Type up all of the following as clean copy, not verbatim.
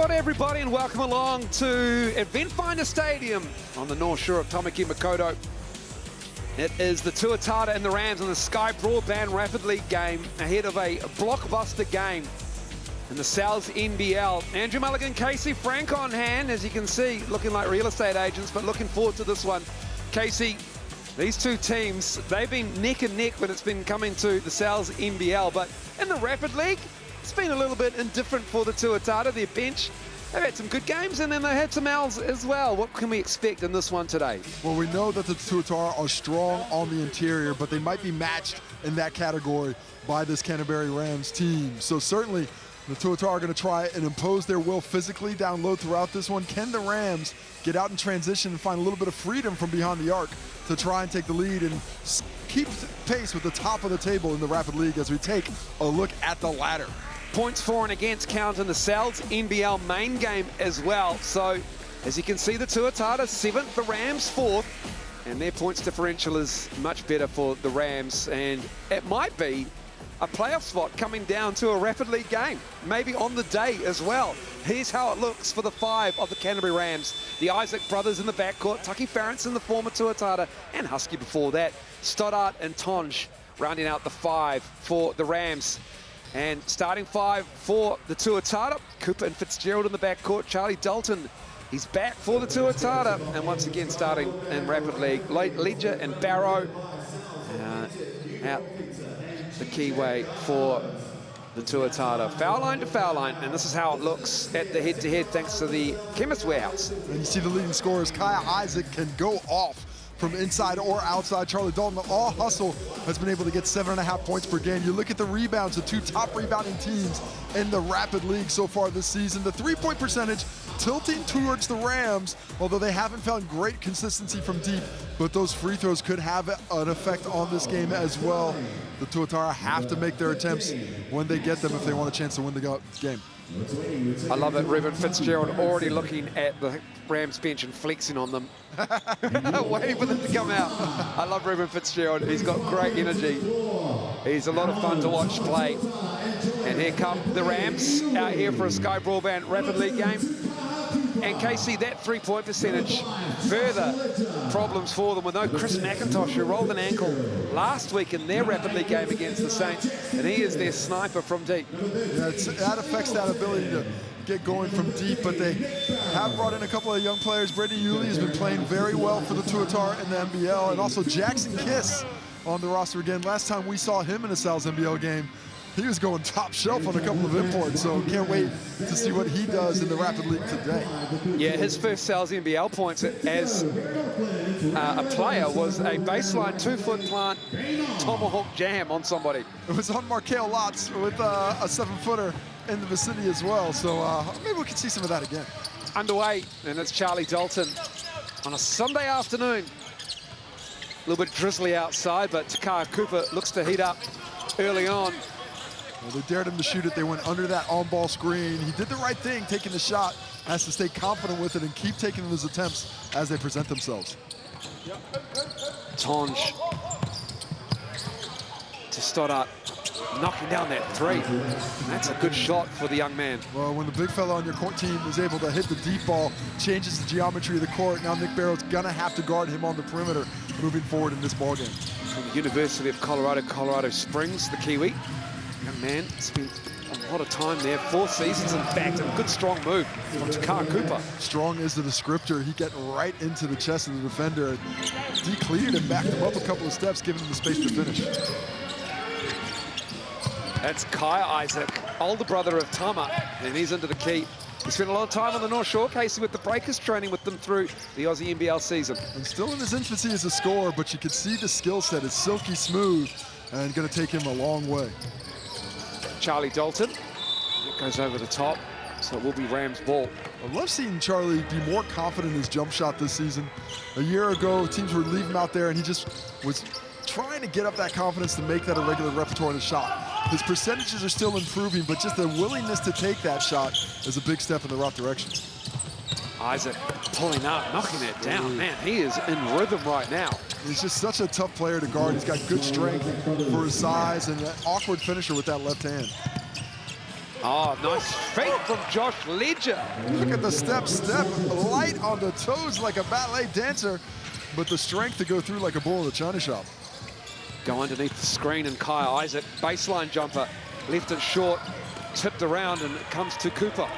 Kia ora everybody and welcome along to Eventfinda Stadium on the north shore of Tamaki Makaurau. It is the Tuatara and the Rams in the Sky Broadband Rapid League game ahead of a blockbuster game in the Sal's NBL. Andrew Mulligan, Casey Frank on hand, as you can see, looking like real estate agents, but looking forward to this one. Casey, these two teams, they've been neck and neck when it's been coming to the Sal's NBL, but in the Rapid League, it's been a little bit indifferent for the Tuatara. Their bench, they've had some good games and then they had some L's as well. What can we expect in this one today? Well, we know that the Tuatara are strong on the interior, but they might be matched in that category by this Canterbury Rams team. So certainly the Tuatara are going to try and impose their will physically down low throughout this one. Can the Rams get out in transition and find a little bit of freedom from behind the arc to try and take the lead and keep pace with the top of the table in the Rapid League as we take a look at the ladder? Points for and against count in the Sal's NBL main game as well. So, as you can see, the Tuatara 7th, the Rams 4th, and their points differential is much better for the Rams, and it might be a playoff spot coming down to a Rapid League game, maybe on the day as well. Here's how it looks for the 5 of the Canterbury Rams. The Isaac brothers in the backcourt, Tucky Farrantson, the former Tuatara, and Husky before that. Stoddart and Tonge rounding out the 5 for the Rams. And starting 5 for the Tuatara, Cooper and Fitzgerald in the backcourt. Charlie Dalton, he's back for the Tuatara. And once again starting in Rapid League, Ledger and Barrow out the keyway for the Tuatara. Foul line to foul line, and this is how it looks at the head-to-head thanks to the Chemist Warehouse. And you see the leading scorers, Kaya Isaac can go off from inside or outside. Charlie Dalton, all hustle, has been able to get 7.5 points per game. You look at the rebounds, the two top rebounding teams in the Rapid League so far this season. The three-point percentage tilting towards the Rams, although they haven't found great consistency from deep, but those free throws could have an effect on this game as well. The Tuatara have to make their attempts when they get them if they want a chance to win the game. I love it. Reverend Fitzgerald already looking at the Rams bench and flexing on them. Waiting for them to come out. I love Reverend Fitzgerald. He's got great energy. He's a lot of fun to watch play. And here come the Rams out here for a Sky Broadband Rapid League game. And Casey, that three-point percentage, further problems for them with no Chris McIntosh, who rolled an ankle last week in their Rapid League game against the Saints, and he is their sniper from deep. Yeah, that affects that ability to get going from deep, but they have brought in a couple of young players. Brady Yulee has been playing very well for the Tuatara in the NBL, and also Jackson Kiss on the roster again. Last time we saw him in a Sal's NBL game, he was going top shelf on a couple of imports, so can't wait to see what he does in the Rapid League today. Yeah, his first Sal's NBL points as a player was a baseline 2-foot plant tomahawk jam on somebody. It was on Markel Lotz with a 7-footer in the vicinity as well, so maybe we can see some of that again. Underway, and it's Charlie Dalton on a Sunday afternoon. A little bit drizzly outside, but Takaya Cooper looks to heat up early on. Well, they dared him to shoot it. They went under that on-ball screen. He did the right thing, taking the shot. Has to stay confident with it and keep taking his attempts as they present themselves. Tonge to Stoddart, knocking down that 3. That's a good shot for the young man. Well, when the big fella on your court team is able to hit the deep ball, changes the geometry of the court. Now Nick Barrow's gonna have to guard him on the perimeter moving forward in this ballgame. From the University of Colorado, Colorado Springs, the Kiwi. Young man spent a lot of time there, 4 seasons in fact, and a good strong move from Takaya Cooper. Strong is the descriptor. He got right into the chest of the defender, decleated him, backed him up a couple of steps, giving him the space to finish. That's Kaya Isaac, older brother of Tama, and he's into the key. He spent a lot of time on the North Shore, Casey, with the Breakers, training with them through the Aussie NBL season. And still in his infancy as a scorer, but you can see the skill set is silky smooth and going to take him a long way. Charlie Dalton, it goes over the top, so it will be Rams ball. I love seeing Charlie be more confident in his jump shot this season. A year ago, teams would leave him out there and he just was trying to get up that confidence to make that a regular repertoire in the shot. His percentages are still improving, but just the willingness to take that shot is a big step in the right direction. Isaac pulling up, knocking it down. Man, he is in rhythm right now. He's just such a tough player to guard. He's got good strength for his size and an awkward finisher with that left hand. Oh, nice feint from Josh Ledger. Look at the step, light on the toes like a ballet dancer, but the strength to go through like a bull in a china shop. Go underneath the screen, and Kai Isaac, baseline jumper, left it short, tipped around, and it comes to Cooper.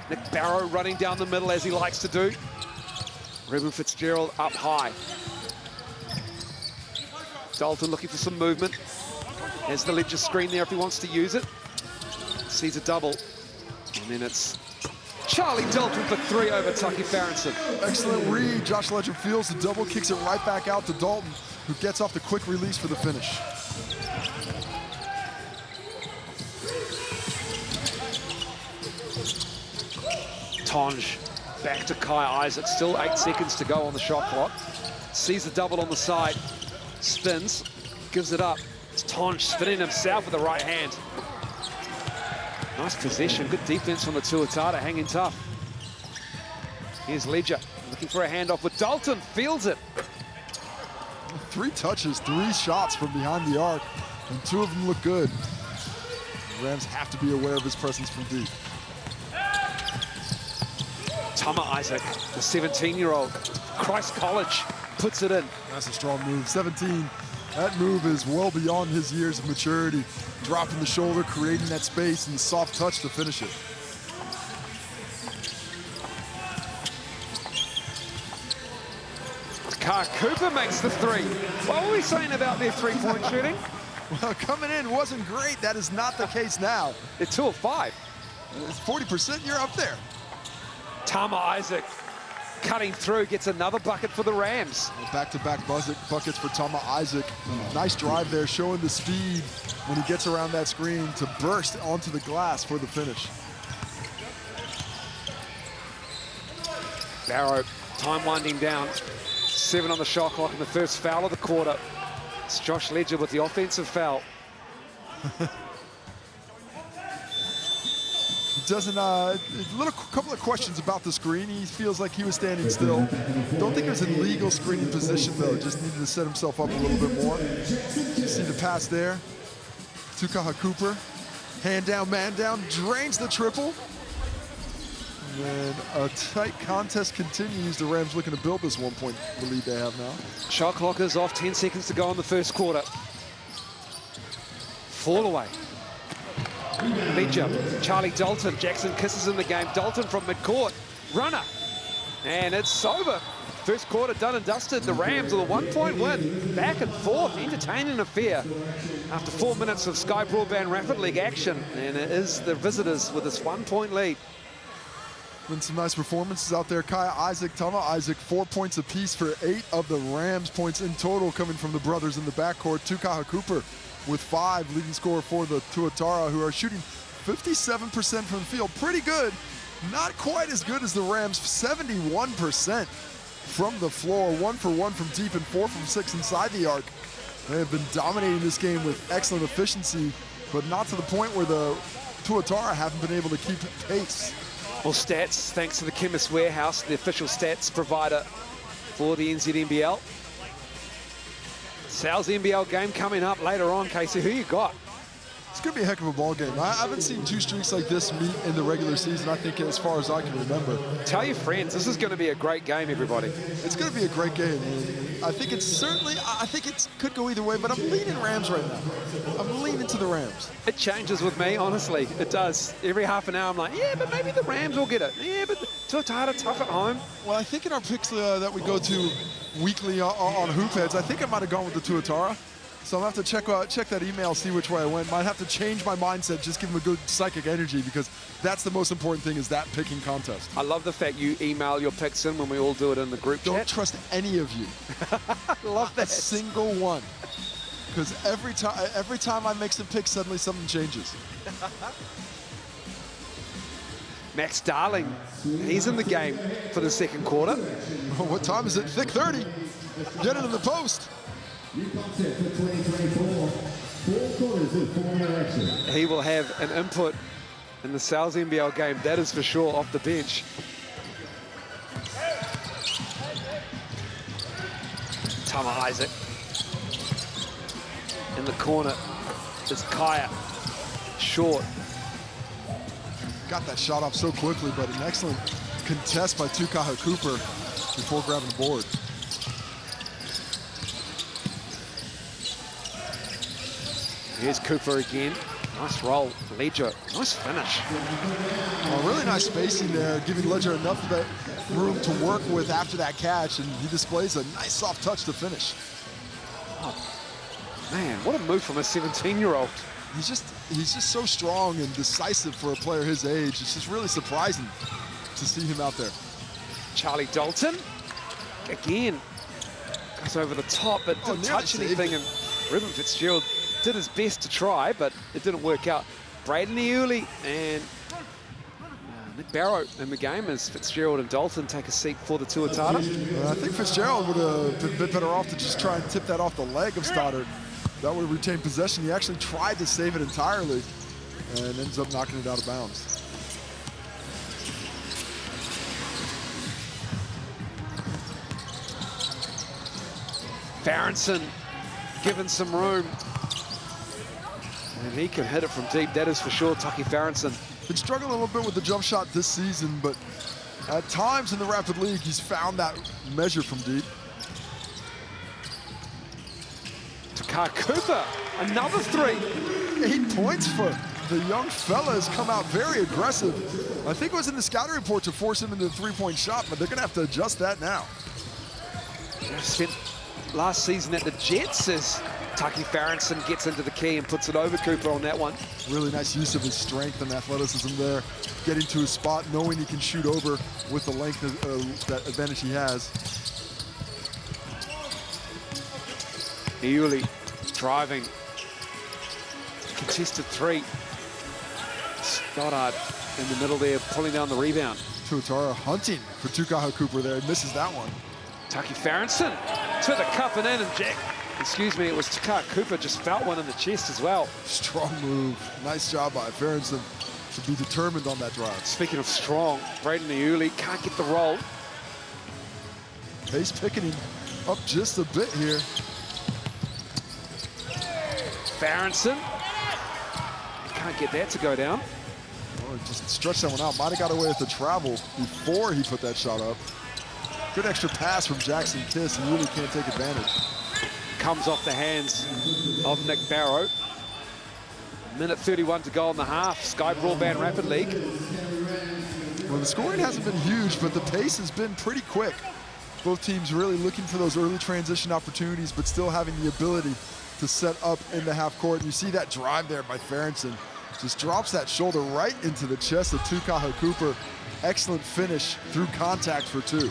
Nick Barrow running down the middle as he likes to do. Ruben Fitzgerald up high. Dalton looking for some movement. Has the Ledger screen there if he wants to use it. Sees a double. And then it's Charlie Dalton for 3 over Tucky Farronson. Excellent read. Josh Ledger feels the double, kicks it right back out to Dalton, who gets off the quick release for the finish. Tonge back to Kai Isaac. Still 8 seconds to go on the shot clock. Sees the double on the side. Spins. Gives it up. It's Tonge spinning himself with the right hand. Nice possession. Good defense from the Tuatara. Hanging tough. Here's Ledger. Looking for a handoff with Dalton. Fields it. 3 touches, 3 shots from behind the arc, and 2 of them look good. The Rams have to be aware of his presence from deep. Tama Isaac, the 17-year-old, Christ College, puts it in. That's a strong move. 17. That move is well beyond his years of maturity. Dropping the shoulder, creating that space, and the soft touch to finish it. Kai Cooper makes the 3. What were we saying about their 3-point shooting? Well, coming in wasn't great. That is not the case now. They're 2 of 5. It's 40%, you're up there. Tama Isaac cutting through, gets another bucket for the Rams. Back-to-back buckets for Tama Isaac. Nice drive there, showing the speed when he gets around that screen to burst onto the glass for the finish. Barrow, time winding down. 7 on the shot clock and the first foul of the quarter. It's Josh Ledger with the offensive foul. Doesn't couple of questions about the screen. He feels like he was standing still. Don't think it was an illegal screening position though. Just needed to set himself up a little bit more. You see the pass there. Tukaha Cooper, hand down, man down, drains the triple. And then a tight contest continues. The Rams looking to build this 1-point lead they have now. Shot clock is off, 10 seconds to go in the first quarter. Fall away. Ledger, Charlie Dalton, Jackson kisses in the game. Dalton from midcourt, runner. And it's over. First quarter done and dusted. The Rams with a 1-point win. Back and forth, entertaining affair. After 4 minutes of Sky Broadband Rapid League action. And it is the visitors with this 1-point lead. Been some nice performances out there. Kai Isaac, Tama Isaac, 4 points apiece for 8 of the Rams points in total coming from the brothers in the backcourt. Tukaha Cooper with 5, leading scorer for the Tuatara, who are shooting 57% from the field. Pretty good. Not quite as good as the Rams, 71% from the floor. 1 for 1 from deep and 4 from 6 inside the arc. They have been dominating this game with excellent efficiency, but not to the point where the Tuatara haven't been able to keep pace. Well, stats, thanks to the Chemist Warehouse, the official stats provider for the NZNBL. Sal's NBL game coming up later on, Casey. Who you got? It's going to be a heck of a ball game. I haven't seen 2 streaks like this meet in the regular season, I think, as far as I can remember. Tell your friends, this is going to be a great game, everybody. It's going to be a great game. I think it could go either way, but I'm leaning Rams right now. I'm leaning to the Rams. It changes with me, honestly. It does. Every half an hour, I'm like, yeah, but maybe the Rams will get it. Yeah, but Tuatara tough at home. Well, I think in our picks that we go to weekly on Hoopheads, I think I might have gone with the Tuatara. So I'm going to have to check that email, see which way I went. Might have to change my mindset, just give them a good psychic energy, because that's the most important thing, is that picking contest. I love the fact you email your picks in when we all do it in the group chat. Don't trust any of you. Love that. A single one. Because every time I make some picks, suddenly something changes. Max Darling, he's in the game for the second quarter. What time is it? Thick 30. Get it in the post. He will have an input in the Sal's NBL game, that is for sure, off the bench. Tama Isaac. In the corner is Kaya. Short. got that shot off so quickly, but an excellent contest by Tukaha Cooper before grabbing the board. Here's Cooper again. Nice roll, Ledger. Nice finish. Really nice spacing there, giving Ledger enough of that room to work with after that catch, and he displays a nice soft touch to finish. Oh, man, what a move from a 17-year-old. He's just so strong and decisive for a player his age. It's just really surprising to see him out there. Charlie Dalton, again, goes over the top, but didn't touch anything, and Ruben Fitzgerald did his best to try, but it didn't work out. Braden Iuli and Nick Barrow in the game as Fitzgerald and Dalton take a seat for the Tuatara. I think Fitzgerald would have been a bit better off to just try and tip that off the leg of Stoddard. That would have retained possession. He actually tried to save it entirely and ends up knocking it out of bounds. Farronson given some room. And he can hit it from deep, that is for sure, Tucky Farronson. Been struggling a little bit with the jump shot this season, but at times in the Rapid League, he's found that measure from deep. Tukaha Cooper, another three. 8 points for the young fella, has come out very aggressive. I think it was in the scouting report to force him into the three-point shot, but they're gonna have to adjust that now. Spent last season at the Jets as Tucky Farronson gets into the key and puts it over Cooper on that one. Really nice use of his strength and athleticism there, getting to his spot, knowing he can shoot over with the length of that advantage he has. Iuli driving, contested three. Stoddard in the middle there, pulling down the rebound. Tuatara hunting for Tukaha Cooper there, misses that one. Tucky Farronson to the cup and in, and Jack, excuse me, it was Tukaha Cooper, just felt one in the chest as well. Strong move. Nice job by Farronson to be determined on that drive. Speaking of strong, Braden Iuli can't get the roll. Pace picking him up just a bit here. Farronson, can't get that to go down. Oh, just stretched that one out. Might have got away with the travel before he put that shot up. Good extra pass from Jackson Kiss, and really can't take advantage. Comes off the hands of Nick Barrow. Minute 31 to go in the half. Sky Broadband Rapid League. Well, the scoring hasn't been huge, but the pace has been pretty quick. Both teams really looking for those early transition opportunities, but still having the ability to set up in the half court. And you see that drive there by Farronson. Just drops that shoulder right into the chest of Tukaha Cooper. Excellent finish through contact for two.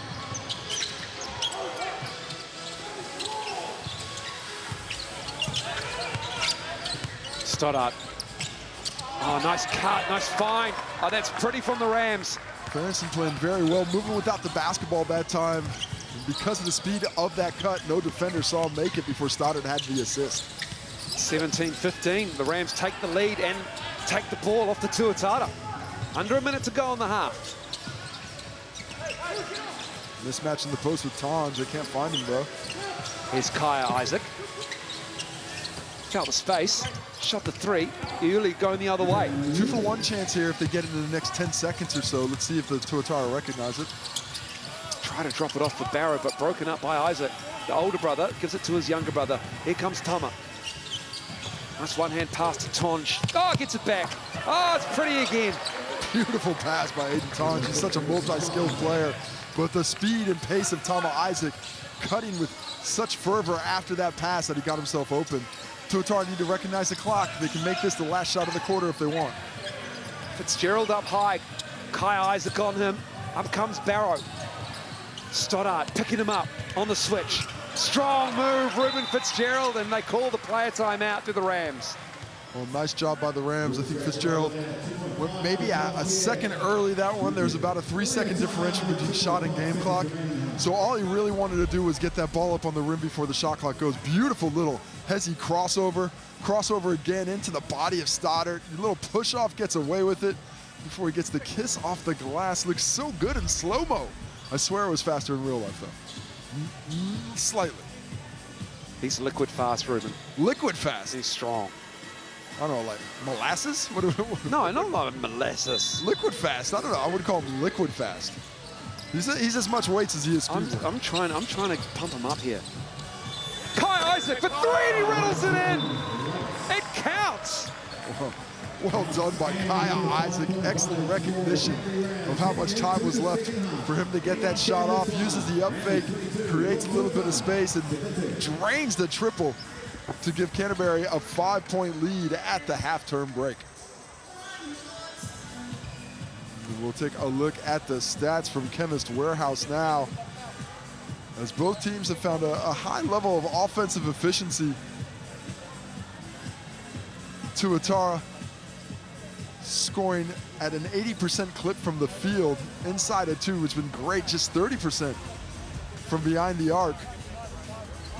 Stoddard. Oh, nice cut, nice find. Oh, that's pretty from the Rams. Farronson playing very well, moving without the basketball that time. And because of the speed of that cut, no defender saw him make it before Stoddard had the assist. 17-15, the Rams take the lead and take the ball off the Tuatara. Under a minute to go in the half. Mismatch in the post with Tonge, they can't find him though. Here's Kaya Isaac. Felt the space, shot the three. Iuli going the other way. 2-for-1 chance here if they get into the next 10 seconds or so. Let's see if the Tuatara recognize it. Try to drop it off for Barrow, but broken up by Isaac. The older brother gives it to his younger brother. Here comes Tama. Nice one-hand pass to Tonge. Oh, gets it back. Oh, it's pretty again. Beautiful pass by Aiden Tonge. He's such a multi-skilled player. But the speed and pace of Tama Isaac cutting with such fervor after that pass that he got himself open. Tuatara need to recognize the clock. They can make this the last shot of the quarter if they want. Fitzgerald up high. Kai Isaac on him. Up comes Barrow. Stoddard picking him up on the switch. Strong move, Ruben Fitzgerald, and they call the player timeout to the Rams. Well, nice job by the Rams. I think Fitzgerald went maybe a second early that one. There's about a 3-second differential between shot and game clock. So all he really wanted to do was get that ball up on the rim before the shot clock goes. Beautiful little hezzy crossover again into the body of Stoddard. A little push-off, gets away with it before he gets the kiss off the glass. Looks so good in slow-mo. I swear it was faster in real life, though. Slightly. He's liquid fast, Ruben. Liquid fast. He's strong. I don't know, like molasses? No, not like molasses. Liquid fast. I don't know. I would call him liquid fast. He's as much weights as he is speed. I'm trying to pump him up here. Kai Isaac for three, and he rattles it in. It counts. Well done by Kaya Isaac. Excellent recognition of how much time was left for him to get that shot off. Uses the up fake, creates a little bit of space, and drains the triple to give Canterbury a 5-point lead at the half-term break. We'll take a look at the stats from Chemist Warehouse now, as both teams have found a high level of offensive efficiency. Tuatara scoring at an 80% clip from the field, inside at 2, which has been great, just 30% from behind the arc.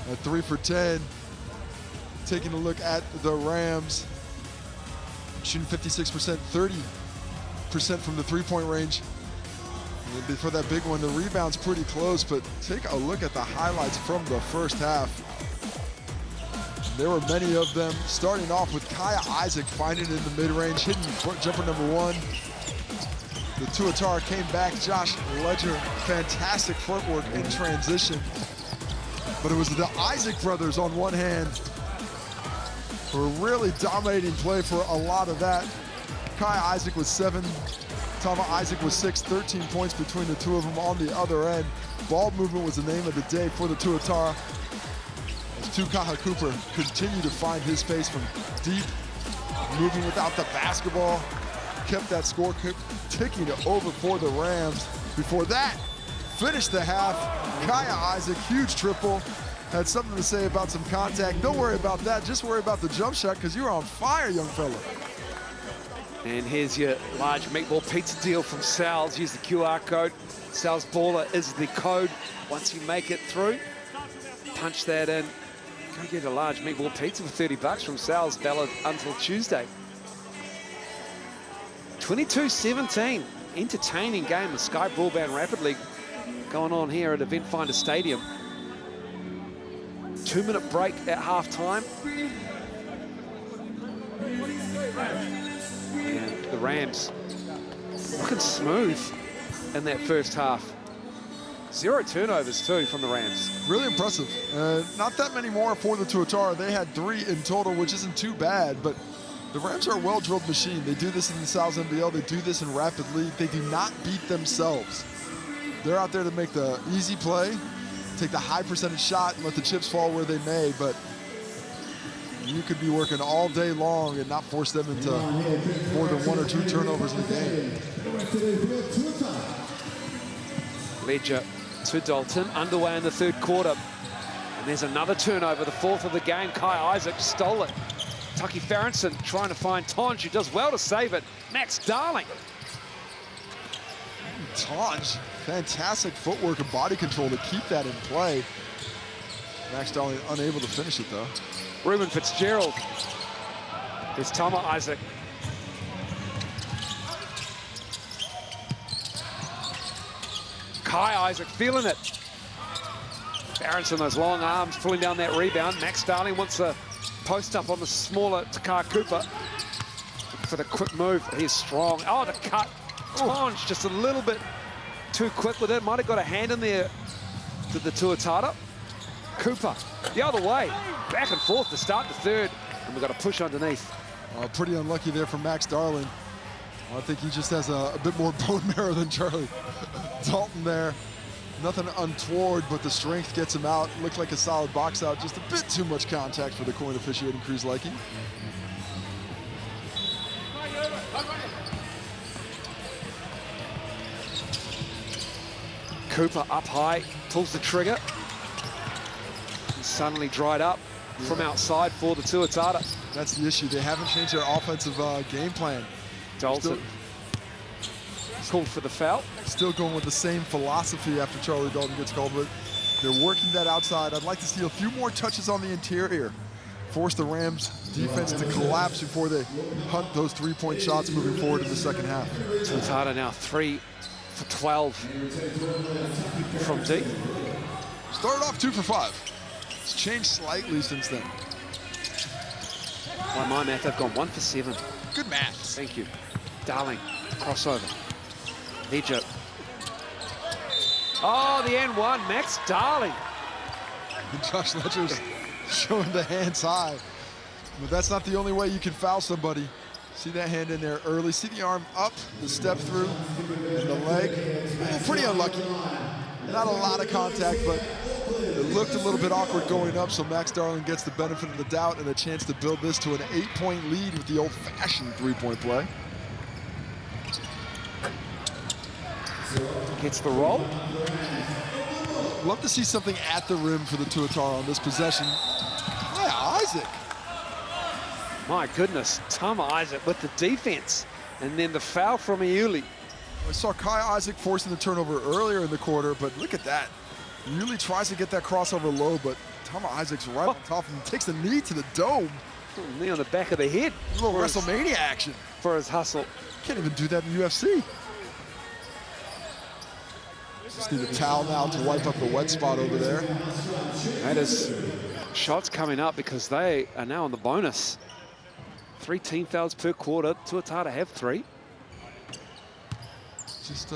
At 3 for 10. Taking a look at the Rams, shooting 56%, 30% from the three-point range. And before that big one, the rebound's pretty close, but take a look at the highlights from the first half. There were many of them, starting off with Kaya Isaac finding it in the mid-range, hitting jumper number 1. The Tuatara came back. Josh Ledger, fantastic footwork in transition. But it was the Isaac brothers on one hand who were really dominating play for a lot of that. Kaya Isaac was 7, Tama Isaac was 6, 13 points between the two of them on the other end. Ball movement was the name of the day for the Tuatara. Tukaha Cooper continued to find his space from deep, moving without the basketball, kept that score ticking over for the Rams. Before that, finished the half. Kaya Isaac, huge triple, had something to say about some contact. Don't worry about that, just worry about the jump shot because you're on fire, young fella. And here's your large meatball pizza deal from Sal's. Use the QR code. Sal's Baller is the code. Once you make it through, punch that in. Go get a large meatball pizza for 30 bucks from Sal's, valid until Tuesday. 22-17, entertaining game. The Sky Broadband Rapid League going on here at Eventfinda Stadium. 2-minute break at halftime. And the Rams looking smooth in that first half. 0 turnovers too from the Rams. Really impressive. Not that many more for the Tuatara. They had 3 in total, which isn't too bad, but the Rams are a well-drilled machine. They do this in the NZNBL. They do this in Rapid League. They do not beat themselves. They're out there to make the easy play, take the high percentage shot, and let the chips fall where they may, but you could be working all day long and not force them into more than 1 or 2 turnovers in the game. Ledger to Dalton, underway in the third quarter. And there's another turnover, the 4th of the game. Kai Isaac stole it. Tucky Farrenson trying to find Tonge, who does well to save it. Max Darling. Tonge, fantastic footwork and body control to keep that in play. Max Darling unable to finish it though. Ruben Fitzgerald. There's Tama Isaac. Kai Isaac feeling it. Farrenson, those long arms, pulling down that rebound. Max Darling wants a post up on the smaller Takar Cooper for the quick move. He's strong. Oh, the cut. Tonge just a little bit too quick with it. Might have got a hand in there to the Tuatara. Cooper the other way. Back and forth to start the third. And we've got a push underneath. Pretty unlucky there for Max Darling. I think he just has a bit more bone marrow than Charlie Dalton there. Nothing untoward, but the strength gets him out. Looked like a solid box out. Just a bit too much contact for the coin officiating crew's liking. Cooper up high, pulls the trigger. And suddenly dried up from outside for the Tuatara. That's the issue. They haven't changed their offensive game plan. Dalton called for the foul. Still going with the same philosophy after Charlie Dalton gets called, but they're working that outside. I'd like to see a few more touches on the interior. Force the Rams defense to collapse before they hunt those 3-point shots moving forward in the second half. Tuatara now 3 for 12 from deep. Started off 2 for 5. It's changed slightly since then. By my math, they've gone 1 for 7. Good maths. Thank you. Darling, crossover. Ledger. Oh, the N1, Max Darling. And Josh Ledger's showing the hands high. But that's not the only way you can foul somebody. See that hand in there early. See the arm up, the step through, and the leg. Pretty unlucky. Not a lot of contact, but it looked a little bit awkward going up, so Max Darling gets the benefit of the doubt and a chance to build this to an 8-point lead with the old-fashioned three-point play. Gets the roll. Love to see something at the rim for the Tuatara on this possession. Yeah, Isaac. My goodness, Tama Isaac with the defense. And then the foul from Iuli. I saw Kai Isaac forcing the turnover earlier in the quarter, but look at that. Iuli tries to get that crossover low, but Tama Isaac's right on top of him. Takes the knee to the dome. Knee on the back of the head. A little WrestleMania action. For his hustle. Can't even do that in UFC. Just need a towel now to wipe up the wet spot over there. That is shots coming up because they are now on the bonus. 3 team fouls per quarter. Tuatara have 3. Just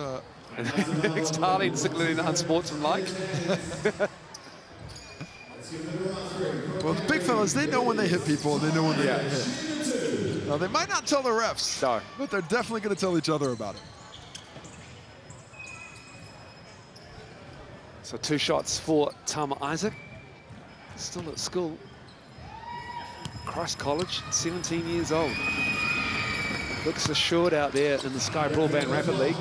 Next Darling signaling unsportsmanlike. Well, the big fellas, they know when they hit people and they know when they get hit. Now, they might not tell the refs, No. but they're definitely going to tell each other about it. So 2 shots for Tama Isaac. Still at school. Christ College, 17 years old. Looks assured out there in the Sky Broadband Rapid League.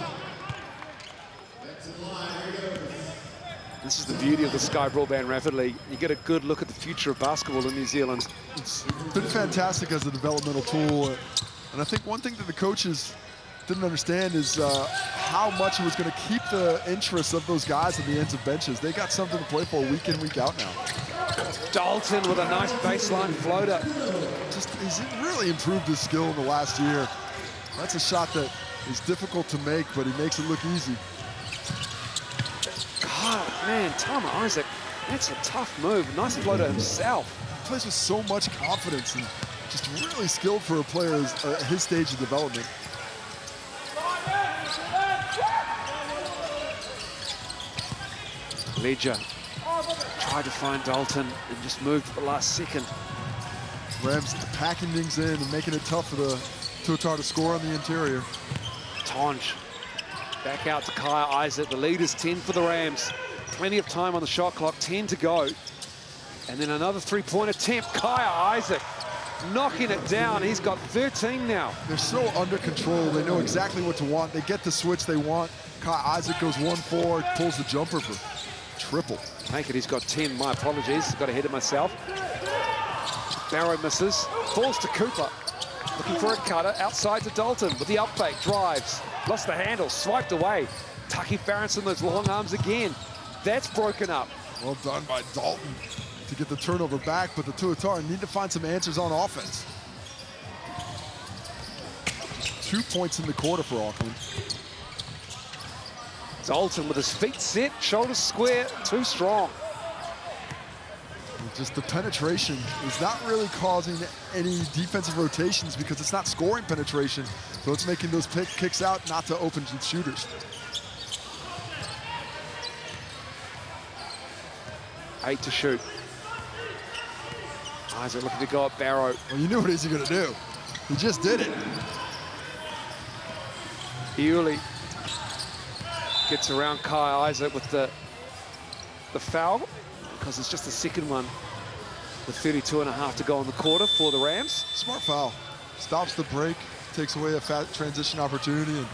This is the beauty of the Sky Broadband Rapid League. You get a good look at the future of basketball in New Zealand. It's been fantastic as a developmental tool. And I think one thing that the coaches didn't understand is how much it was going to keep the interest of those guys at the ends of benches. They got something to play for week in, week out now. Dalton with a nice baseline floater. He's really improved his skill in the last year. That's a shot that is difficult to make, but he makes it look easy. God, man, Tama Isaac, that's a tough move. Nice floater himself. He plays with so much confidence and just really skilled for a player at his stage of development. Ledger tried to find Dalton and just moved at the last second. Rams packing things in and making it tough for the Tuatara to score on the interior. Tonj back out to Kai Isaac. The lead is 10 for the Rams. Plenty of time on the shot clock, 10 to go. And then another three-point attempt. Kai Isaac knocking it down. He's got 13 now. They're so under control. They know exactly what to want. They get the switch they want. Kai Isaac goes 1-4, pulls the jumper for triple. Make it, he's got 10. My apologies, got ahead of myself. Barrow misses, falls to Cooper. Looking for a cutter, outside to Dalton with the up fake, drives. Lost the handle, swiped away. Tucky Farronson, those long arms again. That's broken up. Well done by Dalton to get the turnover back, but the Tuatara need to find some answers on offense. Just 2 points in the quarter for Auckland. Dalton with his feet set, shoulders square, too strong. Just the penetration is not really causing any defensive rotations because it's not scoring penetration, so it's making those kicks out not to open shooters. 8 to shoot. Isaac looking to go at Barrow. Well, you knew what he's going to do. He just did it. Iuli gets around Kai Isaac with the foul, because it's just the second one with 32.5 to go in the quarter for the Rams. Smart foul. Stops the break, takes away a fat transition opportunity, and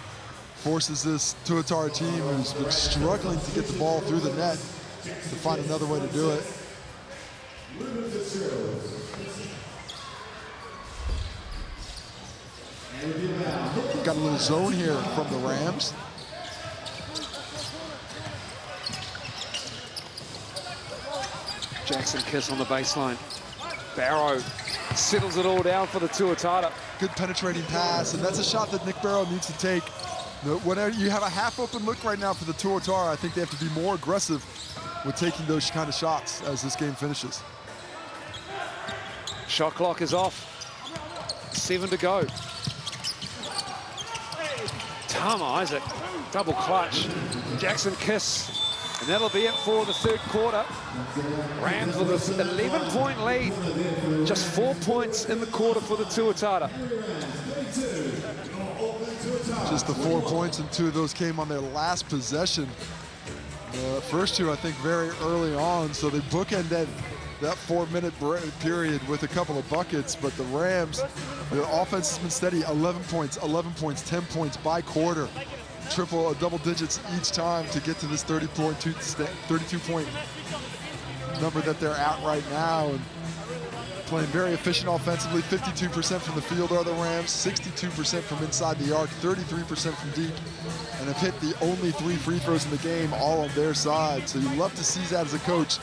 forces this Tuatara team who's been struggling to get the ball through the net to find another way to do it. Got a little zone here from the Rams. Jackson Kiss on the baseline. Barrow settles it all down for the Tuatara. Good penetrating pass, and that's a shot that Nick Barrow needs to take. Whenever you have a half-open look right now for the Tuatara, I think they have to be more aggressive with taking those kind of shots as this game finishes. Shot clock is off. 7 to go. Tama Isaac, double clutch. Jackson Kiss, and that'll be it for the third quarter. Rams with this 11-point lead. Just 4 points in the quarter for the Tuatara. Just the 4 points, and 2 of those came on their last possession. The first 2, I think, very early on, so they bookended that 4-minute period with a couple of buckets, but the Rams, the offense has been steady. 11 points, 10 points by quarter. Double digits each time to get to this 32-point number that they're at right now. And playing very efficient offensively. 52% from the field are the Rams, 62% from inside the arc, 33% from deep, and have hit the only 3 free throws in the game, all on their side. So you love to see that as a coach,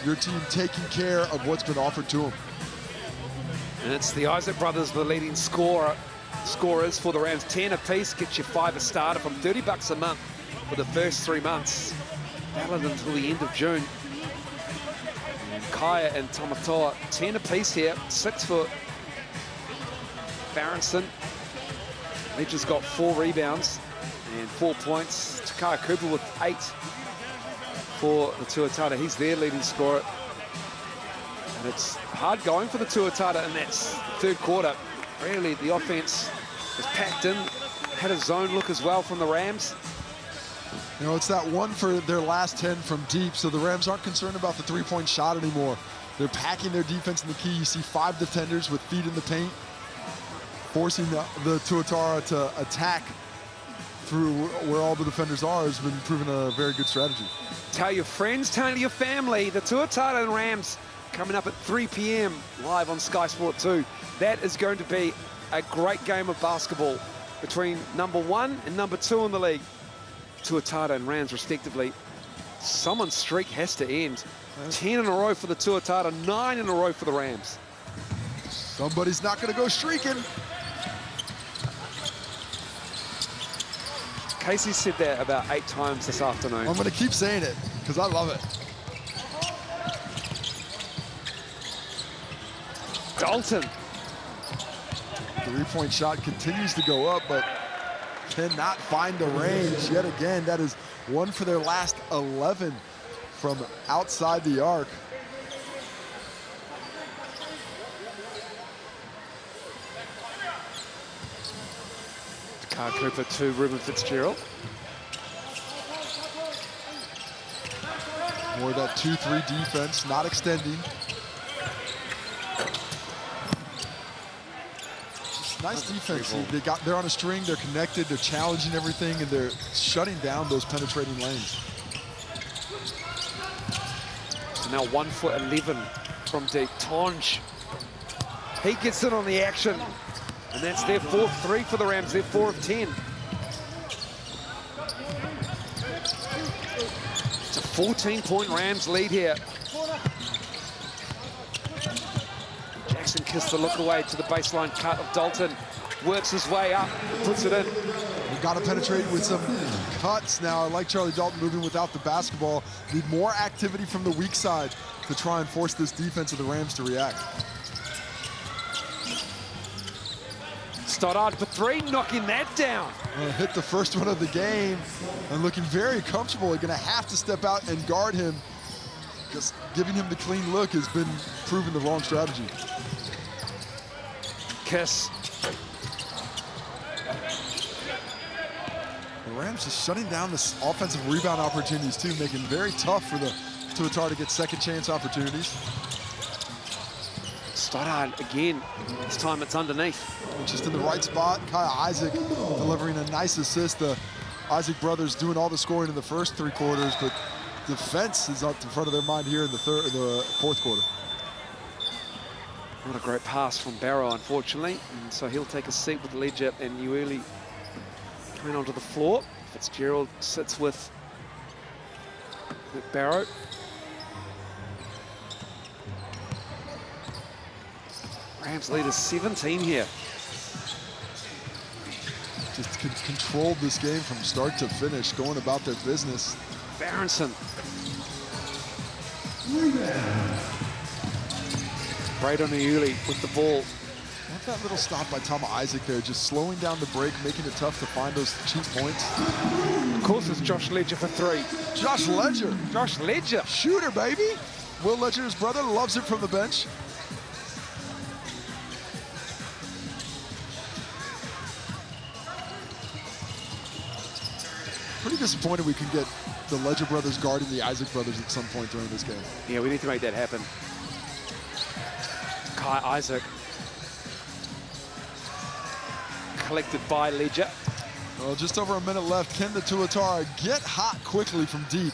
your team taking care of what's been offered to them. And it's the Isaac brothers, the leading scorers for the Rams. 10 apiece, gets you 5 a starter from $30 a month for the first 3 months. Valid until the end of June. And Kaya and Tamatoa, 10 apiece here. 6 for Barronson. He just got 4 rebounds and 4 points. Takaya Cooper with 8 for the Tuatara. He's their leading scorer. And it's hard going for the Tuatara in that third quarter. Really, the offense was packed in, had a zone look as well from the Rams. You know, it's that one for their last 10 from deep, so the Rams aren't concerned about the 3-point shot anymore. They're packing their defense in the key. You see 5 defenders with feet in the paint, forcing the Tuatara to attack through where all the defenders are has been proven a very good strategy. Tell your friends, tell your family, the Tuatara and Rams coming up at 3 p.m. live on Sky Sport 2. That is going to be a great game of basketball between number 1 and number 2 in the league. Tuatara and Rams respectively. Someone's streak has to end. 10 in a row for the Tuatara, 9 in a row for the Rams. Somebody's not going to go streaking. Casey said that about 8 times this afternoon. I'm going to keep saying it because I love it. Dalton. 3-point shot continues to go up, but cannot find the range yet again. That is 1 for their last 11 from outside the arc. Carl Cooper to Ruben Fitzgerald. More of that 2-3 defense, not extending. Nice defense. They're on a string, they're connected, they're challenging everything, and they're shutting down those penetrating lanes. So now 1 for 11 from deep. Tonj. He gets in on the action. And that's their 4th 3 for the Rams. They're 4 of 10. It's a 14-point Rams lead here. Jackson kissed the look away to the baseline cut of Dalton. Works his way up, puts it in. We've got to penetrate with some cuts now. I like Charlie Dalton moving without the basketball. Need more activity from the weak side to try and force this defense of the Rams to react. Stoddard for 3, knocking that down. Hit the first one of the game and looking very comfortable. They're going to have to step out and guard him. Just giving him the clean look has been proven the wrong strategy. Kiss. The Rams just shutting down the offensive rebound opportunities too, making it very tough for the Tuatara to get second chance opportunities. Stoddard again. This time it's underneath. Just in the right spot. Kaya Isaac delivering a nice assist. The Isaac brothers doing all the scoring in the first 3 quarters, but defense is up in front of their mind here in the 4th quarter. Not a great pass from Barrow, unfortunately. And so he'll take a seat with Ledger and Ueli coming onto the floor. Fitzgerald sits with Barrow. Rams lead is 17 here. Just controlled this game from start to finish, going about their business. Barronson. Braden Ueli with the ball. Love that little stop by Tom Isaac there, just slowing down the break, making it tough to find those cheap points. Of course, it's Josh Ledger for three. Josh Ledger. Josh Ledger. Shooter, baby. Will Ledger's brother loves it from the bench. Pretty disappointed we can get the Ledger brothers guarding the Isaac brothers at some point during this game. Yeah, we need to make that happen. Kai Isaac. Collected by Ledger. Well, just over a minute left. Can the Tuatara get hot quickly from deep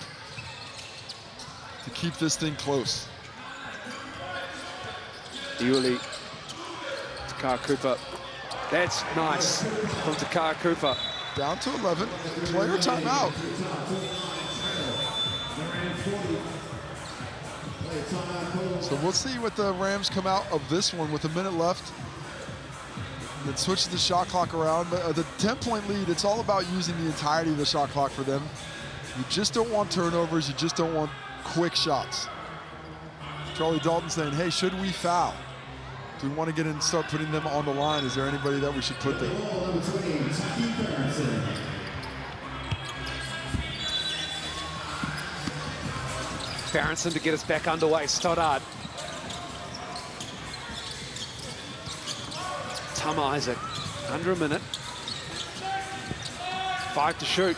to keep this thing close? Yuli. Takar Cooper. That's nice from Takar Cooper. Down to 11. Player timeout. So we'll see what the Rams come out of this one with a minute left. And then switch the shot clock around. But the 10-point lead, it's all about using the entirety of the shot clock for them. You just don't want turnovers. You just don't want quick shots. Charlie Dalton saying, hey, should we foul? Do we want to get in and start putting them on the line? Is there anybody that we should put there? Berenson to get us back underway. Stoddard. Tom Isaac, under a minute. 5 to shoot.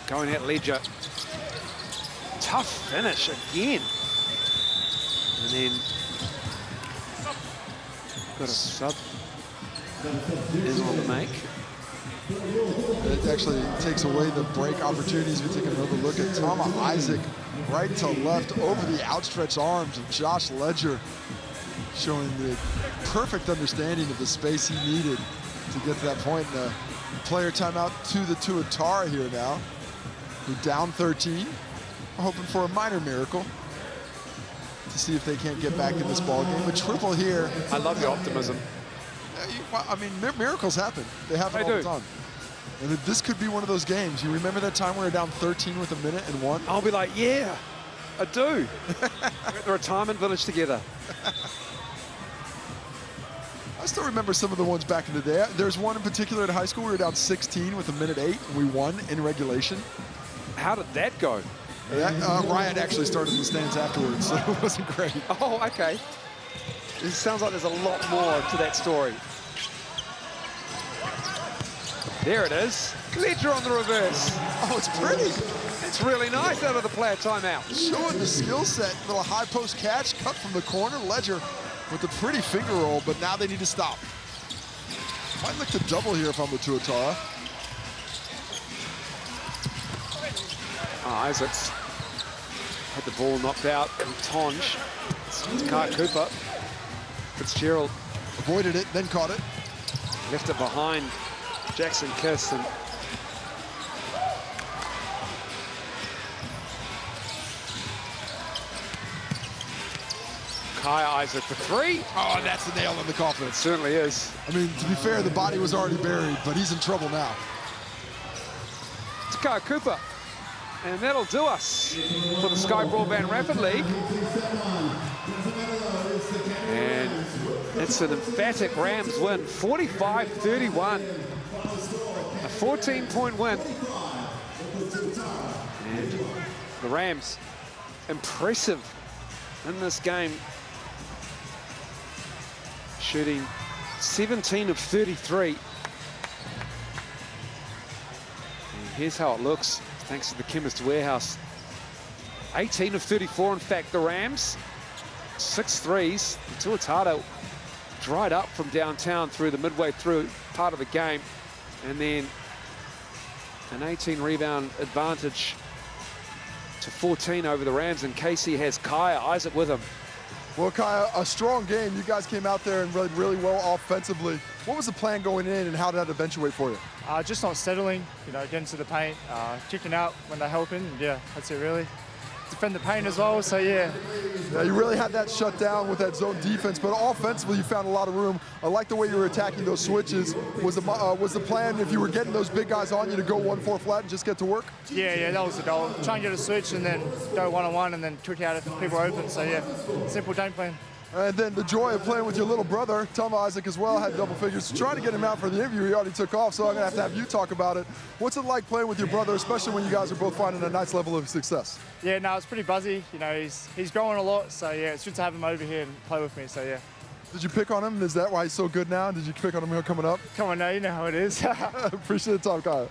Going at Ledger. Tough finish again. And then got a sub is on the make. It actually takes away the break opportunities. We take another look at Tom Isaac, right to left over the outstretched arms of Josh Ledger, showing the perfect understanding of the space he needed to get to that point. And player timeout to the Tuatara here now. We're down 13. We're hoping for a minor miracle to see if they can't get back in this ball game. A triple here. I love your optimism. I mean, miracles happen. They happen all the time. And this could be one of those games. You remember that time we were down 13 with a minute and one? I'll be like, yeah, I do. We're at the retirement village together. I still remember some of the ones back in the day. There's one in particular at high school. We were down 16 with a minute 8, and we won in regulation. How did that go? Ryan actually started in the stands afterwards, so it wasn't great. Oh, okay. It sounds like there's a lot more to that story. There it is. Ledger on the reverse. Oh, it's pretty. It's really nice out of the player timeout. Showing the skill set. Little high post catch, cut from the corner. Ledger with a pretty finger roll, but now they need to stop. Might look to double here if I'm the Tuatara. Isaacs had the ball knocked out. Tonge. It's Kai Cooper. Fitzgerald avoided it, then caught it. Left it behind Jackson Kiss. And Kai Isaac for three. Oh, that's the nail in the coffin. It certainly is. I mean, to be fair, the body was already buried, but he's in trouble now. It's Kai Cooper. And that'll do us for the Sky Broadband Rapid League. And it's an emphatic Rams win, 45-31. A 14-point win. And the Rams, impressive in this game. Shooting 17 of 33. And here's how it looks. Thanks to the Chemist Warehouse. 18 of 34, in fact, the Rams. 6 threes. The Tuatara dried up from downtown through the midway through part of the game. And then an 18 rebound advantage to 14 over the Rams. And Casey has Kaya Isaac with him. Well, Kaya, a strong game. You guys came out there and played really well offensively. What was the plan going in, and how did that eventuate for you? Just not settling, getting to the paint, kicking out when they're helping. Yeah, that's it really. Defend the paint as well, so yeah. Yeah, you really had that shut down with that zone defense, but offensively you found a lot of room. I like the way you were attacking those switches. Was the plan, if you were getting those big guys on you, to go 1-4 flat and just get to work? Yeah, that was the goal. Try and get a switch and then go one-on-one and then trick out if people are open. So yeah, simple game plan. And then the joy of playing with your little brother, Tom Isaac as well, had double figures. Trying to get him out for the interview, he already took off, so I'm gonna have you talk about it. What's it like playing with your brother, especially when you guys are both finding a nice level of success? Yeah, no, it's pretty buzzy. You know, he's growing a lot, so yeah, it's good to have him over here and play with me, so yeah. Did you pick on him? Is that why he's so good now? Did you pick on him coming up? Come on now, you know how it is. Appreciate the time, Kaya.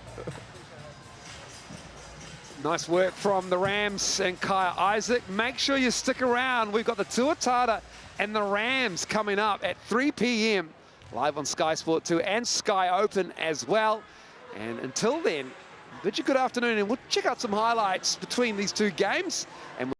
Nice work from the Rams and Kaya Isaac. Make sure you stick around. We've got the Tuatara and the Rams coming up at 3 p.m. live on Sky Sport 2 and Sky Open as well. And until then, bid you good afternoon, and we'll check out some highlights between these two games. And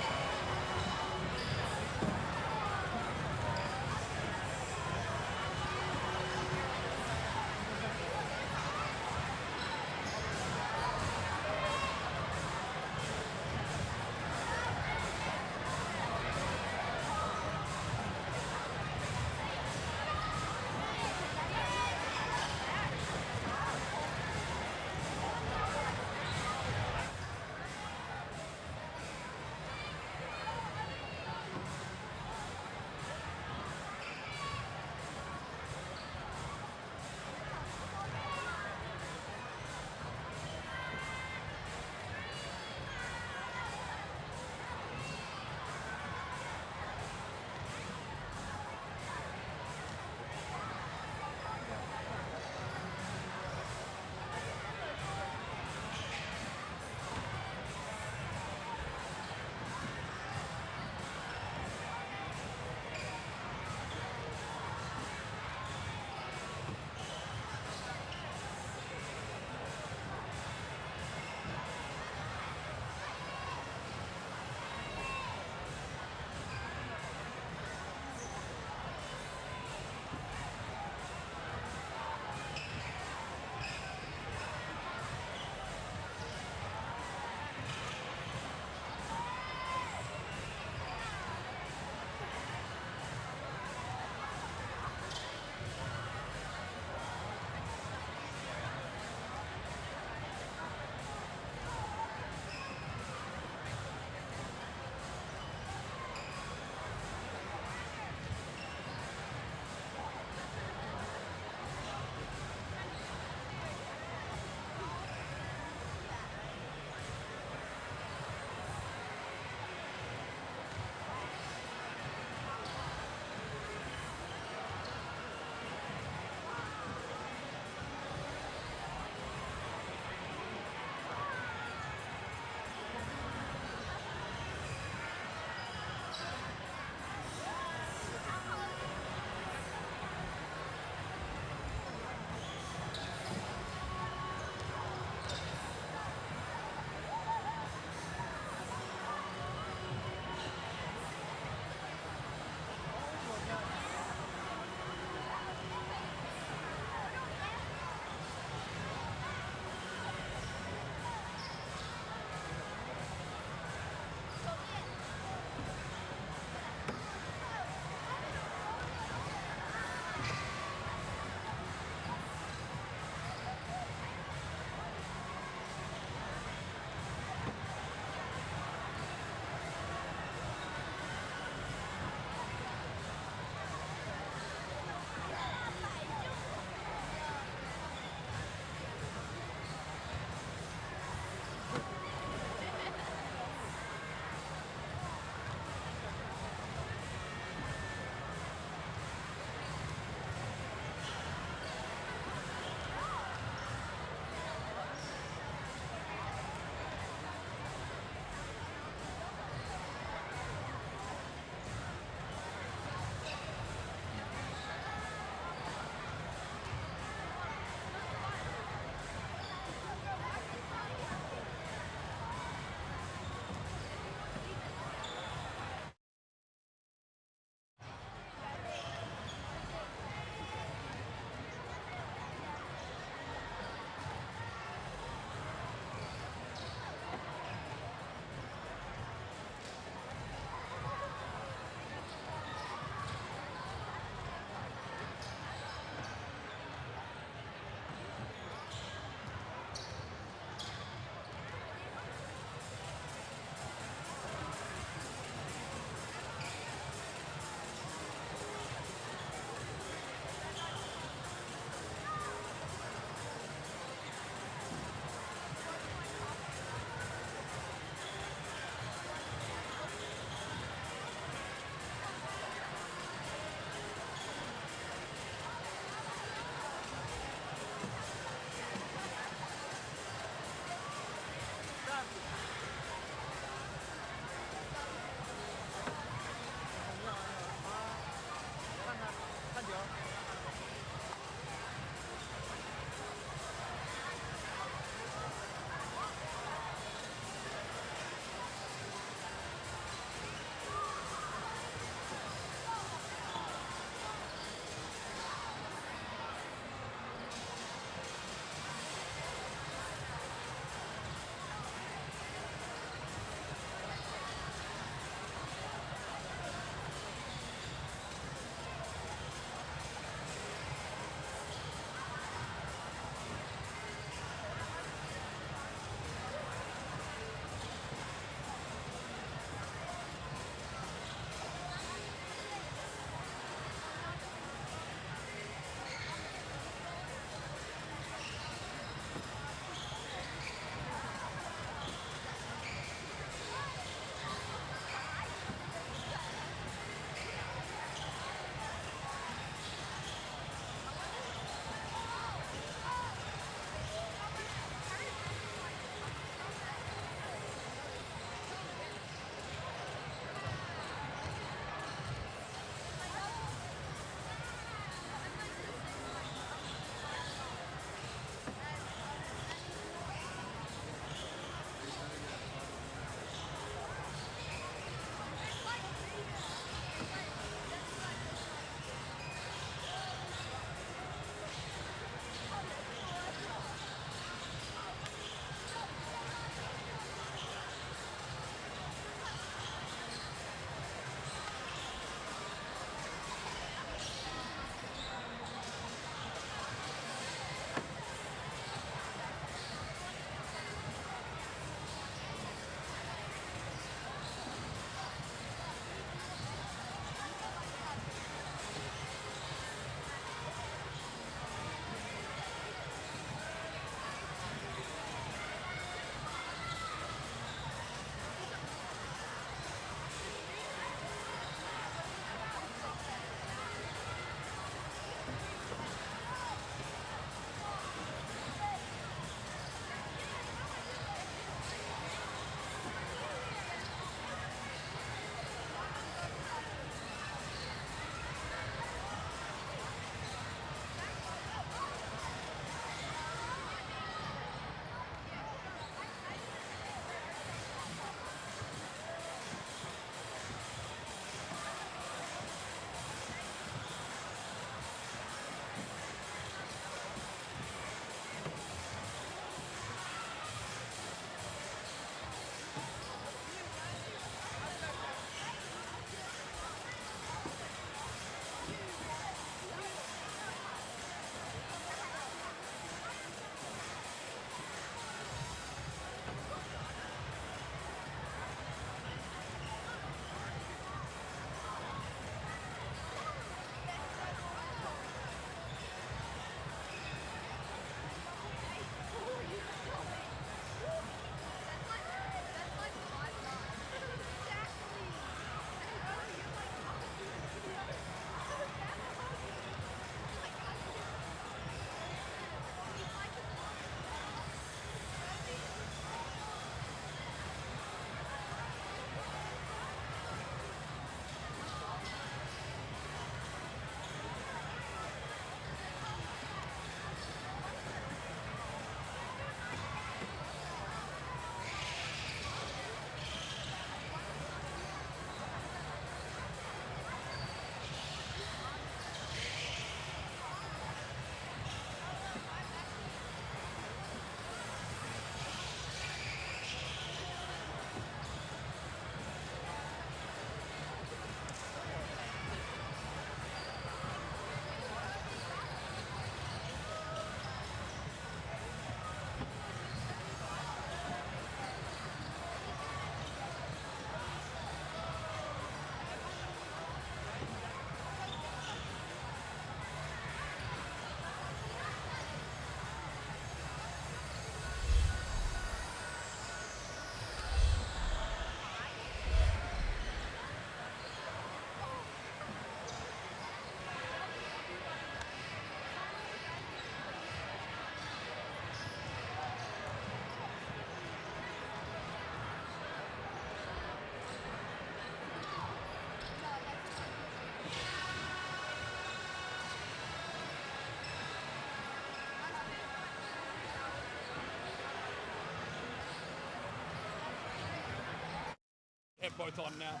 got both on now.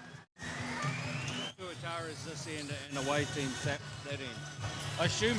Tuatara is this end and away team's that end. I assume.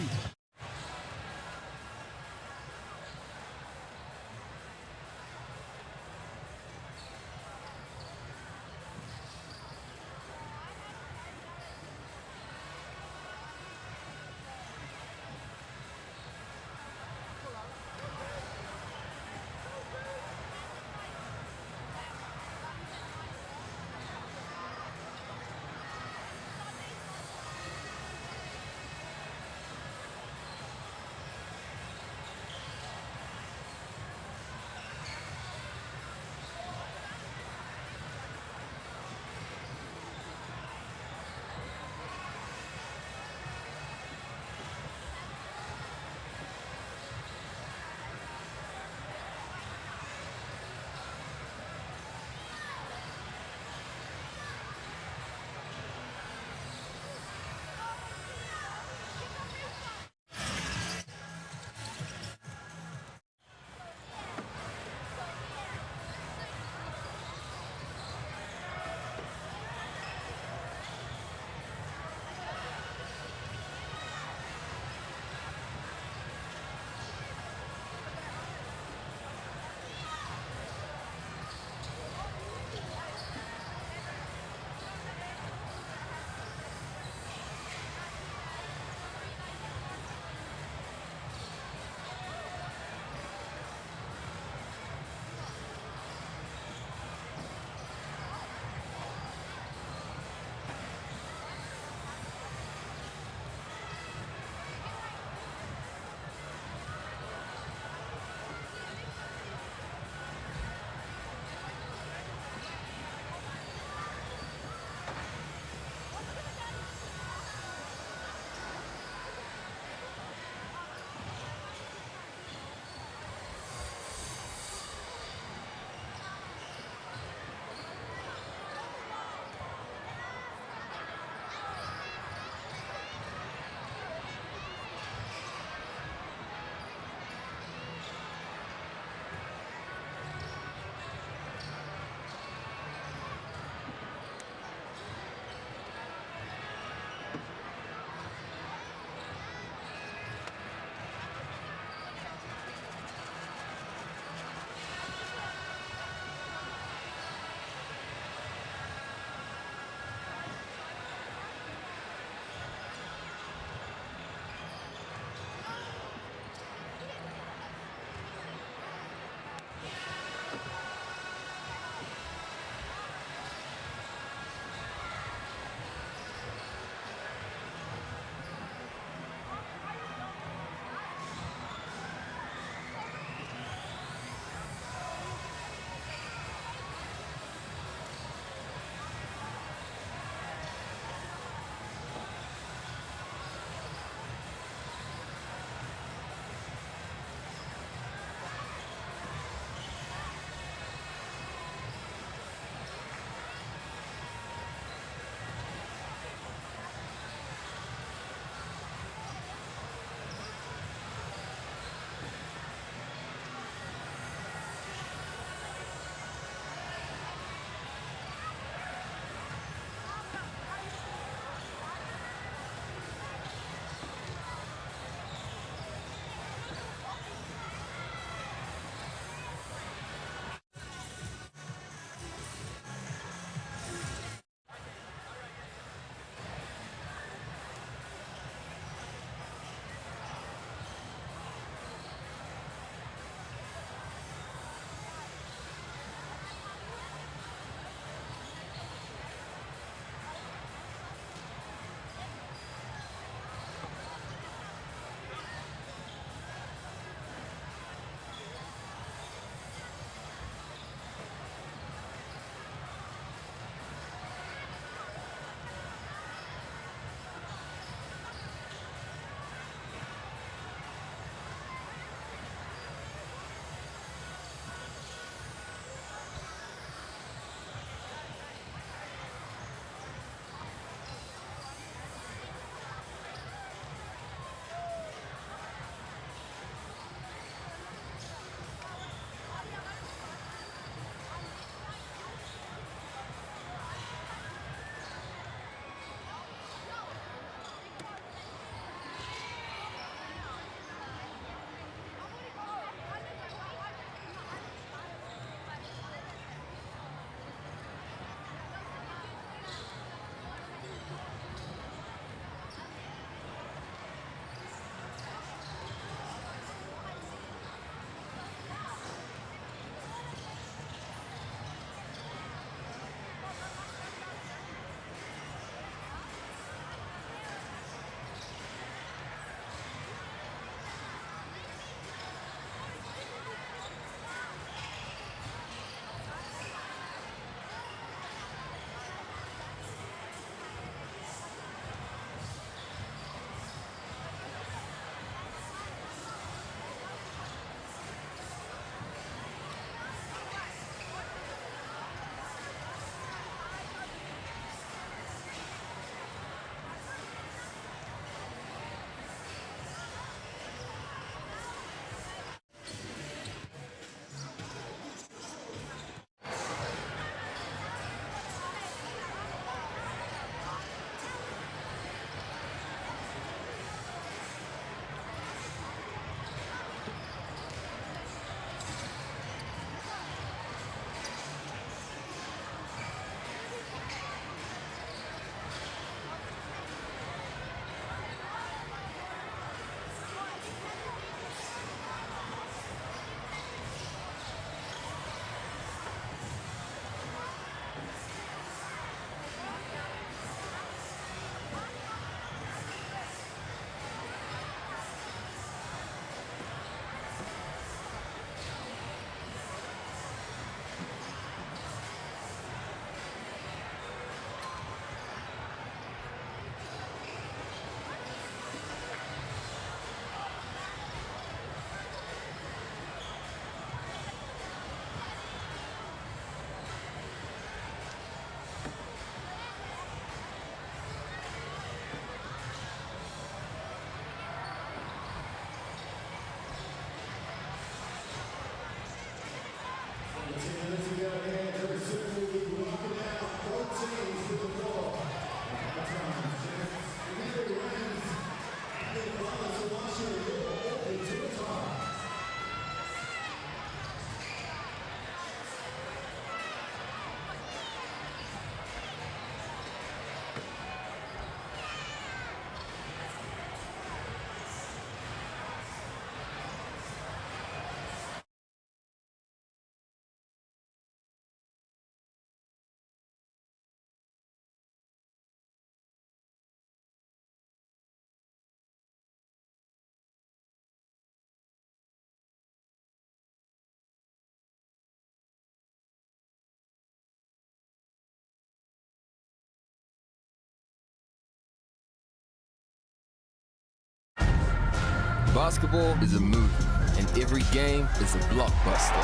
Basketball is a movie, and every game is a blockbuster.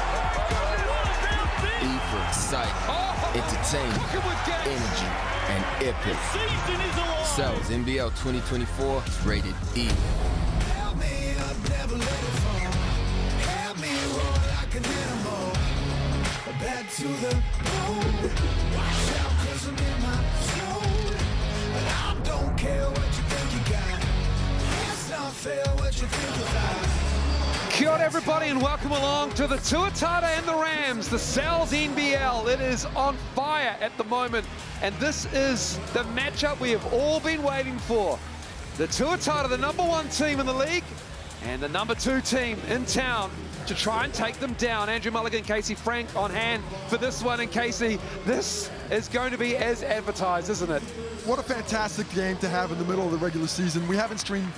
E for excitement, entertainment, energy, and epic. Cells NBL 2024 is rated E. Back to the road. Watch out, 'cause I'm in my zone. And I don't care what you think you got. It's not fair what you think you got. Kia ora everybody and welcome along to the Tuatara and the Rams, the Cells NBL. It is on fire at the moment, and this is the matchup we have all been waiting for. The Tuatara, the #1 team in the league, and the #2 team in town to try and take them down. Andrew Mulligan, Casey Frank on hand for this one. And Casey, this is going to be as advertised, isn't it? What a fantastic game to have in the middle of the regular season. We haven't seen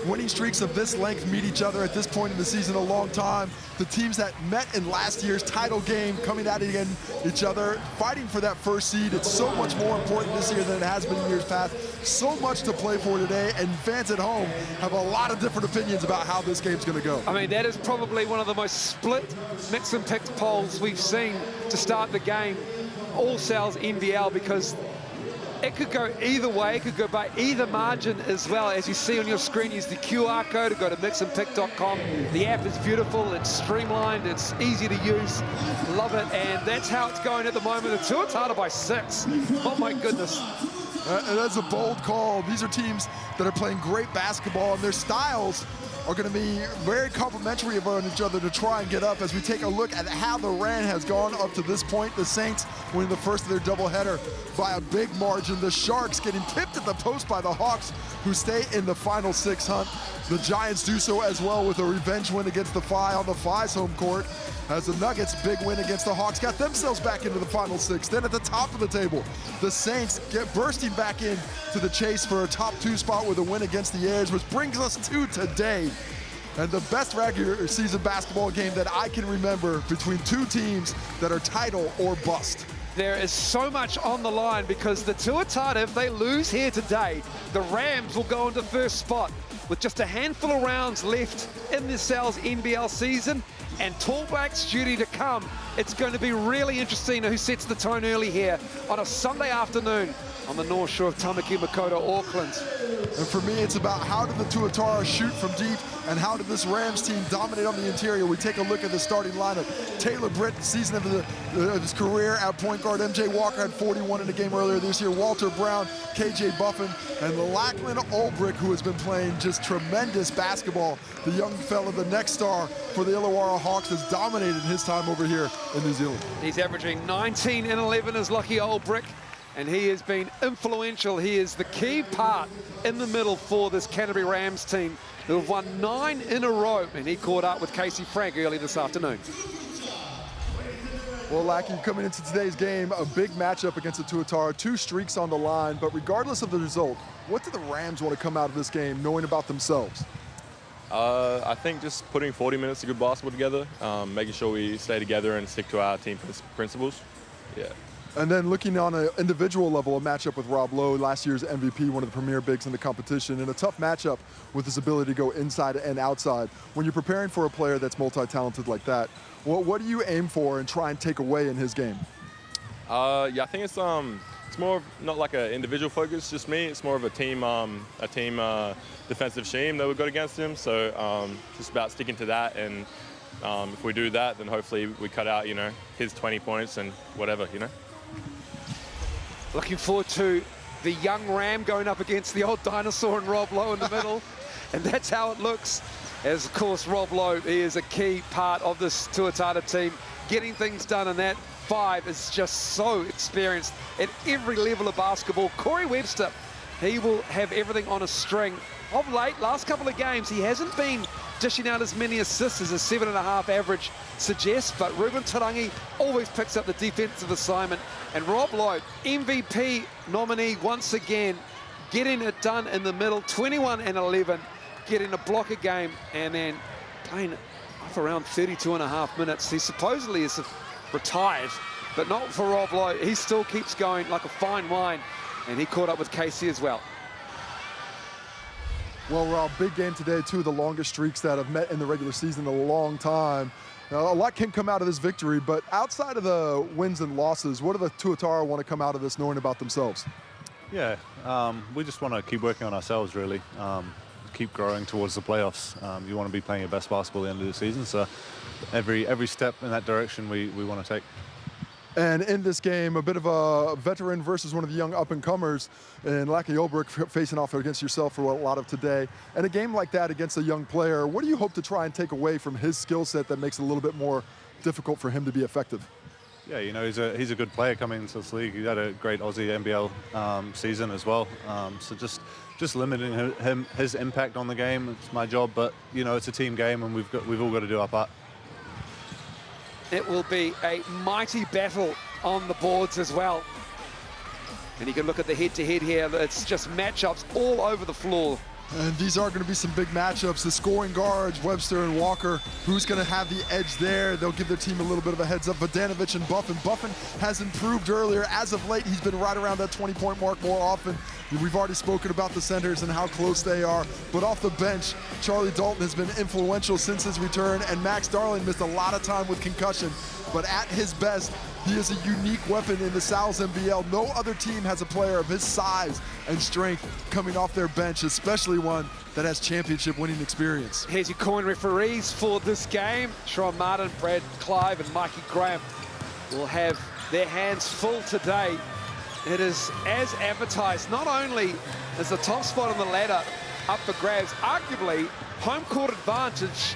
winning streaks of this length meet each other at this point in the season a long time. The teams that met in last year's title game coming at each other, fighting for that first seed. It's so much more important this year than it has been in years past. So much to play for today, and fans at home have a lot of different opinions about how this game's going to go. I mean, that is probably one of the most split mix and picked polls we've seen to start the game. All Cells NBL, because it could go either way. It could go by either margin as well. As you see on your screen, use the QR code to go to mixandpick.com. The app is beautiful, it's streamlined, it's easy to use. Love it, and that's how it's going at the moment. The Tuatara by 6. Oh my goodness. That's a bold call. These are teams that are playing great basketball, and their styles are going to be very complementary of each other to try and get up. As we take a look at how the Ram has gone up to this point, the Saints winning the first of their doubleheader by a big margin. The Sharks getting tipped at the post by the Hawks, who stay in the final 6 hunt. The Giants do so as well with a revenge win against the Phi on the Phi's home court, as the Nuggets' big win against the Hawks got themselves back into the final 6. Then at the top of the table, the Saints get bursting back in to the chase for a top 2 spot with a win against the Airs, which brings us to today. And the best regular season basketball game that I can remember between two teams that are title or bust. There is so much on the line because the Tuatara, if they lose here today, the Rams will go into first spot with just a handful of rounds left in the Cells NBL season and tallbacks duty to come. It's going to be really interesting who sets the tone early here on a Sunday afternoon on the north shore of Tamaki Makaurau, Auckland. And for me, it's about how did the Tuatara shoot from deep and how did this Rams team dominate on the interior. We take a look at the starting lineup. Taylor Britt, season of his career at point guard. MJ Walker had 41 in a game earlier this year. Walter Brown, KJ Buffin, and Lachlan Ulbrich, who has been playing just tremendous basketball. The young fella, the next star for the Illawarra Hawks, has dominated his time over here in New Zealand. He's averaging 19 and 11 as Lucky Ulbrich, and he has been influential. He is the key part in the middle for this Canterbury Rams team, who have won 9 in a row, and he caught up with Casey Frank early this afternoon. Well, Lackey, coming into today's game, a big matchup against the Tuatara, 2 streaks on the line, but regardless of the result, what do the Rams want to come out of this game knowing about themselves? I think just putting 40 minutes of good basketball together, making sure we stay together and stick to our team principles. Yeah. And then looking on an individual level, a matchup with Rob Lowe, last year's MVP, one of the premier bigs in the competition, and a tough matchup with his ability to go inside and outside. When you're preparing for a player that's multi-talented like that, what do you aim for and try and take away in his game? Yeah, I think it's more of not like an individual focus, just me. It's more of a team defensive scheme that we've got against him. So just about sticking to that, and if we do that, then hopefully we cut out, his 20 points and whatever, Looking forward to the young Ram going up against the old dinosaur and Rob Lowe in the middle. And that's how it looks. As, of course, Rob Lowe is a key part of this Tuatara team, getting things done, and that 5 is just so experienced at every level of basketball. Corey Webster, he will have everything on a string. Of late, last couple of games, he hasn't been dishing out as many assists as his 7.5 average suggests, but Ruben Tarangi always picks up the defensive assignment. And Rob Lowe, MVP nominee once again, getting it done in the middle, 21 and 11, getting a block a game, and then playing off around 32.5 minutes. He supposedly is retired, but not for Rob Lowe. He still keeps going like a fine wine, and he caught up with Casey as well. Well, Rob, big game today, two of the longest streaks that have met in the regular season in a long time. Now, a lot can come out of this victory, but outside of the wins and losses, what do the Tuatara want to come out of this knowing about themselves? Yeah, we just want to keep working on ourselves, really. Keep growing towards the playoffs. You want to be playing your best basketball at the end of the season, so every step in that direction we want to take. And in this game, a bit of a veteran versus one of the young up-and-comers, and Lackey Olbrich facing off against yourself for a lot of today. And a game like that against a young player, what do you hope to try and take away from his skill set that makes it a little bit more difficult for him to be effective? Yeah, you know, he's a good player coming into this league. He had a great Aussie NBL season as well. So just limiting his impact on the game, it's my job. But you know, it's a team game, and we've all got to do our part. It will be a mighty battle on the boards as well. And you can look at the head-to-head here. It's just matchups all over the floor. And these are going to be some big matchups. The scoring guards, Webster and Walker, who's going to have the edge there? They'll give their team a little bit of a heads up. Vodanovic and Buffin. Buffin has improved earlier. As of late, he's been right around that 20-point mark more often. We've already spoken about the centers and how close they are. But off the bench, Charlie Dalton has been influential since his return, and Max Darling missed a lot of time with concussion. But at his best, he is a unique weapon in the Sal's NBL. No other team has a player of his size and strength coming off their bench, especially one that has championship winning experience. Here's your coin referees for this game. Sharon Martin, Brad Clive, and Mikey Graham will have their hands full today. It is as advertised. Not only is the top spot on the ladder up for grabs, arguably home court advantage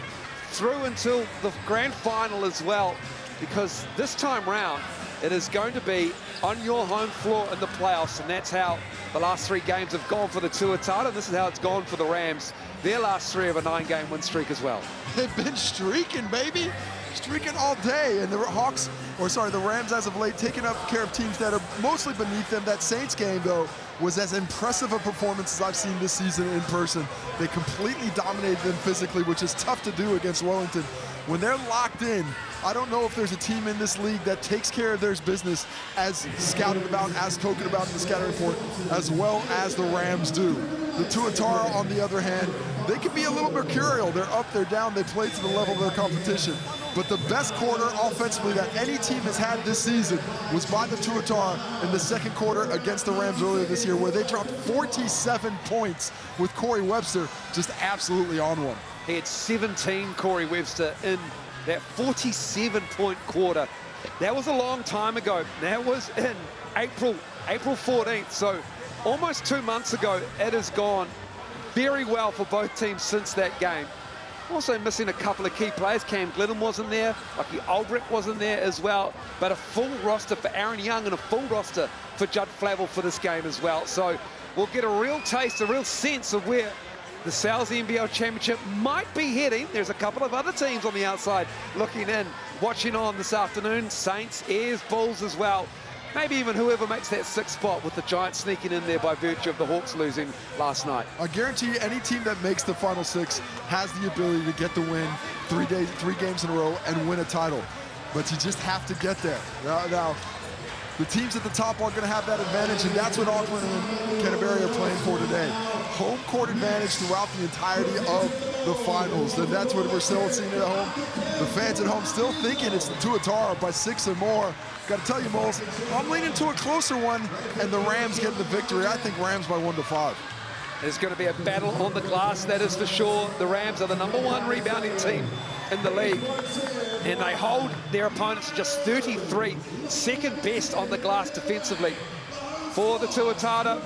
through until the grand final as well, because this time round it is going to be on your home floor in the playoffs, and that's how the last three games have gone for the Tuatara, and this is how it's gone for the Rams. Their last three of a 9-game win streak as well. They've been streaking, baby. Streaking all day, and the Rams as of late taking up care of teams that are mostly beneath them. That Saints game, though, was as impressive a performance as I've seen this season in person. They completely dominated them physically, which is tough to do against Wellington. When they're locked in, I don't know if there's a team in this league that takes care of their business as scouted about, as spoken about in the scouting report, as well as the Rams do. The Tuatara, on the other hand, they can be a little mercurial. They're up, they're down, they play to the level of their competition. But the best quarter offensively that any team has had this season was by the Tuatara in the second quarter against the Rams earlier this year, where they dropped 47 points with Corey Webster just absolutely on one. He had 17, Corey Webster, in that 47-point quarter. That was a long time ago. That was in April 14th. So almost 2 months ago. It has gone very well for both teams since that game. Also missing a couple of key players. Cam Glidden wasn't there. Lucky Ulbrich wasn't there as well. But a full roster for Aaron Young and a full roster for Judd Flavel for this game as well. So we'll get a real taste, a real sense of where the Sal's NBL Championship might be heading. There's a couple of other teams on the outside looking in, watching on this afternoon. Saints, Airs, Bulls as well. Maybe even whoever makes that sixth spot, with the Giants sneaking in there by virtue of the Hawks losing last night. I guarantee you, any team that makes the final six has the ability to get the win 3 games in a row and win a title. But you just have to get there. Now the teams at the top are going to have that advantage, and that's what Auckland and Canterbury are playing for today. Home court advantage throughout the entirety of the finals, and that's what we're still seeing at home. The fans at home still thinking it's the Tuatara by 6 or more. Got to tell you, Moles, I'm leaning to a closer one, and the Rams getting the victory. I think Rams by 1 to 5. There's going to be a battle on the glass, that is for sure. The Rams are the #1 rebounding team in the league, and they hold their opponents to just 33, second best on the glass defensively. For the Tuatara,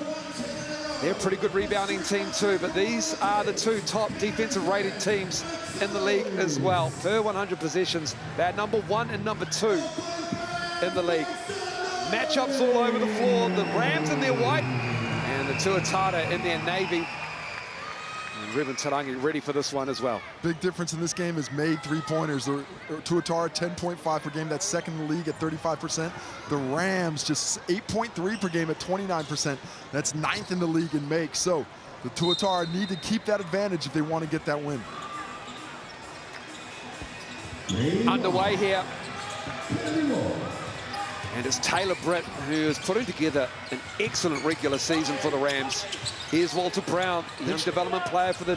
they're a pretty good rebounding team too, but these are the two top defensive rated teams in the league as well. Per 100 possessions, they're #1 and #2 in the league. Matchups all over the floor. The Rams in their white and the Tuatara in their navy. And Revan Tarangi ready for this one as well. Big difference in this game is made three-pointers. The Tuatara 10.5 per game, that's second in the league at 35%. The Rams just 8.3 per game at 29%. That's 9th in the league in make. So the Tuatara need to keep that advantage if they want to get that win. Underway here. And it's Taylor Britt who is putting together an excellent regular season for the Rams. Here's Walter Brown, young development player for the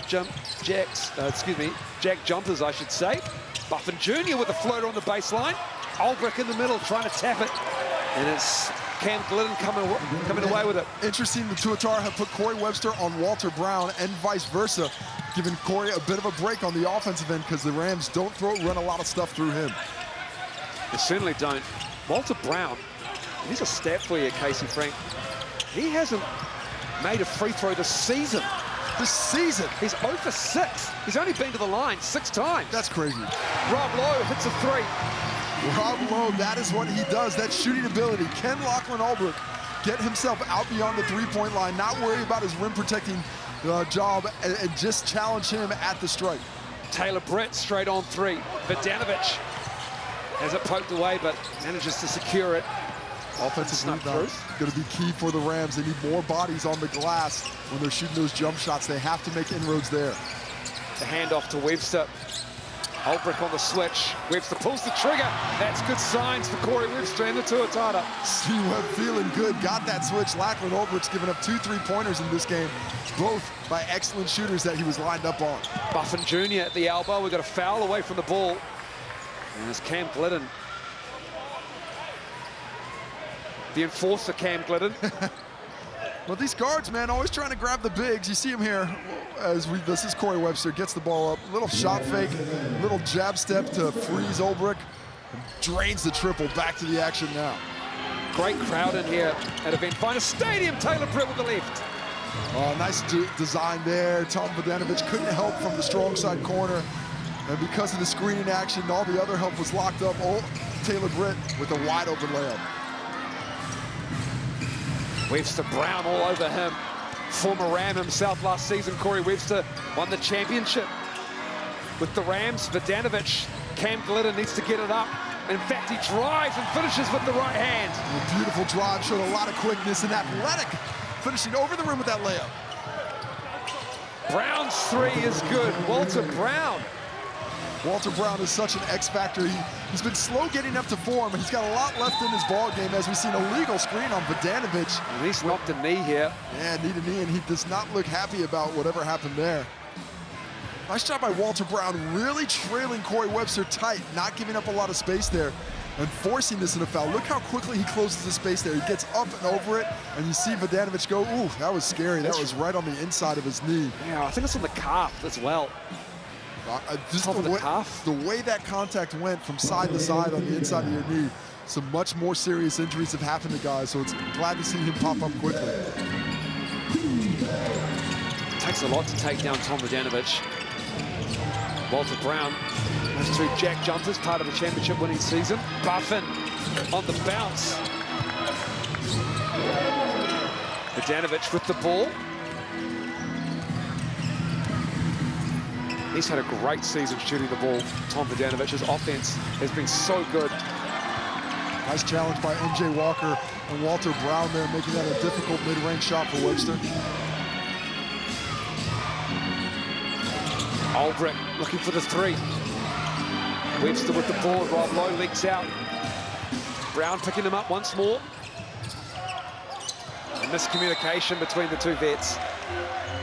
Jack Jumpers, I should say. Buffin Jr. with a floater on the baseline. Ulbrich in the middle trying to tap it. And it's Cam Glidden coming away with it. Interesting, the Tuatara have put Corey Webster on Walter Brown and vice versa, giving Corey a bit of a break on the offensive end because the Rams don't run a lot of stuff through him. They certainly don't. Walter Brown, here's a stat for you, Casey Frank. He hasn't made a free throw this season. This season? He's 0 for 6. He's only been to the line 6 times. That's crazy. Rob Lowe hits a 3. Rob Lowe, that is what he does, that shooting ability. Can Lachlan Ulbrich get himself out beyond the three-point line, not worry about his rim protecting job, and just challenge him at the stripe. Taylor Britt straight on 3. Vidanovic has it poked away, but manages to secure it. Offensive rebound going to be key for the Rams. They need more bodies on the glass when they're shooting those jump shots. They have to make inroads there. The handoff to Webster. Ulbrich on the switch. Webster pulls the trigger. That's good signs for Corey Webster and the Tuatara. See Webb feeling good. Got that switch. Lachlan Ulbrich's given up 2 3-pointers in this game, both by excellent shooters that he was lined up on. Buffin Jr. at the elbow. We've got a foul away from the ball. And it's Cam Glidden. The enforcer, Cam Glidden. Well, these guards, man, always trying to grab the bigs. You see him here this is Corey Webster, gets the ball up. Little shot fake, little jab step to freeze Ulbrich. Drains the triple, back to the action now. Great crowd in here at Eventfinda Stadium. Taylor Britt with the left. Oh, nice design there. Tom Vidanovic couldn't help from the strong side corner. And because of the screening action, all the other help was locked up. Oh, Taylor Britt with a wide open layup. Webster Brown all over him. Former Ram himself last season, Corey Webster won the championship with the Rams. Vidanovic, Cam Glidden needs to get it up. In fact, he drives and finishes with the right hand. A beautiful drive, showed a lot of quickness and athletic, finishing over the rim with that layup. Brown's 3 is good. Walter Brown. Walter Brown is such an X factor. He's been slow getting up to form. He's got a lot left in his ball game, as we've seen a legal screen on Vidanovic. And he's knocked a knee here. Yeah, knee to knee, and he does not look happy about whatever happened there. Nice job by Walter Brown, really trailing Corey Webster tight, not giving up a lot of space there, and forcing this in a foul. Look how quickly he closes the space there. He gets up and over it, and you see Vidanovic go, ooh, that was scary. That was right on the inside of his knee. Yeah, I think it's on the calf as well. Just the way that contact went from side to side on the inside of your knee, some much more serious injuries have happened to guys, so it's glad to see him pop up quickly. It takes a lot to take down Tom Vidanovic. Walter Brown, those 2 jack jumpers, part of the championship winning season. Buffin on the bounce. Vidanovic with the ball. He's had a great season shooting the ball. Tom Vidanovic's offense has been so good. Nice challenge by MJ Walker and Walter Brown there, making that a difficult mid-range shot for Webster. Ulbrich looking for the 3. Webster with the ball. Rob Lowe leaks out. Brown picking him up once more. A miscommunication between the 2 vets.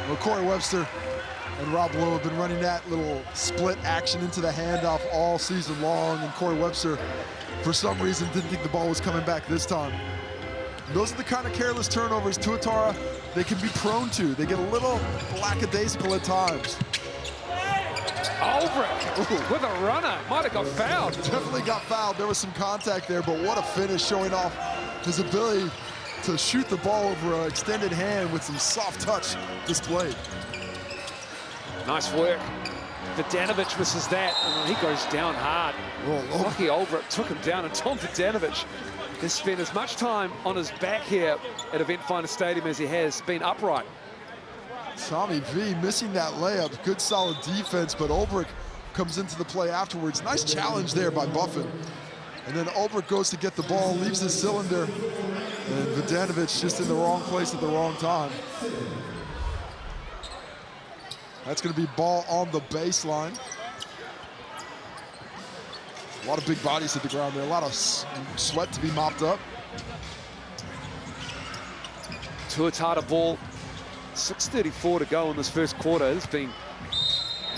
Well, Corey Webster and Rob Lowe have been running that little split action into the handoff all season long, and Corey Webster, for some reason, didn't think the ball was coming back this time. Those are the kind of careless turnovers Tuatara, they can be prone to. They get a little lackadaisical at times. Ulbrich with a runner, might have got fouled. Definitely got fouled. There was some contact there, but what a finish, showing off his ability to shoot the ball over an extended hand with some soft touch displayed. Nice work. Vidanovic misses that, and he goes down hard. Lucky Ulbrich took him down, and Tom Vidanovic has spent as much time on his back here at Eventfinda Stadium as he has been upright. Tommy V missing that layup. Good solid defense, but Ulbrich comes into the play afterwards. Nice challenge there by Buffin. And then Ulbrich goes to get the ball, leaves his cylinder, and Vidanovic just in the wrong place at the wrong time. That's going to be ball on the baseline. A lot of big bodies hit the ground there. A lot of sweat to be mopped up. Tuatara ball. 6:34 to go in this first quarter. It's been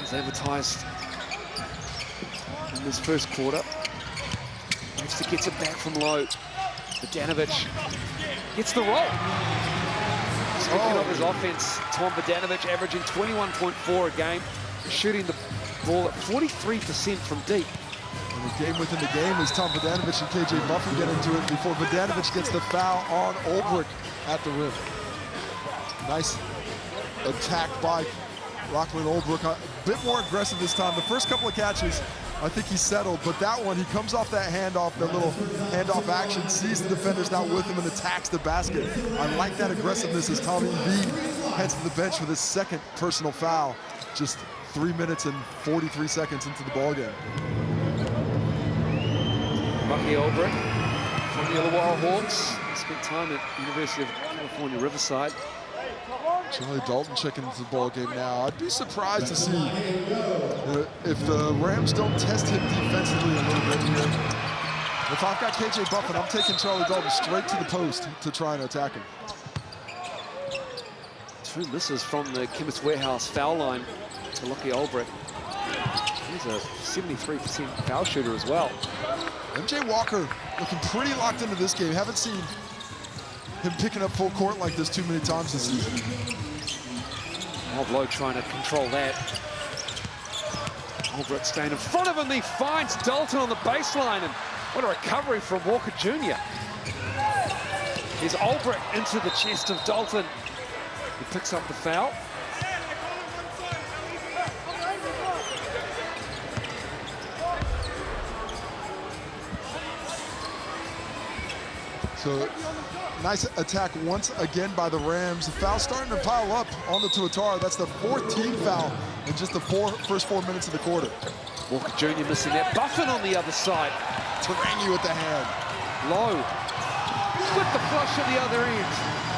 as advertised in this first quarter. Webster gets it back from low. Bogdanovic gets the roll. Speaking of his offense, Tom Bogdanovic averaging 21.4 a game, shooting the ball at 43% from deep. And the game within the game is Tom Bogdanovic and KJ Buffen get into it before Bogdanovic gets the foul on Ulbrich at the rim. Nice attack by Auckland Ulbrich. A bit more aggressive this time. The first couple of catches, I think he settled, but that one, he comes off that handoff, that little handoff action, sees the defenders not with him and attacks the basket. I like that aggressiveness as Tommy V heads to the bench with his second personal foul, just 3 minutes and 43 seconds into the ballgame. Bucky Ulbrich from the Illawarra Hawks. Spent time at University of California, Riverside. Charlie Dalton checking into the ball game now. I'd be surprised to see if the Rams don't test him defensively a little bit here. If I've got KJ Buffen, I'm taking Charlie Dalton straight to the post to try and attack him. 2 misses from the Chemist Warehouse foul line to Lucky Ulbrich. He's a 73% foul shooter as well. MJ Walker looking pretty locked into this game. Haven't seen him picking up full court like this too many times this season. Rob Lowe trying to control that. Ulbrich staying in front of him. He finds Dalton on the baseline, and what a recovery from Walker Jr. Here's Ulbrich into the chest of Dalton. He picks up the foul. So nice attack once again by the Rams. The foul starting to pile up on the Tuatara. That's the 4th team foul in just the first 4 minutes of the quarter. Walker Jr. missing that. Buffen on the other side. Tarangi with the hand. Low. With the flush at the other end.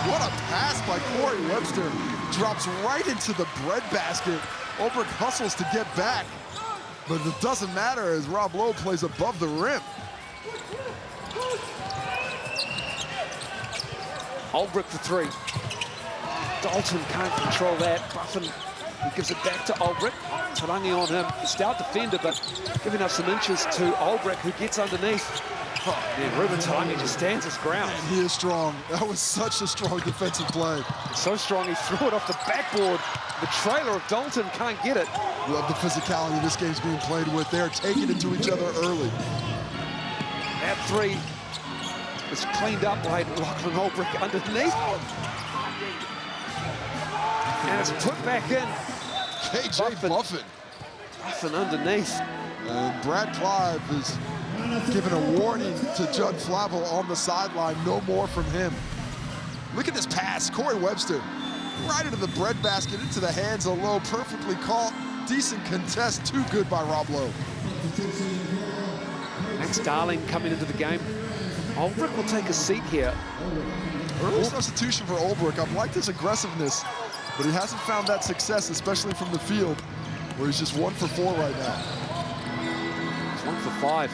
What a pass by Corey Webster. Drops right into the breadbasket. Ulbrich hustles to get back, but it doesn't matter as Rob Lowe plays above the rim. Ulbrich for 3. Dalton can't control that. Buffen, he gives it back to Ulbrich. Tarangi on him. A stout defender, but giving up some inches to Ulbrich, who gets underneath. Oh, man, Ruben Tarangi just stands his ground. And he is strong. That was such a strong defensive play. So strong, he threw it off the backboard. The trailer of Dalton can't get it. Love the physicality this game's being played with. They're taking it to each other early. That 3 is cleaned up by Lachlan Ulbrich underneath. And it's put back in. KJ Buffen. Buffen underneath. And Brad Clive is giving a warning to Judd Flavel on the sideline. No more from him. Look at this pass. Corey Webster right into the breadbasket, into the hands of Lowe. Perfectly caught. Decent contest. Too good by Rob Lowe. Max Darling coming into the game. Ulbrich will take a seat here. Early substitution for Ulbrich. I've liked his aggressiveness, but he hasn't found that success, especially from the field, where he's just 1 for 4 right now. He's 1 for 5.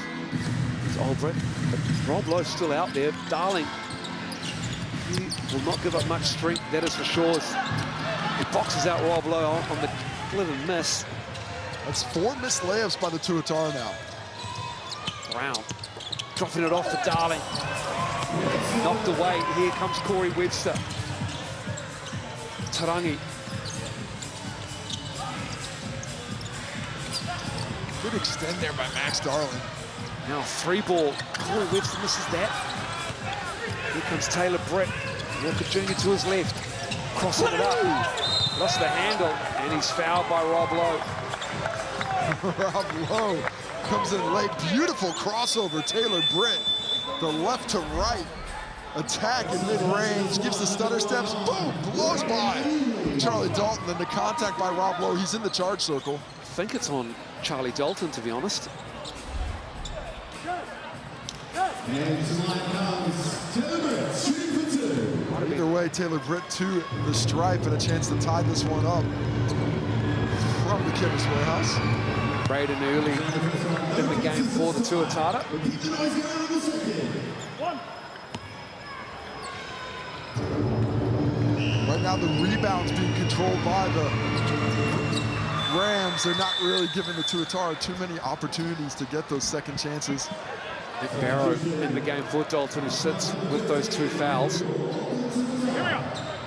It's Ulbrich, but Rob Lowe's still out there. Darling, he will not give up much strength, that is for sure. He boxes out Rob Lowe on the clever miss. That's 4 missed layups by the Tuatara now. Brown dropping it off to Darling. Knocked away. Here comes Corey Webster. Tarangi. Good extend there by Max Darling. Now 3 ball. Corey Webster misses that. Here comes Taylor Britt. Walker Jr. to his left. Crossing it up. Lost the handle, and he's fouled by Rob Lowe. Rob Lowe comes in late. Beautiful crossover. Taylor Britt, the left to right attack in mid-range, gives the stutter steps, boom, blows by Charlie Dalton, and the contact by Rob Lowe. He's in the charge circle. I think it's on Charlie Dalton, to be honest. Either way, Taylor Britt to the stripe and a chance to tie this one up from the Chemist Warehouse. Braden early in the game for the Tuatara. Right now the rebound's being controlled by the Rams. They're not really giving the Tuatara too many opportunities to get those second chances. Nick Barrow in the game for Dalton, who sits with those 2 fouls.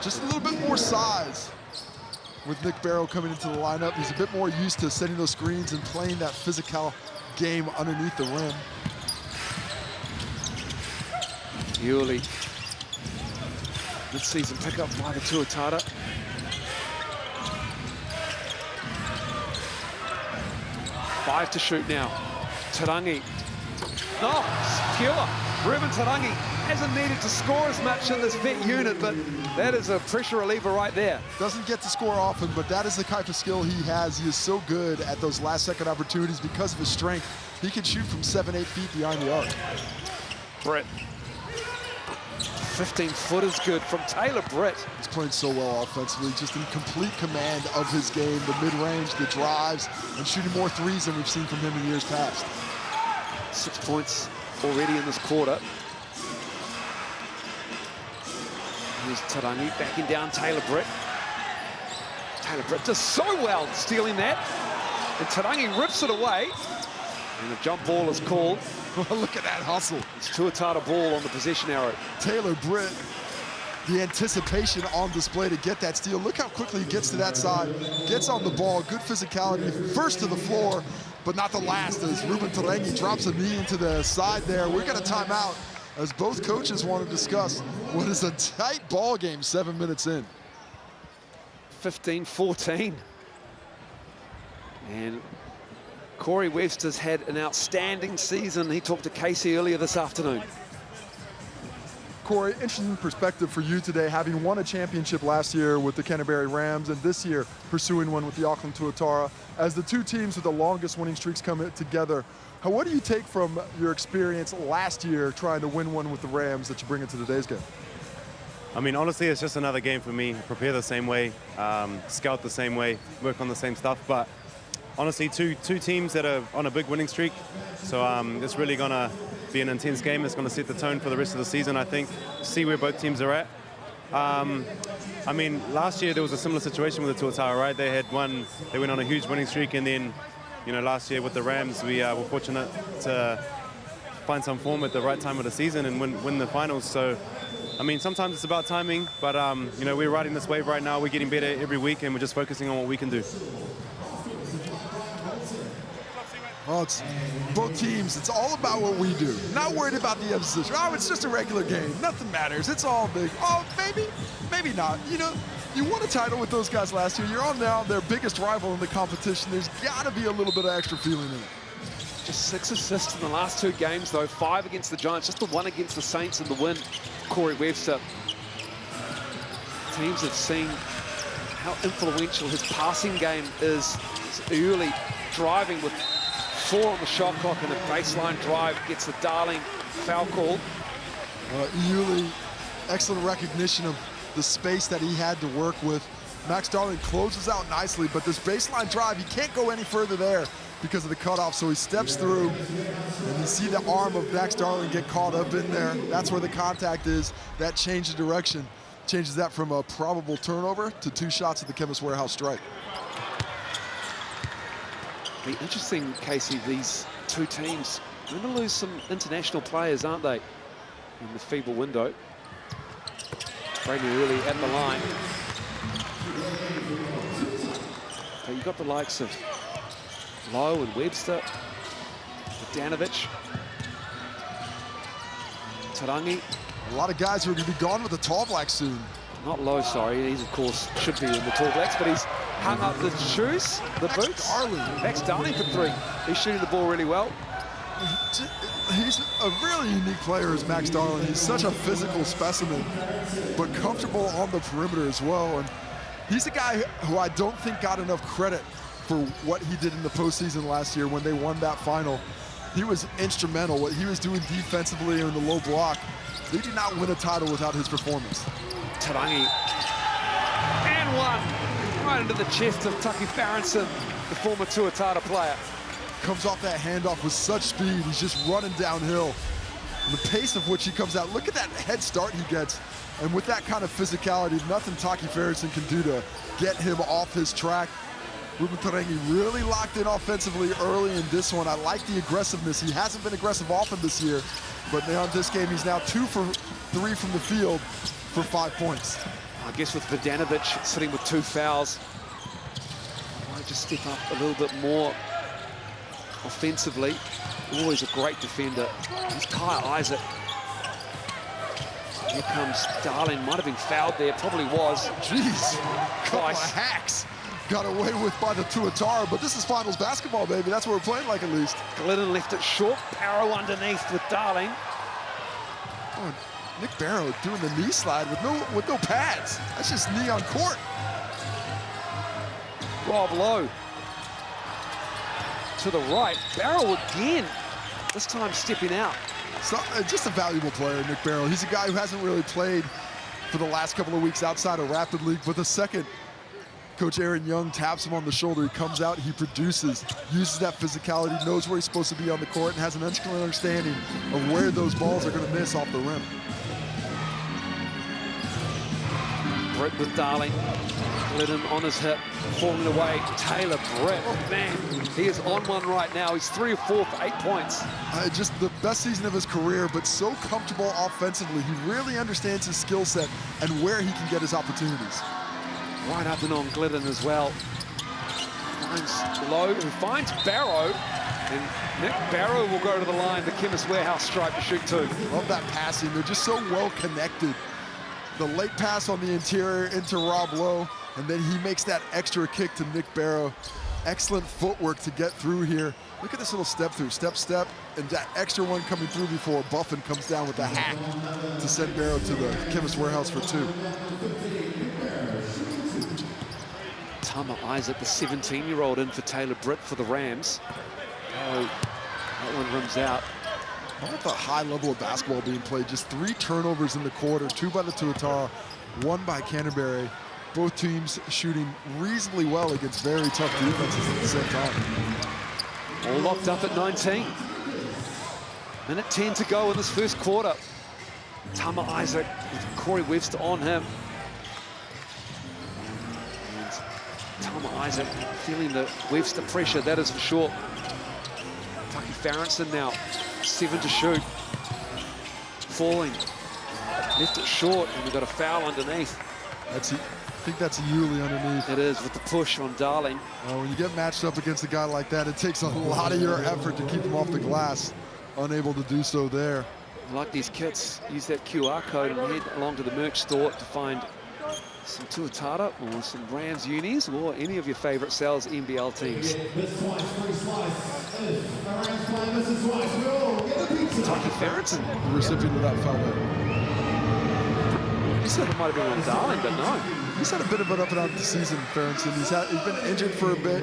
Just a little bit more size with Nick Barrow coming into the lineup. He's a bit more used to setting those screens and playing that physical game underneath the rim. Yuli, mid-season pickup by the Tuatara. Five to shoot now. Tarangi. No, secure. Ruben Tarangi hasn't needed to score as much in this vet unit, but that is a pressure reliever right there. Doesn't get to score often, but that is the type of skill he has. He is so good at those last-second opportunities because of his strength. He can shoot from 7-8 feet behind the arc. Britt. 15-foot is good from Taylor Britt. He's playing so well offensively, just in complete command of his game, the mid-range, the drives, and shooting more threes than we've seen from him in years past. 6 points already in this quarter. Here's Tarangi backing down Taylor Britt. Taylor Britt does so well stealing that. And Tarangi rips it away. And a jump ball is called. Look at that hustle. It's Tuatara ball on the possession arrow. Taylor Britt, the anticipation on display to get that steal. Look how quickly he gets to that side, gets on the ball, good physicality, first to the floor, but not the last, as Ruben Tarangi drops a knee into the side there. We're gonna time out as both coaches want to discuss what is a tight ball game 7 minutes in. 15-14. And Corey Webster's had an outstanding season. He talked to Casey earlier this afternoon. Corey, interesting perspective for you today, having won a championship last year with the Canterbury Rams and this year pursuing one with the Auckland Tuatara. As the two teams with the longest winning streaks come together, what do you take from your experience last year trying to win one with the Rams that you bring into today's game? I mean, honestly, it's just another game for me. Prepare the same way, scout the same way, work on the same stuff. But honestly, two teams that are on a big winning streak. So it's really going to be an intense game. It's going to set the tone for the rest of the season, I think. See where both teams are at. I mean, last year there was a similar situation with the Tuatara, right? They went on a huge winning streak, and then, you know, last year with the Rams, we were fortunate to find some form at the right time of the season and win the finals. So, I mean, sometimes it's about timing, but, you know, we're riding this wave right now. We're getting better every week, and we're just focusing on what we can do. Well, it's both teams. It's all about what we do. Not worried about the opposition. Oh, it's just a regular game. Nothing matters. It's all big. Oh, maybe not. You know, you won a title with those guys last year. You're on now their biggest rival in the competition. There's got to be a little bit of extra feeling in it. Just 6 assists in the last 2 games, though. 5 against the Giants, just the 1 against the Saints in the win. Corey Webster. Teams have seen how influential his passing game is. His early driving with 4 on the shot clock, and a baseline drive gets the Darling foul call. Yuli, excellent recognition of the space that he had to work with. Max Darling closes out nicely, but this baseline drive, he can't go any further there because of the cutoff, so he steps through, and you see the arm of Max Darling get caught up in there. That's where the contact is. That change of direction changes that from a probable turnover to 2 shots at the Chemist Warehouse strike. Be interesting, Casey, these 2 teams are going to lose some international players, aren't they, in the FIBA window. Brady early at the line. But you've got the likes of Lowe and Webster, Danovic, Tarangi. A lot of guys who are going to be gone with the Tall Blacks soon. Not Lowe, sorry. He's, of course, should be in the Tall Blacks, but he's hung up the shoes, the boots. Max Darling for 3. He's shooting the ball really well. He's a really unique player, as Max Darling. He's such a physical specimen, but comfortable on the perimeter as well. And he's a guy who I don't think got enough credit for what he did in the postseason last year when they won that final. He was instrumental. What he was doing defensively in the low block, they did not win a title without his performance. Tarangi. And 1. Right into the chest of Tucky Farrington, the former Tuatara player. comes off that handoff with such speed. He's just running downhill. And the pace of which he comes out, look at that head start he gets. And with that kind of physicality, nothing Taki Ferguson can do to get him off his track. Ruben Tarangi really locked in offensively early in this one. I like the aggressiveness. He hasn't been aggressive often this year, but now in this game, he's now 2 for 3 from the field for 5 points. I guess with Vodanovic sitting with 2 fouls, might just step up a little bit more offensively. Always a great defender. Here's Kai Isaac. Here comes Darling. Might have been fouled there, probably was. Jeez, couple of hacks got away with by the Tuatara, but this is finals basketball, baby. That's what we're playing like, at least. Glidden left it short. Barrow underneath with Darling. Oh, Nick Barrow doing the knee slide with no pads. That's just knee on court. Rob Lowe to the right. Barrow again, this time stepping out. So, just a valuable player, Nick Barrow. He's a guy who hasn't really played for the last couple of weeks outside of Rapid League, but the second Coach Aaron Young taps him on the shoulder, he comes out, he produces, uses that physicality, knows where he's supposed to be on the court, and has an excellent understanding of where those balls are going to miss off the rim. Britt with Darling. Glidden on his hip, falling away. Taylor Britt, man, he is on one right now. He's 3 of 4 for 8 points. Just the best season of his career, but so comfortable offensively. He really understands his skill set and where he can get his opportunities. Right up and on Glidden as well. Finds Lowe, who finds Barrow. And Nick Barrow will go to the line, the Chemist Warehouse stripe to shoot 2. Love that passing. They're just so well connected. The late pass on the interior into Rob Lowe, and then he makes that extra kick to Nick Barrow. Excellent footwork to get through here. Look at this little step through, step, and that extra one coming through before Buffin comes down with a hack to send Barrow to the Chemist Warehouse for 2. Tama Isaac, the 17-year-old, in for Taylor Britt for the Rams. Oh, that one rims out. How about the high level of basketball being played? Just 3 turnovers in the quarter, 2 by the Tuatara, 1 by Canterbury. Both teams shooting reasonably well against very tough defenses at the same time. All locked up at 19. Minute 10 to go in this first quarter. Tama Isaac with Corey Webster on him. And Tama Isaac feeling the Webster pressure, that is for sure. Taki Ferguson now, 7 to shoot. Falling. Left it short, and we've got a foul underneath. I think that's Yuli underneath. It is, with the push on Darling. When you get matched up against a guy like that, it takes a lot of your effort to keep him off the glass. Unable to do so there. I like these kits. Use that QR code and head along to the merch store to find some Tuatara or some Rams unis or any of your favorite Sal's NBL teams. Taki Ferguson, the recipient of that foul there. You said it might have been on Darling, but no. He's had a bit of an up and out this season, Ferguson. He's been injured for a bit.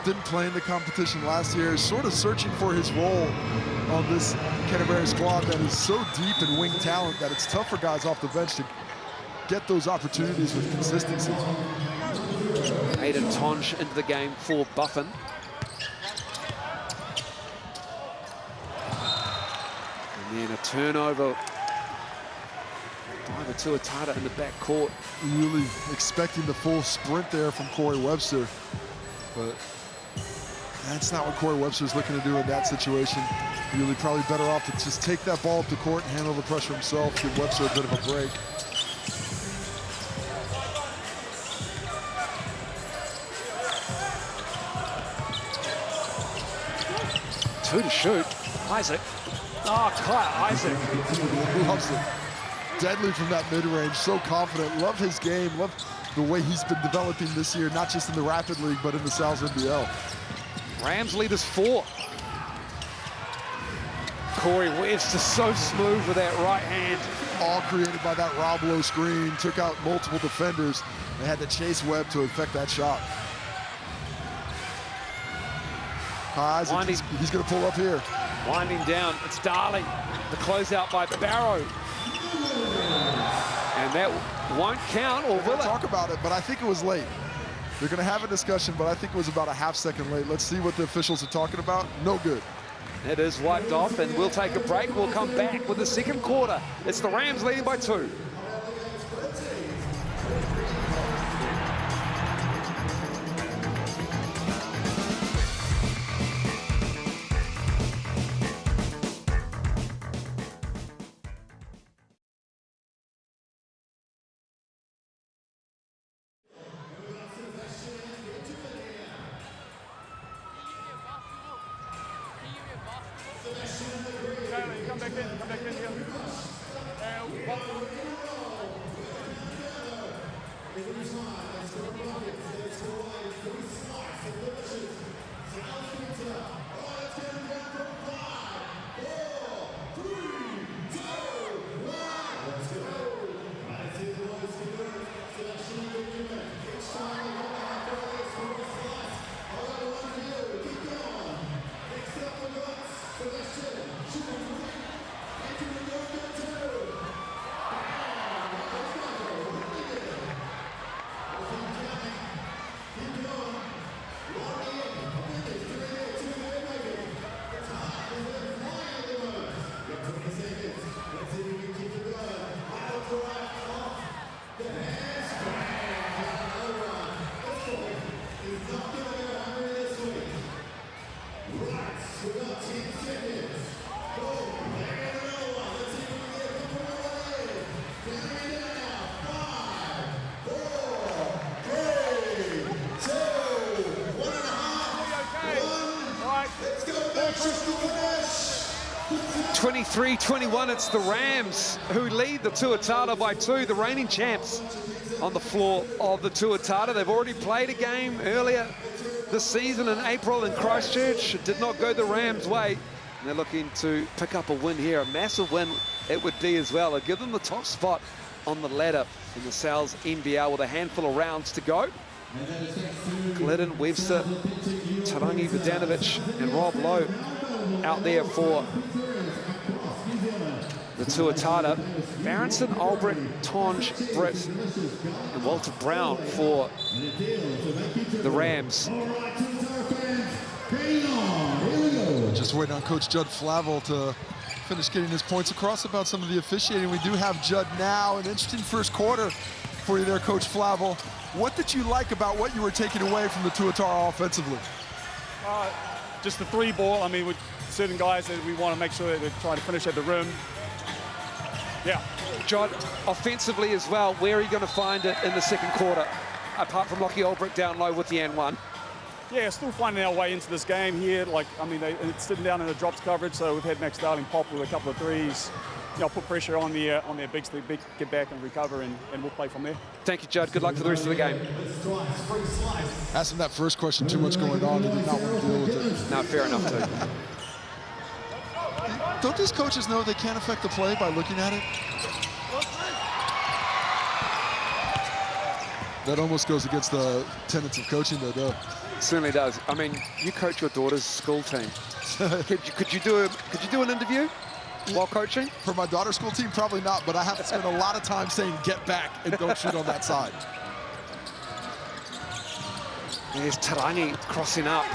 Didn't play in the competition last year. He's sort of searching for his role on this Canterbury squad that is so deep in wing talent that it's tough for guys off the bench to get those opportunities with consistency. Aiden Tonge into the game for Buffin. And then a turnover by the Tuatara in the back court. Really expecting the full sprint there from Corey Webster, but that's not what Corey Webster's looking to do in that situation. Really probably better off to just take that ball up the court and handle the pressure himself, give Webster a bit of a break. Two to shoot. Isaac. Oh, Kai Isaac. Loves it. Deadly from that mid-range, so confident. Love his game, love the way he's been developing this year, not just in the Rapid League, but in the Sal's NBL. Rams lead us 4. Corey Webster so smooth with that right hand. All created by that Rob Lowe screen, took out multiple defenders. They had to chase Webb to effect that shot. Isaac, he's going to pull up here. Winding down, it's Darling. The closeout by Barrow. And that won't count, or will it? Talk about it, but I think it was late. They're going to have a discussion, but I think it was about a half-second late. Let's see what the officials are talking about. No good. It is wiped off, and we'll take a break. We'll come back with the second quarter. It's the Rams leading by 2. Come back in here. Let's go. 23-21, it's the Rams who lead the Tuatara by 2, the reigning champs on the floor of the Tuatara. They've already played a game earlier this season in April in Christchurch. It did not go the Rams' way. And they're looking to pick up a win here, a massive win it would be as well. It'll give them the top spot on the ladder in the Sal's NBL with a handful of rounds to go. Glidden, Webster, Tarangi, Vidanovic and Rob Lowe out there for the Tuatara. Berenson, Albrecht, Tonge, Britt and Walter Brown for the Rams. Just waiting on Coach Judd Flavel to finish getting his points across about some of the officiating. We do have Judd now. An interesting first quarter for you there, Coach Flavel. What did you like about what you were taking away from the Tuatara offensively? Just the 3 ball. I mean, with certain guys that we want to make sure that they're trying to finish at the rim. Yeah. Judd, offensively as well, where are you going to find it in the second quarter, apart from Lockie Albrecht down low with the N1? Yeah, still finding our way into this game here. Like, I mean, it's sitting down in the drops coverage, so we've had Max Darling pop with a couple of threes. You know, put pressure on their bigs to get back and recover, and we'll play from there. Thank you, Judd. Good luck for the rest of the game. Asked him that first question, too much going on. He did not want to deal with it. No, fair enough, too. Don't these coaches know they can't affect the play by looking at it? That almost goes against the tenets of coaching, though, doesn't it? It certainly does. I mean, you coach your daughter's school team. could you do an interview while coaching? For my daughter's school team, probably not, but I have to spend a lot of time saying get back and don't shoot on that side. There's Tarangi crossing up,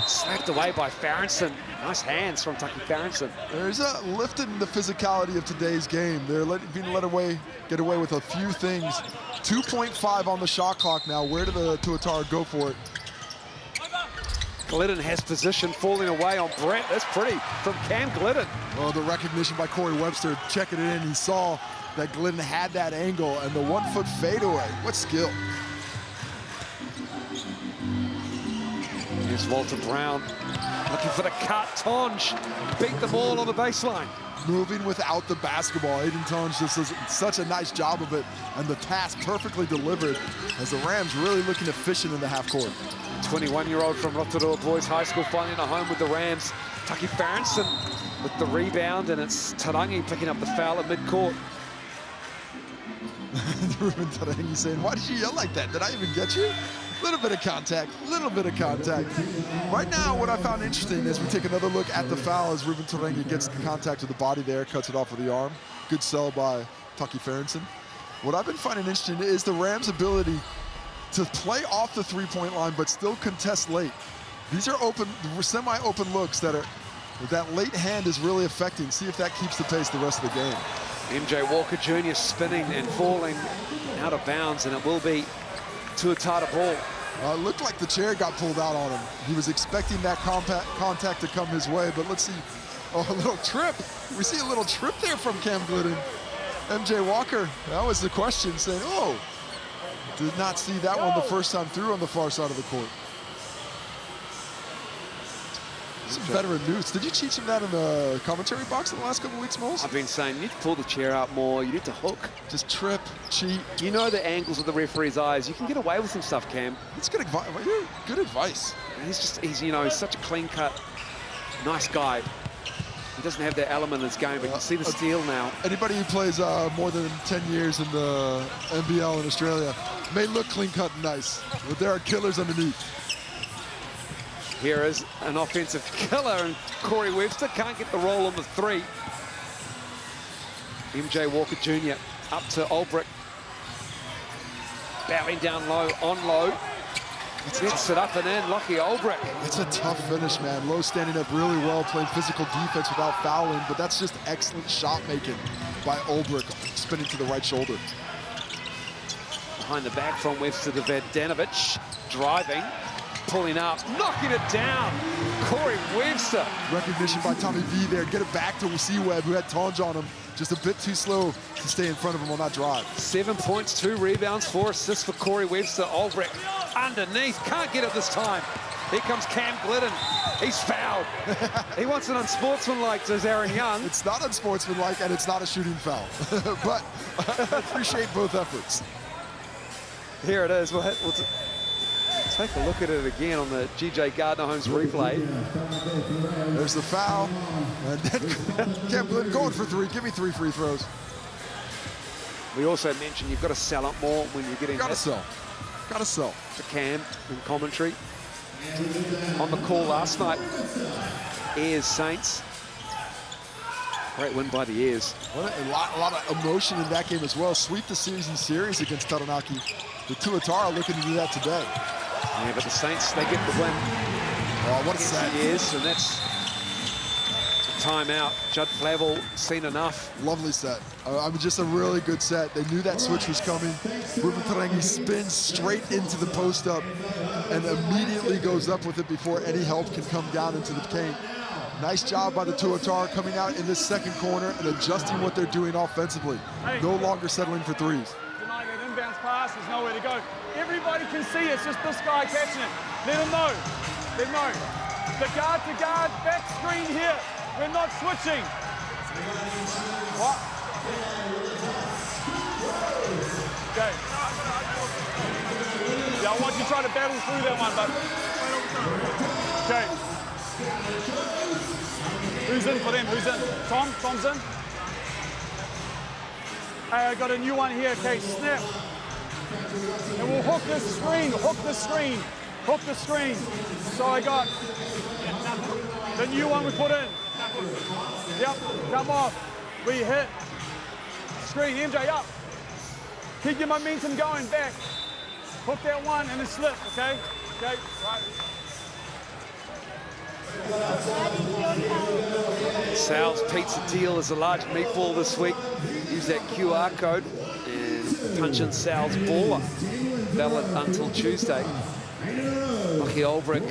slapped away by Farrenson. Nice hands from Taki Farrenson. There's a lift in the physicality of today's game. They're being get away with a few things. 2.5 on the shot clock now. Where do the Tuatara go for it? Glidden has position, falling away on Brett. That's pretty from Cam Glidden. Oh, the recognition by Corey Webster, checking it in. He saw that Glidden had that angle and the 1-foot fadeaway. What skill. Here's Walter Brown looking for the cut. Tonge beat them all on the baseline. Moving without the basketball. Aiden Tonge just does such a nice job of it, and the pass perfectly delivered as the Rams really looking efficient in the half court. 21-year-old from Rotorua Boys High School finding a home with the Rams. Taki Farrenson with the rebound, and it's Tarangi picking up the foul at midcourt. Ruben Tarangi saying, why did you yell like that? Did I even get you? Little bit of contact, little bit of contact. Right now, what I found interesting is we take another look at the foul as Ruben Tarangi gets the contact with the body there, cuts it off with the arm. Good sell by Taki Farrenson. What I've been finding interesting is the Rams' ability to play off the three-point line but still contest late. These are open, semi-open looks that late hand is really affecting. See if that keeps the pace the rest of the game. MJ Walker Jr. spinning and falling out of bounds, and it will be Tuatara ball. It looked like the chair got pulled out on him. He was expecting that contact to come his way, but let's see. Oh, a little trip. We see a little trip there from Cam Glidden. MJ Walker, that was the question, saying, oh, did not see that one the first time through on the far side of the court. Some veteran news. Did you teach him that in the commentary box in the last couple of weeks, Moles? I've been saying you need to pull the chair out more. You need to hook. Just trip, cheat. You know the angles of the referee's eyes. You can get away with some stuff, Cam. It's good advice. Good advice. He's you know, he's such a clean-cut, nice guy. He doesn't have that element in his game, but you can see the steal now. Anybody who plays more than 10 years in the NBL in Australia may look clean-cut and nice, but there are killers underneath. Here is an offensive killer, and Corey Webster can't get the roll on the three. MJ Walker Jr. up to Olbrich. Bowing down low, on low. Gets it up and in, Lockie Olbrich. It's a tough finish, man. Low standing up really well, playing physical defense without fouling, but that's just excellent shot making by Olbrich, spinning to the right shoulder. Behind the back from Webster to Vedanovic, driving. Pulling up, knocking it down. Corey Webster. Recognition by Tommy V there. Get it back to C-Web, who had Tonge on him. Just a bit too slow to stay in front of him on that drive. 7 points, 2 rebounds, 4 assists for Corey Webster. Olbrich underneath, can't get it this time. Here comes Cam Glidden. He's fouled. He wants an unsportsmanlike, says Aaron Young. It's not unsportsmanlike, and it's not a shooting foul. But I appreciate both efforts. Here it is. We'll take a look at it again on the GJ Gardner-Holmes replay. There's the foul. And then Cam Glidden going for three. Give me 3 free throws. We also mentioned you've got to sell up more when you're getting Gotta sell. Gotta sell. To Cam in commentary. On the call last night, Ayers Saints. Great win by the Ayers. A lot of emotion in that game as well. Sweep the series against Taranaki. The Tuatara looking to do that today. Yeah, but the Saints, they get the win. Oh, what a set. Yes, and that's a timeout. Judd Flavel seen enough. Lovely set. I mean, just a really good set. They knew that switch was coming. Ruben Tarangi spins straight into the post up and immediately goes up with it before any help can come down into the paint. Nice job by the Tuatara coming out in this second corner and adjusting what they're doing offensively. No longer settling for threes. Denying an inbounds pass, there's nowhere to go. Everybody can see it's just this guy catching it. Let him know. Let him know. The guard to guard, back screen here. We're not switching. What? Okay. Yeah, I want you to try to battle through that one, but. Okay. Who's in for them? Who's in? Tom? Tom's in? I got a new one here. Okay, snap. And we'll hook this screen, hook the screen, hook the screen. So I got the new one we put in. Yep, come off. We hit. Screen, MJ up. Keep your momentum going back. Hook that one and then slip, okay? Okay, right. Sal's pizza deal is a large meatball this week. Use that QR code and punch in Sal's bola. Valid until Tuesday. Lockie Olbrich,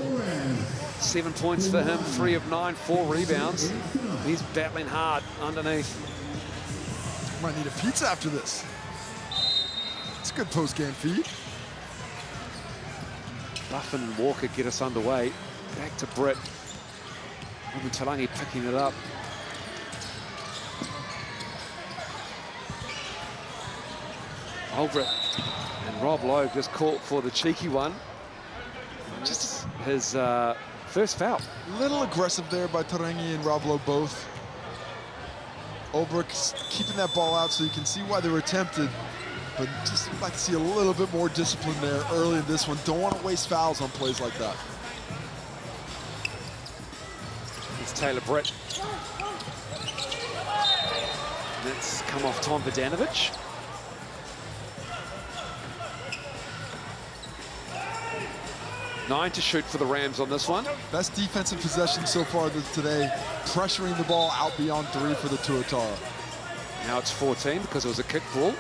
7 points for him, 3 of 9, 4 rebounds. He's battling hard underneath. Might need a pizza after this. It's a good post-game feed. Buffin and Walker get us underway. Back to Britt. Ruben Tarangi picking it up. Olbrich and Rob Lowe just caught for the cheeky one. Just his first foul. A little aggressive there by Tarangi and Rob Lowe both. Olbrich keeping that ball out so you can see why they were tempted, but just like to see a little bit more discipline there early in this one. Don't want to waste fouls on plays like that. It's Taylor Britt. That's come off Tom Vedanovic. 9 to shoot for the Rams on this one. Best defensive possession so far today, pressuring the ball out beyond 3 for the Tuatara. Now it's 14 because it was a kick ball.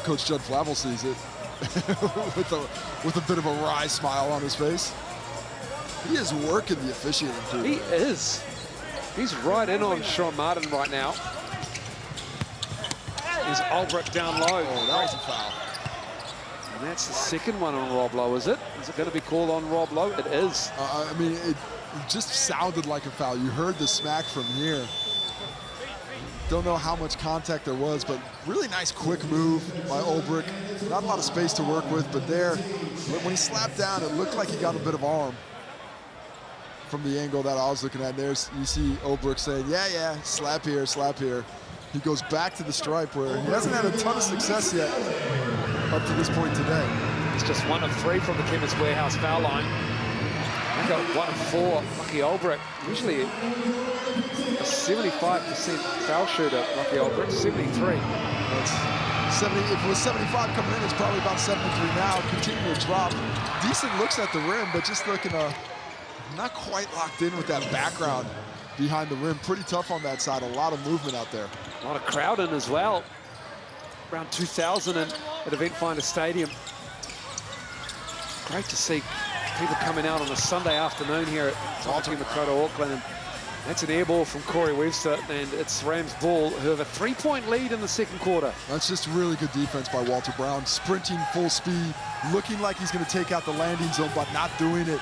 Coach Judd Flavel sees it with a bit of a wry smile on his face. He is working the officiating crew. He is. He's right in on Sean Martin right now. Here's Ulbrich down low. Oh, that was a foul. And that's the second one on Rob Lowe, is it? Is it going to be called on Rob Lowe? It is. I mean, it just sounded like a foul. You heard the smack from here. Don't know how much contact there was, but really nice quick move by Ulbrich. Not a lot of space to work with, but there, when he slapped down, it looked like he got a bit of arm from the angle that I was looking at. There's, you see Ulbrich saying, yeah, slap here, slap here. He goes back to the stripe where he hasn't had a ton of success yet up to this point today. It's just 1 of 3 from the Chemist Warehouse foul line. I got 1 of 4. Lucky Ulbrich, usually a 75% foul shooter. Lucky Ulbrich, 73. That's 70. If it was 75 coming in, it's probably about 73 now. Continuing to drop. Decent looks at the rim, but just looking not quite locked in with that background behind the rim. Pretty tough on that side. A lot of movement out there. A lot of crowd in as well. Around 2,000 at Eventfinda Stadium. Great to see people coming out on a Sunday afternoon here at Auckland Tuatara, Auckland. And that's an air ball from Corey Webster, and it's Rams ball, who have a 3-point lead in the second quarter. That's just really good defense by Walter Brown. Sprinting full speed, looking like he's going to take out the landing zone, but not doing it.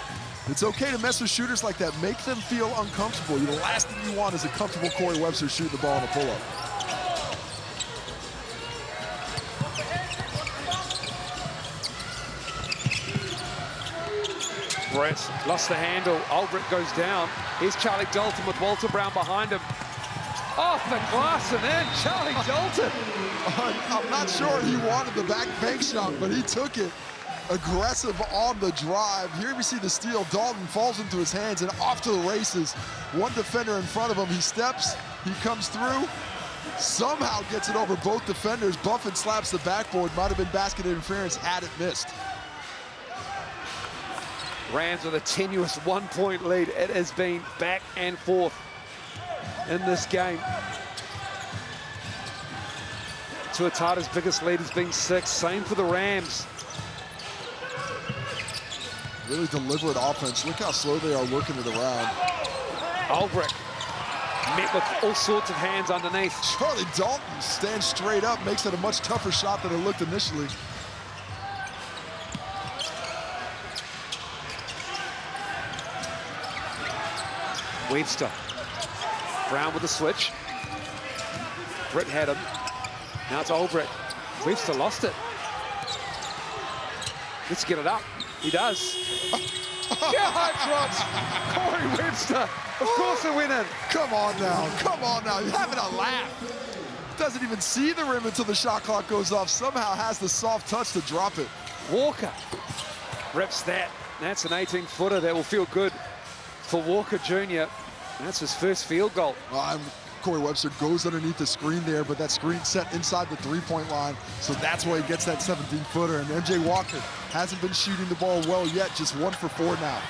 It's okay to mess with shooters like that. Make them feel uncomfortable. The last thing you want is a comfortable Corey Webster shooting the ball on a pull-up. Brett lost the handle. Ulbrich goes down. Here's Charlie Dalton with Walter Brown behind him. Off the glass and in, Charlie Dalton. I'm not sure he wanted the bank shot, but he took it. Aggressive on the drive. Here we see the steal. Dalton falls into his hands and off to the races. One defender in front of him. He steps, he comes through, somehow gets it over both defenders. Buffin slaps the backboard. Might have been basket interference had it missed. Rams with a tenuous 1-point lead. It has been back and forth in this game. Tuatara's biggest lead has been 6. Same for the Rams. Really deliberate offense. Look how slow they are working it around. Ulbrich met with all sorts of hands underneath. Charlie Dalton stands straight up, makes it a much tougher shot than it looked initially. Webster. Brown with the switch. Britt had him. Now it's Ulbrich. Webster lost it. Let's get it up. He does. Yeah, drops. Corey Webster. Of course it went in. Come on now. Come on now. You're having a laugh. Doesn't even see the rim until the shot clock goes off. Somehow has the soft touch to drop it. Walker rips that. That's an 18-footer that will feel good for Walker Jr. That's his first field goal. Corey Webster goes underneath the screen there, but that screen set inside the three-point line, so that's why he gets that 17-footer. And MJ Walker hasn't been shooting the ball well yet, just 1 for 4 now.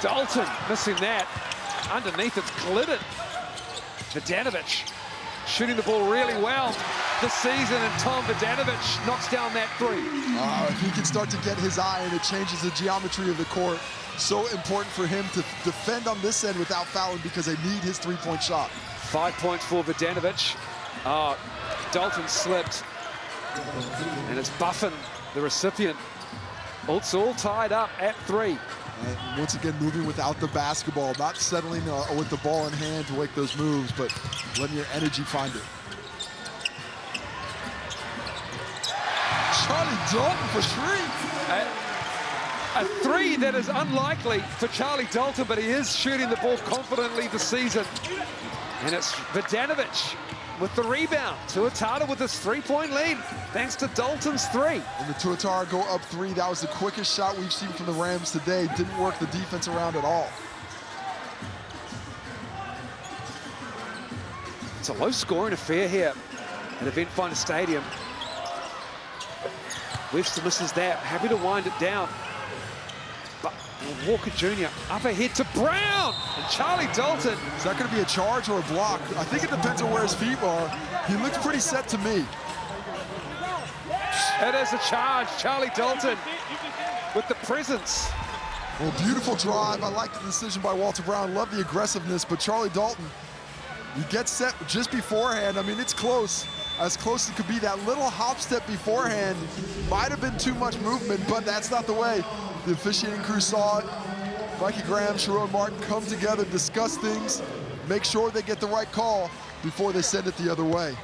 Dalton missing that. Underneath it's glittered. Vidanovic shooting the ball really well this season, and Tom Vidanovic knocks down that 3. If he can start to get his eye, and it changes the geometry of the court. So important for him to defend on this end without fouling, because they need his three-point shot. 5 points for Vidanovic. Dalton slipped. And it's Buffin, the recipient. It's all tied up at 3. And once again, moving without the basketball, not settling with the ball in hand to make those moves, but letting your energy find it. Charlie Dalton for 3. A 3 that is unlikely for Charlie Dalton, but he is shooting the ball confidently this season. And it's Vidanovic with the rebound. Tuatara with this 3-point lead, thanks to Dalton's 3. And the Tuatara go up 3. That was the quickest shot we've seen from the Rams today. Didn't work the defense around at all. It's a low-scoring affair here at Eventfinda Stadium. Webster misses that. Happy to wind it down. But Walker Jr. up ahead to Brown. And Charlie Dalton. Is that going to be a charge or a block? I think it depends on where his feet are. He looks pretty set to me. It is a charge. Charlie Dalton with the presence. Well, beautiful drive. I like the decision by Walter Brown. Love the aggressiveness, but Charlie Dalton, he gets set just beforehand. I mean, it's close as it could be. That little hop step beforehand might have been too much movement, but that's not the way the officiating crew saw it. Mikey Graham, Sharon Martin come together, discuss things, make sure they get the right call before they send it the other way.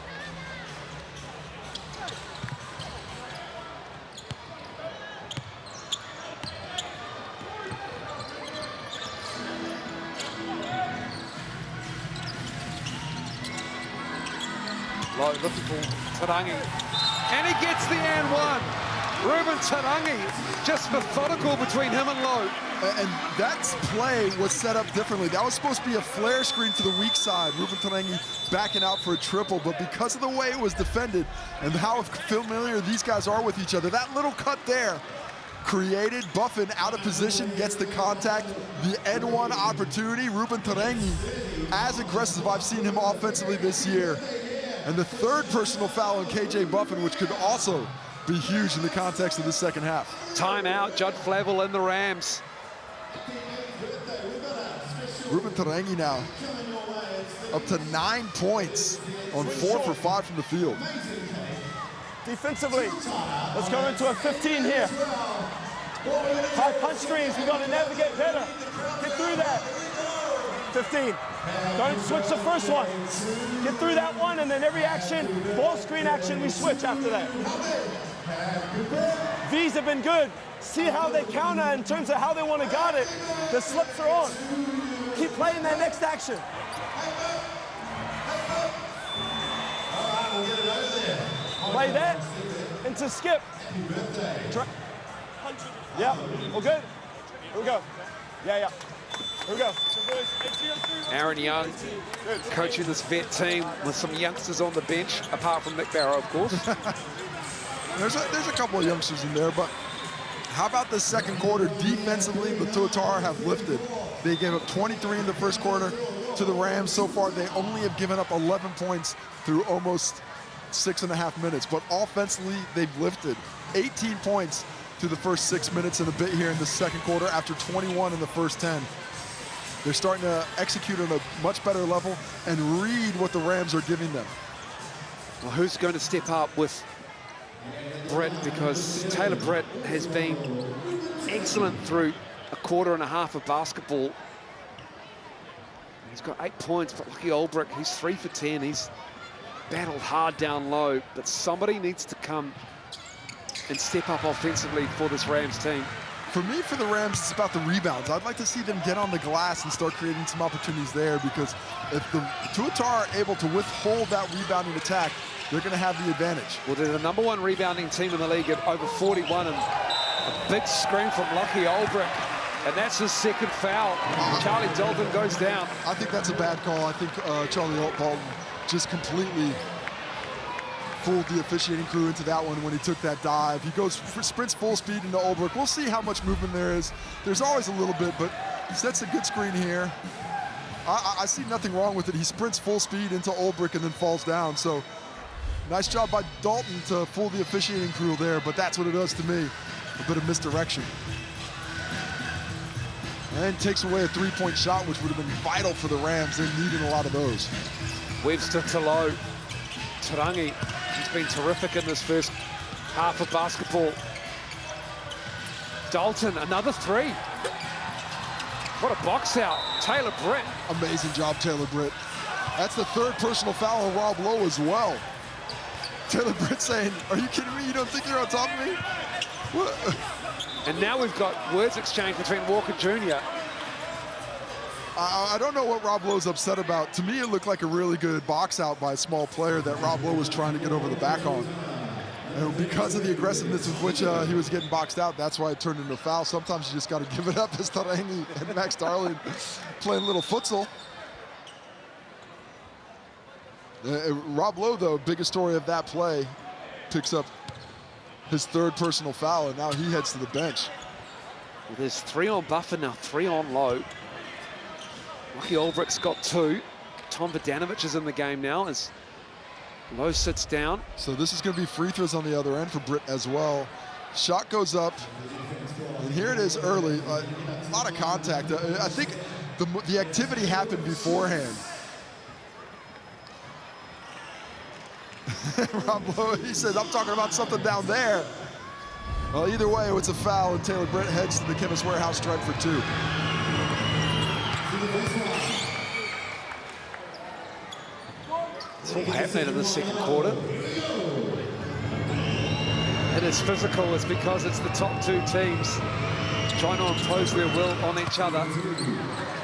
Low looking for Tarangi. And he gets the and one. Ruben Tarangi, just methodical between him and Lowe. And that play was set up differently. That was supposed to be a flare screen to the weak side. Ruben Tarangi backing out for a triple, but because of the way it was defended and how familiar these guys are with each other, that little cut there created Buffin out of position, gets the contact, the N1 opportunity. Ruben Tarangi, as aggressive I've seen him offensively this year. And the third personal foul on KJ Buffin, which could also be huge in the context of the second half. Timeout, Judd Flavel and the Rams. Ruben Tarangi now up to 9 points on 4 for 5 from the field. Defensively, let's go into a 15 here. High punch screens, we got to navigate better. Get through that. 15. Don't switch the first one. Get through that one, and then every action, ball screen action, we switch after that. V's have been good. See how they counter in terms of how they want to guard it. The slips are on. Keep playing that next action. Play that into skip. Yeah, all good. Here we go. Yeah. Here we go. Aaron Young coaching this vet team with some youngsters on the bench, apart from Nick Barrow, of course. There's a couple of youngsters in there, but how about the second quarter? Defensively, the Tuatara have lifted. They gave up 23 in the first quarter to the Rams. So far, they only have given up 11 points through almost 6.5 minutes. But offensively, they've lifted 18 points through the first 6 minutes and a bit here in the second quarter after 21 in the first 10. They're starting to execute on a much better level and read what the Rams are giving them. Well, who's going to step up with Britt? Because Taylor Britt has been excellent through a quarter and a half of basketball. He's got 8 points, but lucky Olbrich, he's 3 for 10. He's battled hard down low, but somebody needs to come and step up offensively for this Rams team. For me, for the Rams, it's about the rebounds. I'd like to see them get on the glass and start creating some opportunities there, because if the Tuatara are able to withhold that rebounding attack, they're going to have the advantage. Well, they're the #1 rebounding team in the league at over 41, and a big screen from Lucky Olbrich, and that's his second foul. Charlie Dalton goes down. I think that's a bad call. I think Charlie Dalton just completely fooled the officiating crew into that one when he took that dive. He goes, sprints full speed into Olbrich. We'll see how much movement there is. There's always a little bit, but he sets a good screen here. I see nothing wrong with it. He sprints full speed into Olbrich and then falls down. So nice job by Dalton to fool the officiating crew there, but that's what it does to me, a bit of misdirection. And takes away a three-point shot, which would have been vital for the Rams. They needed a lot of those. Webster to low. Tarangi, he's been terrific in this first half of basketball. Dalton, another three. What a box out. Taylor Britt. Amazing job, Taylor Britt. That's the third personal foul on Rob Lowe as well. Taylor Britt saying, are you kidding me? You don't think you're on top of me? What? And now we've got words exchanged between Walker Jr. I don't know what Rob Lowe's upset about. To me, it looked like a really good box out by a small player that Rob Lowe was trying to get over the back on. And because of the aggressiveness with which he was getting boxed out, that's why it turned into a foul. Sometimes you just got to give it up as Tarangi and Max Darling playing a little futsal. Rob Lowe, though, biggest story of that play, picks up his third personal foul, and now he heads to the bench. There's 3 on buffer now, 3 on low. Lucky Olbricht's got 2. Tom Vodanovic is in the game now as Lowe sits down. So this is going to be free throws on the other end for Britt as well. Shot goes up, and here it is early. A lot of contact. I think the activity happened beforehand. Rob Lowe, he says, I'm talking about something down there. Well, either way, it's a foul, and Taylor Britt heads to the Chemist Warehouse stripe for 2. It's all happening in the second quarter. It is physical. It's because it's the top 2 teams trying to impose their will on each other.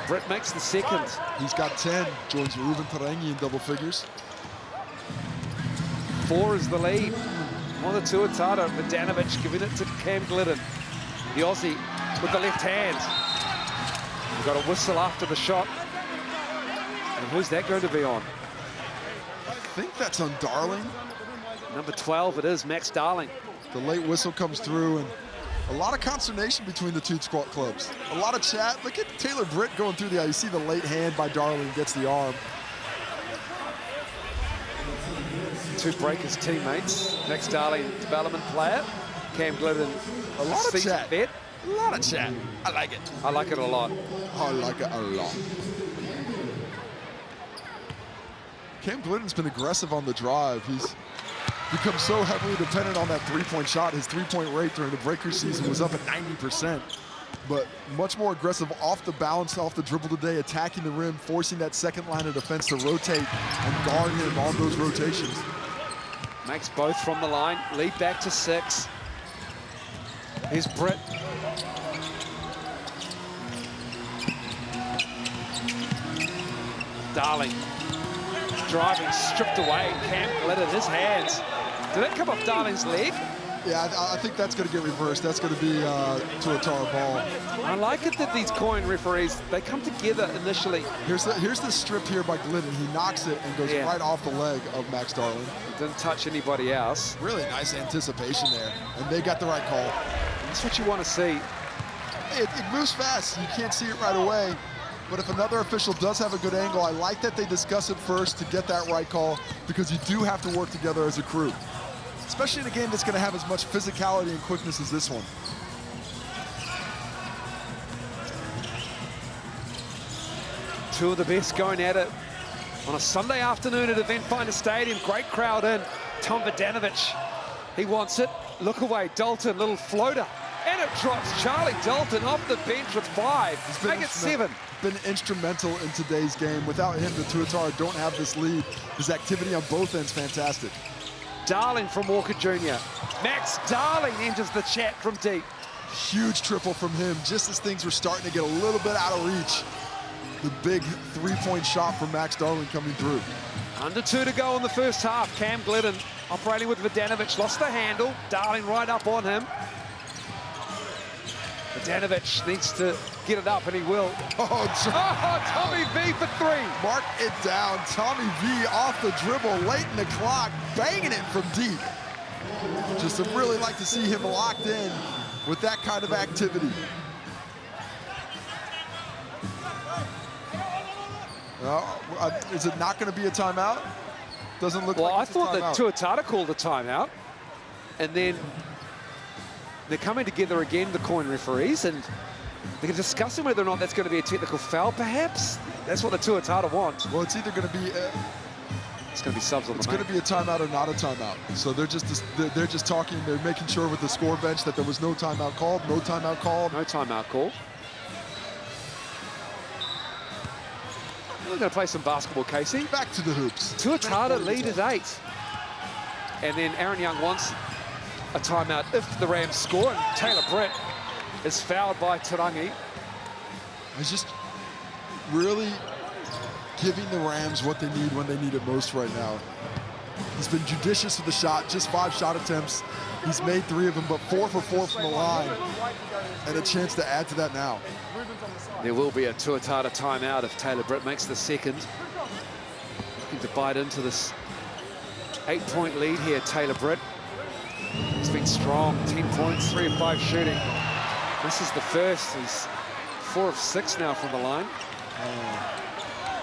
Britt makes the second. He's got 10. Joins Ruben Tarangi in double figures. 4 is the lead. On the Tuatara, Vodanovic giving it to Cam Glidden. The Aussie with the left hand. We've got a whistle after the shot. And who's that going to be on? I think that's on Darling. Number 12 it is, Max Darling. The late whistle comes through, and a lot of consternation between the 2 squad clubs. A lot of chat. Look at Taylor Britt going through the eye. You see the late hand by Darling, gets the arm. 2 Breakers teammates. Max Darling, development player. Cam Glidden, a lot of chat. Vet. A lot of chat. I like it. I like it a lot. I like it a lot. Cam Glidden's been aggressive on the drive. He's become so heavily dependent on that 3-point shot. His 3-point rate during the Breaker season was up at 90%. But much more aggressive off the bounce, off the dribble today, attacking the rim, forcing that second line of defense to rotate and guard him on those rotations. Makes both from the line, lead back to 6. Here's Britt. Darling, driving, stripped away, Cam Glidden, his hands. Did that come off Darling's leg? Yeah, I think that's going to get reversed. That's going to be Tuatara ball. I like it that these coin referees, they come together initially. Here's the strip here by Glidden. He knocks it and goes right off the leg of Max Darling. Didn't touch anybody else. Really nice anticipation there. And they got the right call. That's what you want to see. It moves fast. You can't see it right away. But if another official does have a good angle, I like that they discuss it first to get that right call, because you do have to work together as a crew. Especially in a game that's going to have as much physicality and quickness as this one. Two of the best going at it on a Sunday afternoon at Eventfinda Stadium. Great crowd in. Tom Vodanovic, he wants it. Look away, Dalton, little floater. And it drops Charlie Dalton off the bench with 5. Make it 7. Been instrumental in today's game. Without him, the Tuatara don't have this lead. His activity on both ends fantastic. Darling from Walker Jr. Max Darling enters the chat from deep. Huge triple from him, just as things were starting to get a little bit out of reach. The big 3-point shot from Max Darling coming through. Under 2 to go in the first half. Cam Glidden operating with Vodanovic, lost the handle. Darling right up on him. Vodanovic needs to get it up, and he will. Tommy V for 3. Mark it down. Tommy V off the dribble, late in the clock, banging it from deep. Just really like to see him locked in with that kind of activity. Is it not going to be a timeout? Doesn't look like I thought that Tuatara called a timeout, and then they're coming together again, the coin referees, and they're discussing whether or not that's going to be a technical foul, perhaps. That's what the Tuatara want. Well, it's either going to be it's going to be subs on the It's going to be a timeout or not a timeout. So they're just talking. They're making sure with the score bench that there was no timeout called. No timeout called. No timeout call. We're going to play some basketball, Casey. Back to the hoops. Tuatara lead at 8. And then Aaron Young wants a timeout if the Rams score, and Taylor Britt is fouled by Tarangi. He's just really giving the Rams what they need when they need it most right now. He's been judicious with the shot, just 5 shot attempts. He's made 3 of them, but 4 for 4 from the line, and a chance to add to that now. There will be a Tuatara timeout if Taylor Britt makes the second. Looking to bite into this 8-point lead here, Taylor Britt. He's been strong, 10 points, 3 of 5 shooting. This is the first. He's 4 of 6 now from the line.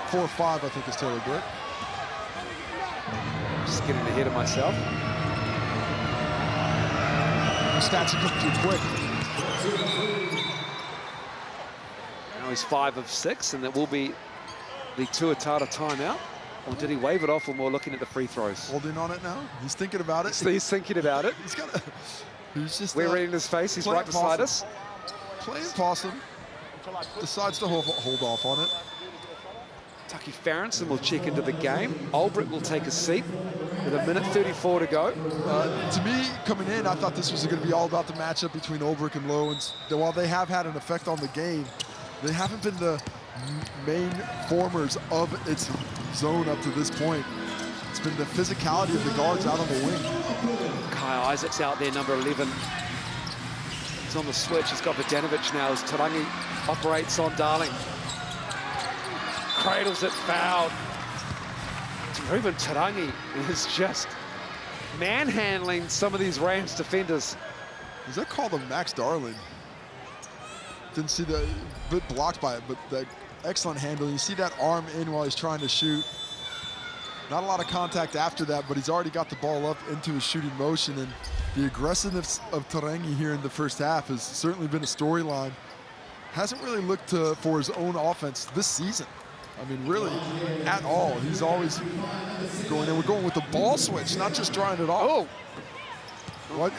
4 or 5, I think, is Taylor Britt. Just getting ahead of myself. The stats are coming too quick. Now he's 5 of 6, and that will be the Tuatara timeout. Or did he wave it off when we're looking at the free throws? Holding on it now. He's thinking about it. So he's thinking about it. He's got. He's just. We're reading his face. He's right beside us. Playing possum. Decides to hold off on it. Tucky Farrenson will check into the game. Ulbrich will take a seat with 1:34 to go. To me, coming in, I thought this was going to be all about the matchup between Ulbrich and Lowe. And while they have had an effect on the game, they haven't been the main formers of its zone up to this point. It's been the physicality of the guards out on the wing. Kai Isaac's out there, number 11. He's on the switch. He's got Vidanovic now as Tarangi operates on Darling. Cradles it, fouled. Ruben Tarangi is just manhandling some of these Rams defenders. Is that called a Max Darling? Didn't see the bit blocked by it, but the excellent handling. You see that arm in while he's trying to shoot. Not a lot of contact after that, but he's already got the ball up into his shooting motion, and the aggressiveness of Tarangi here in the first half has certainly been a storyline. Hasn't really looked for his own offense this season. I mean, really, at all. He's always going in. We're going with the ball switch, not just drawing it off. Oh! What,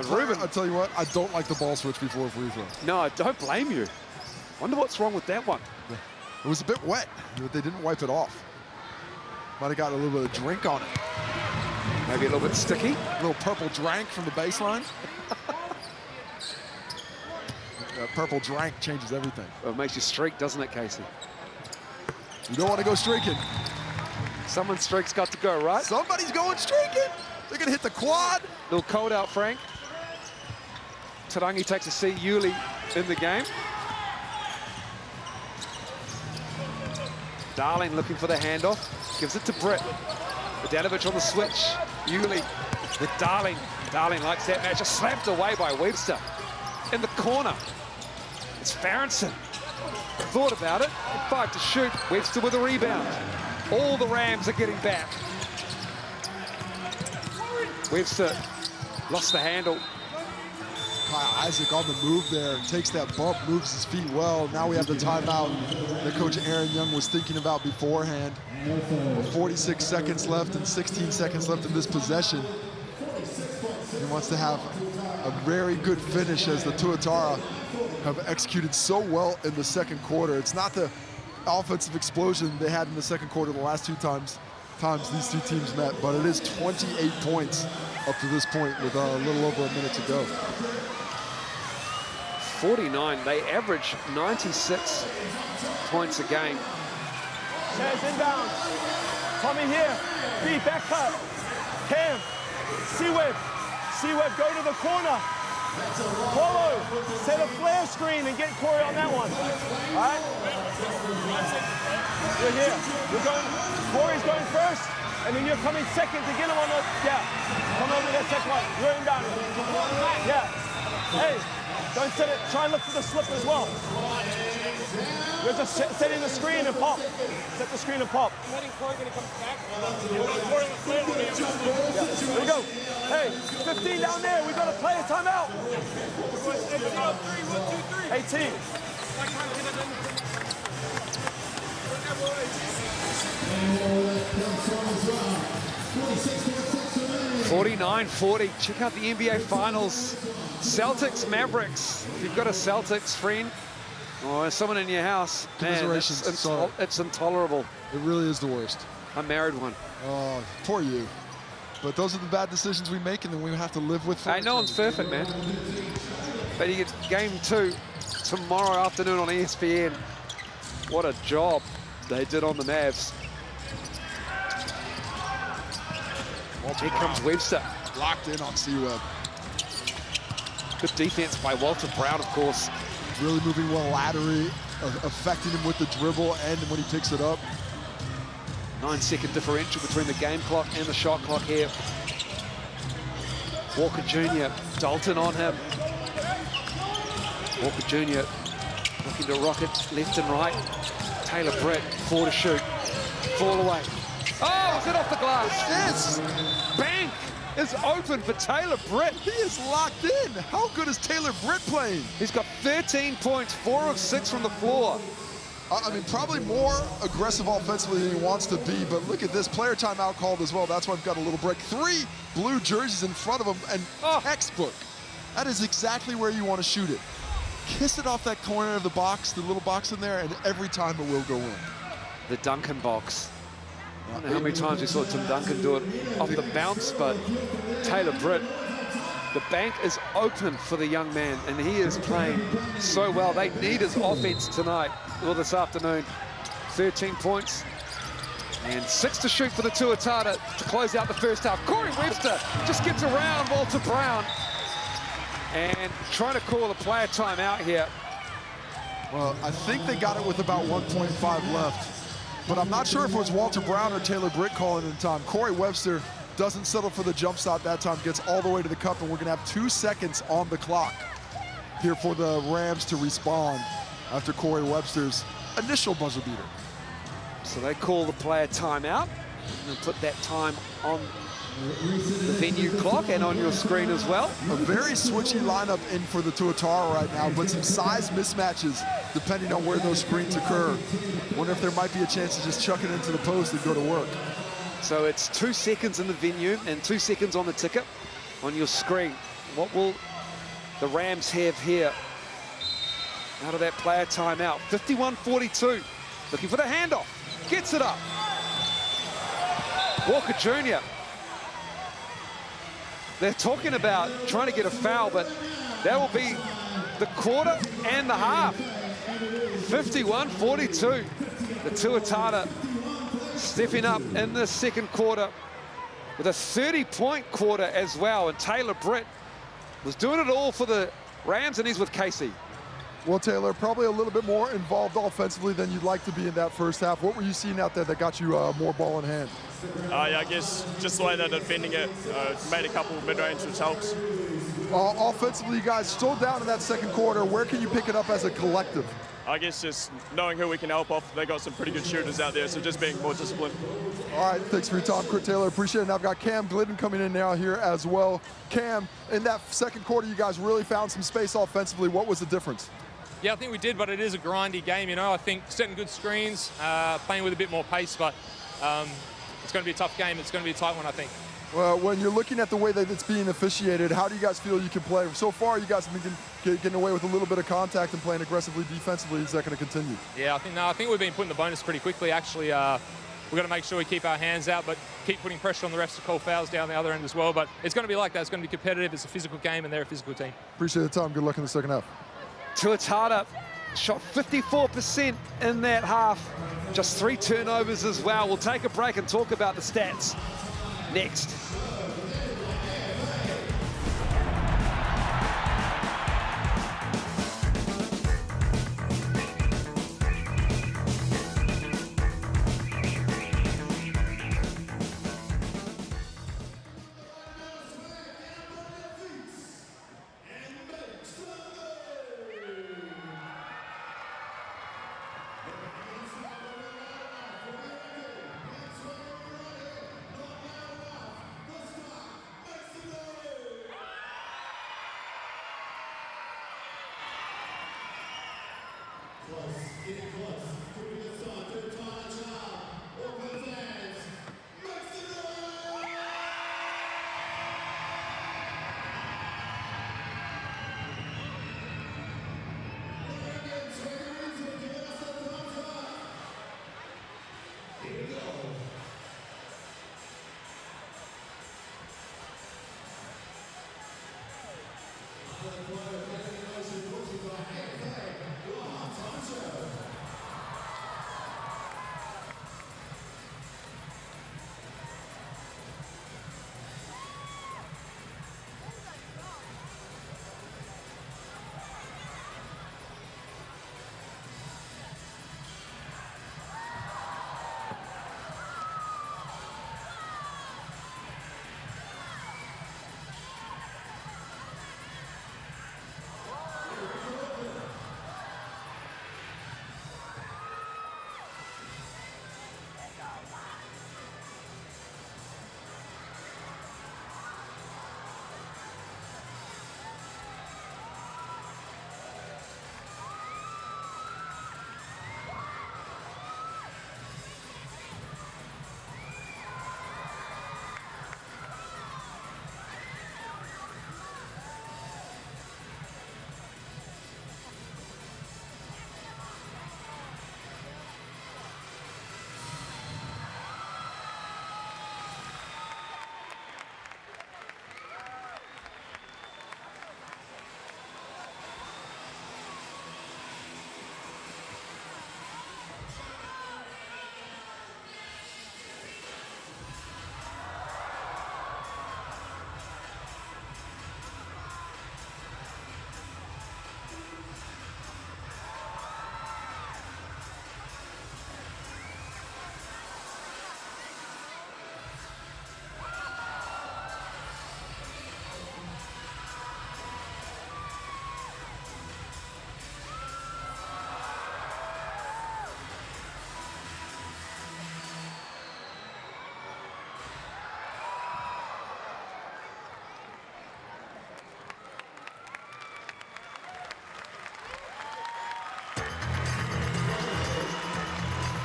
Ruben, I'll tell you what, I don't like the ball switch before a free throw. No, I don't blame you. Wonder what's wrong with that one. It was a bit wet, but they didn't wipe it off. Might have got a little bit of drink on it. Maybe a little bit sticky. A little purple drank from the baseline. Purple drank changes everything. Well, it makes you streak, doesn't it, Casey? You don't want to go streaking. Someone's streak's got to go, right? Somebody's going streaking. They're going to hit the quad. Little cold out, Frank. Tarangi takes a seat. Yuli in the game. Darling looking for the handoff. Gives it to Britt. Vidanovic on the switch. Yuli with Darling. Darling likes that match. Just slapped away by Webster. In the corner. It's Farrenson. Thought about it. 5 to shoot. Webster with a rebound. All the Rams are getting back. Webster lost the handle. Kai Isaac on the move there, takes that bump, moves his feet well. Now we have the timeout that Coach Aaron Young was thinking about beforehand. 46 seconds left and 16 seconds left in this possession. He wants to have a very good finish, as the Tuatara have executed so well in the second quarter. It's not the offensive explosion they had in the second quarter the last two times these two teams met, but it is 28 points up to this point with a little over a minute to go. 49. They average 96 points a game. Chaz inbound. Tommy here. B, back cut. Cam. C-Web. C-Web, go to the corner. Follow. Set a flare screen and get Corey on that one. All right? You're here. You're going. Corey's going first, and then you're coming second to get him on the. Yeah. Come over that second one. You're inbound. Yeah. Hey, don't set it. Try and look for the slip as well. You're just setting the screen and pop. Set the screen and pop. Letting Corey when he comes back. Yeah. Here we go. Hey, 15 down there. We got to play a timeout. 18. 49-40. Check out the NBA Finals. Celtics, Mavericks. If you've got a Celtics friend or someone in your house, man, it's intolerable. It really is the worst. I married one. Oh, poor you. But those are the bad decisions we make, and then we have to live with them. Hey, no one's perfect, man. But you get game 2 tomorrow afternoon on ESPN. What a job they did on the Mavs. Here comes Webster. Locked in on C-Web. Good defense by Walter Brown, of course. Really moving well laterally, affecting him with the dribble and when he picks it up. 9-second differential between the game clock and the shot clock here. Walker Jr., Dalton on him. Walker Jr. looking to rocket left and right. Taylor Britt, 4 to shoot. Fall away. Oh, was it off the glass? Yes! Bank is open for Taylor Britt. He is locked in. How good is Taylor Britt playing? He's got 13 points, 4 of 6 from the floor. I mean, probably more aggressive offensively than he wants to be, but look at this player timeout called as well. That's why I've got a little break. 3 blue jerseys in front of him, and textbook. That is exactly where you want to shoot it. Kiss it off that corner of the box, the little box in there, and every time it will go in. The Duncan box. I don't know how many times we saw Tim Duncan do it off the bounce, but Taylor Britt, the bank is open for the young man, and he is playing so well. They need his offense tonight, or this afternoon. 13 points and 6 to shoot for the Tuatara to close out the first half. Corey Webster just gets around Walter Brown and trying to call a player timeout here. Well, I think they got it with about 1.5 left, but I'm not sure if it was Walter Brown or Taylor Britt calling in time. Corey Webster doesn't settle for the jump shot that time, gets all the way to the cup, and we're gonna have 2 seconds on the clock here for the Rams to respond after Corey Webster's initial buzzer beater. So they call the player timeout and put that time on the venue clock and on your screen as well. A very switchy lineup in for the Tuatara right now, but some size mismatches depending on where those screens occur. Wonder if there might be a chance to just chuck it into the post and go to work. So it's 2 seconds in the venue and 2 seconds on the ticket on your screen. What will the Rams have here out of that player timeout? 51-42, looking for the handoff, gets it up. Walker Jr. They're talking about trying to get a foul, but that will be the quarter and the half. 51-42. The Tuatara stepping up in the second quarter with a 30-point quarter as well. And Taylor Britt was doing it all for the Rams, and he's with Casey. Well, Taylor, probably a little bit more involved offensively than you'd like to be in that first half. What were you seeing out there that got you more ball in hand? Yeah, I guess just the way they're defending it, made a couple of mid-range, which helps. Offensively, you guys still down in that second quarter. Where can you pick it up as a collective? I guess just knowing who we can help off. They got some pretty good shooters out there, so just being more disciplined. All right, thanks for your time, Taylor. Appreciate it. Now I've got Cam Glidden coming in now here as well. Cam, in that second quarter, you guys really found some space offensively. What was the difference? Yeah, I think we did, but it is a grindy game, you know. I think setting good screens, playing with a bit more pace, but it's going to be a tough game. It's going to be a tight one, I think. Well, when you're looking at the way that it's being officiated, how do you guys feel you can play? So far, you guys have been getting away with a little bit of contact and playing aggressively defensively. Is that going to continue? Yeah, I think we've been putting the bonus pretty quickly. Actually, we've got to make sure we keep our hands out, but keep putting pressure on the refs to call fouls down the other end as well. But it's going to be like that. It's going to be competitive. It's a physical game, and they're a physical team. Appreciate the time. Good luck in the second half. Tuatara shot 54% in that half. Just 3 turnovers as well. We'll take a break and talk about the stats next.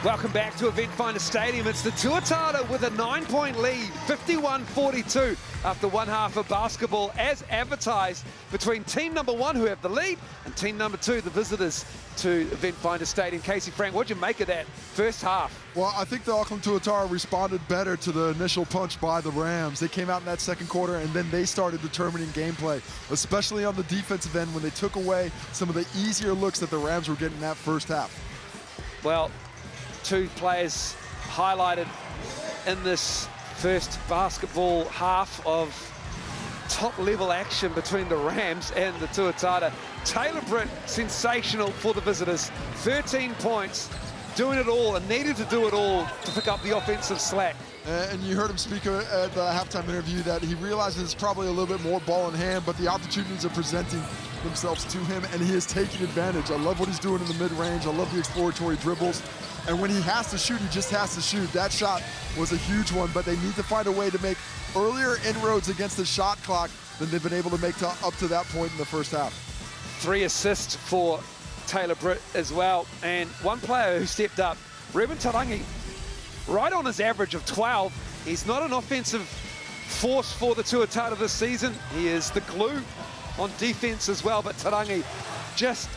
Welcome back to Eventfinda Stadium. It's the Tuatara with a 9-point lead, 51-42 after one half of basketball as advertised between team number 1, who have the lead, and team number 2, the visitors to Eventfinda Stadium. Casey, Frank, what'd you make of that first half? Well, I think the Auckland Tuatara responded better to the initial punch by the Rams. They came out in that second quarter, and then they started determining gameplay, especially on the defensive end when they took away some of the easier looks that the Rams were getting in that first half. Well, 2 players highlighted in this first basketball half of top-level action between the Rams and the Tuatara. Taylor Britt, sensational for the visitors. 13 points, doing it all and needed to do it all to pick up the offensive slack. And you heard him speak at the halftime interview that he realizes it's probably a little bit more ball in hand, but the opportunities are presenting themselves to him, and he is taking advantage. I love what he's doing in the mid-range. I love the exploratory dribbles. And when he has to shoot, he just has to shoot. That shot was a huge one, but they need to find a way to make earlier inroads against the shot clock than they've been able to make up to that point in the first half. 3 assists for Taylor Britt as well. And one player who stepped up, Reuben Tarangi, right on his average of 12. He's not an offensive force for the Tuatara this season. He is the glue on defense as well, but Tarangi just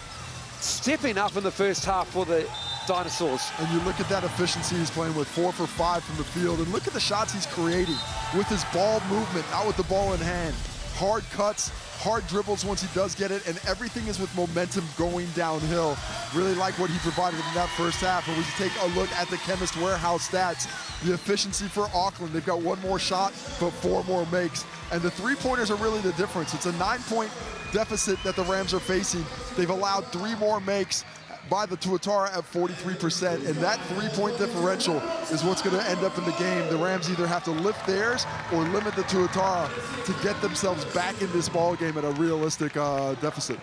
stepping up in the first half for the Dinosaurs. And you look at that efficiency he's playing with, 4 for 5 from the field, and look at the shots he's creating with his ball movement, not with the ball in hand. Hard cuts, hard dribbles once he does get it, and everything is with momentum going downhill. Really like what he provided in that first half. And we take a look at the Chemist Warehouse stats. The efficiency for Auckland, they've got 1 more shot, but 4 more makes. And the 3-pointers are really the difference. It's a 9-point deficit that the Rams are facing. They've allowed 3 more makes by the Tuatara at 43%, and that 3-point differential is what's going to end up in the game. The Rams either have to lift theirs or limit the Tuatara to get themselves back in this ball game at a realistic deficit.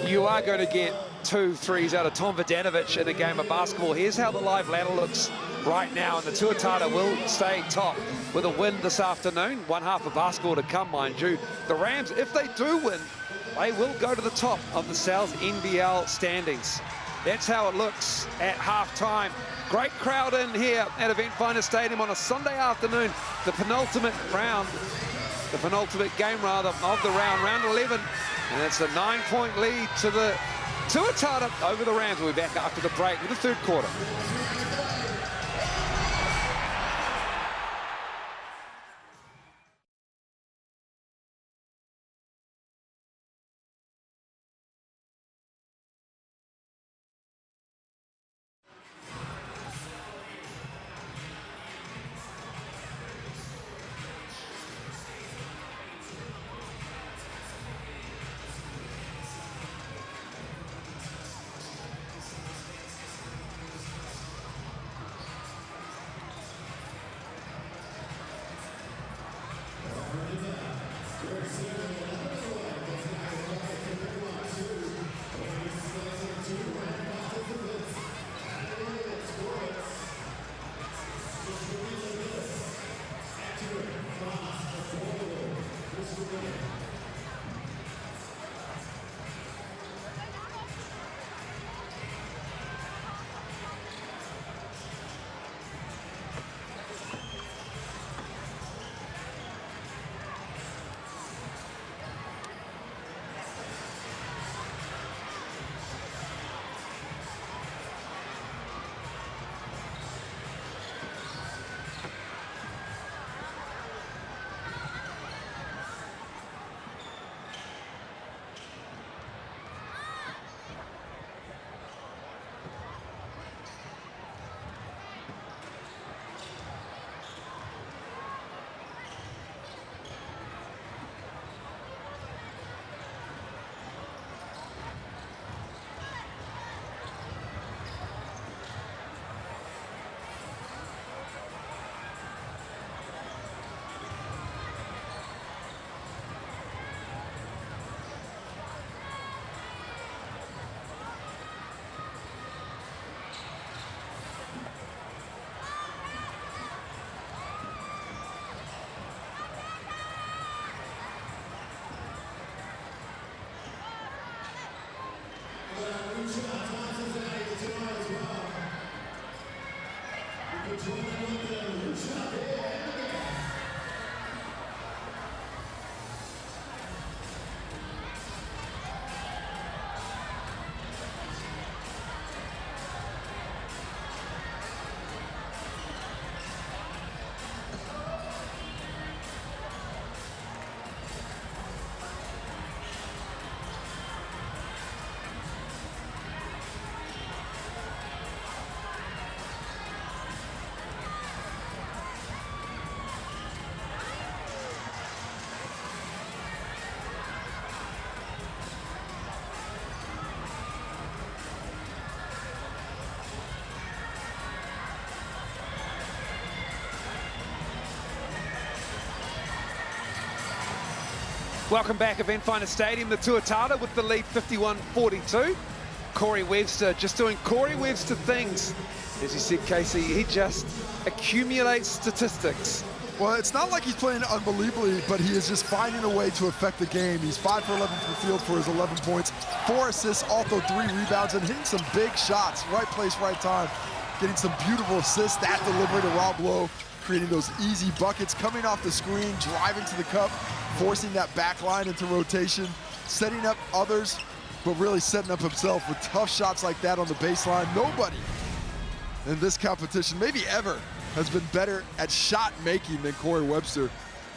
You are going to get 2 threes out of Tom Vodanovic in a game of basketball. Here's how the live ladder looks right now, and the Tuatara will stay top with a win this afternoon. One half of basketball to come, mind you. The Rams, if they do win, they will go to the top of the Sal's NBL standings. That's how it looks at halftime. Great crowd in here at Eventfinda Stadium on a Sunday afternoon. The penultimate game rather, of the round 11. And it's a 9-point lead to the Tuatara over the Rams. We'll be back after the break with the third quarter. Welcome back, Eventfinda Stadium, the Tuatara with the lead 51-42. Corey Webster just doing Corey Webster things. As you said, Casey, he just accumulates statistics. Well, it's not like he's playing unbelievably, but he is just finding a way to affect the game. He's 5 for 11 from the field for his 11 points, 4 assists, also 3 rebounds, and hitting some big shots. Right place, right time. Getting some beautiful assists, that delivery to Rob Lowe, creating those easy buckets, coming off the screen, driving to the cup, forcing that back line into rotation, setting up others, but really setting up himself with tough shots like that on the baseline. Nobody in this competition, maybe ever, has been better at shot making than Corey Webster.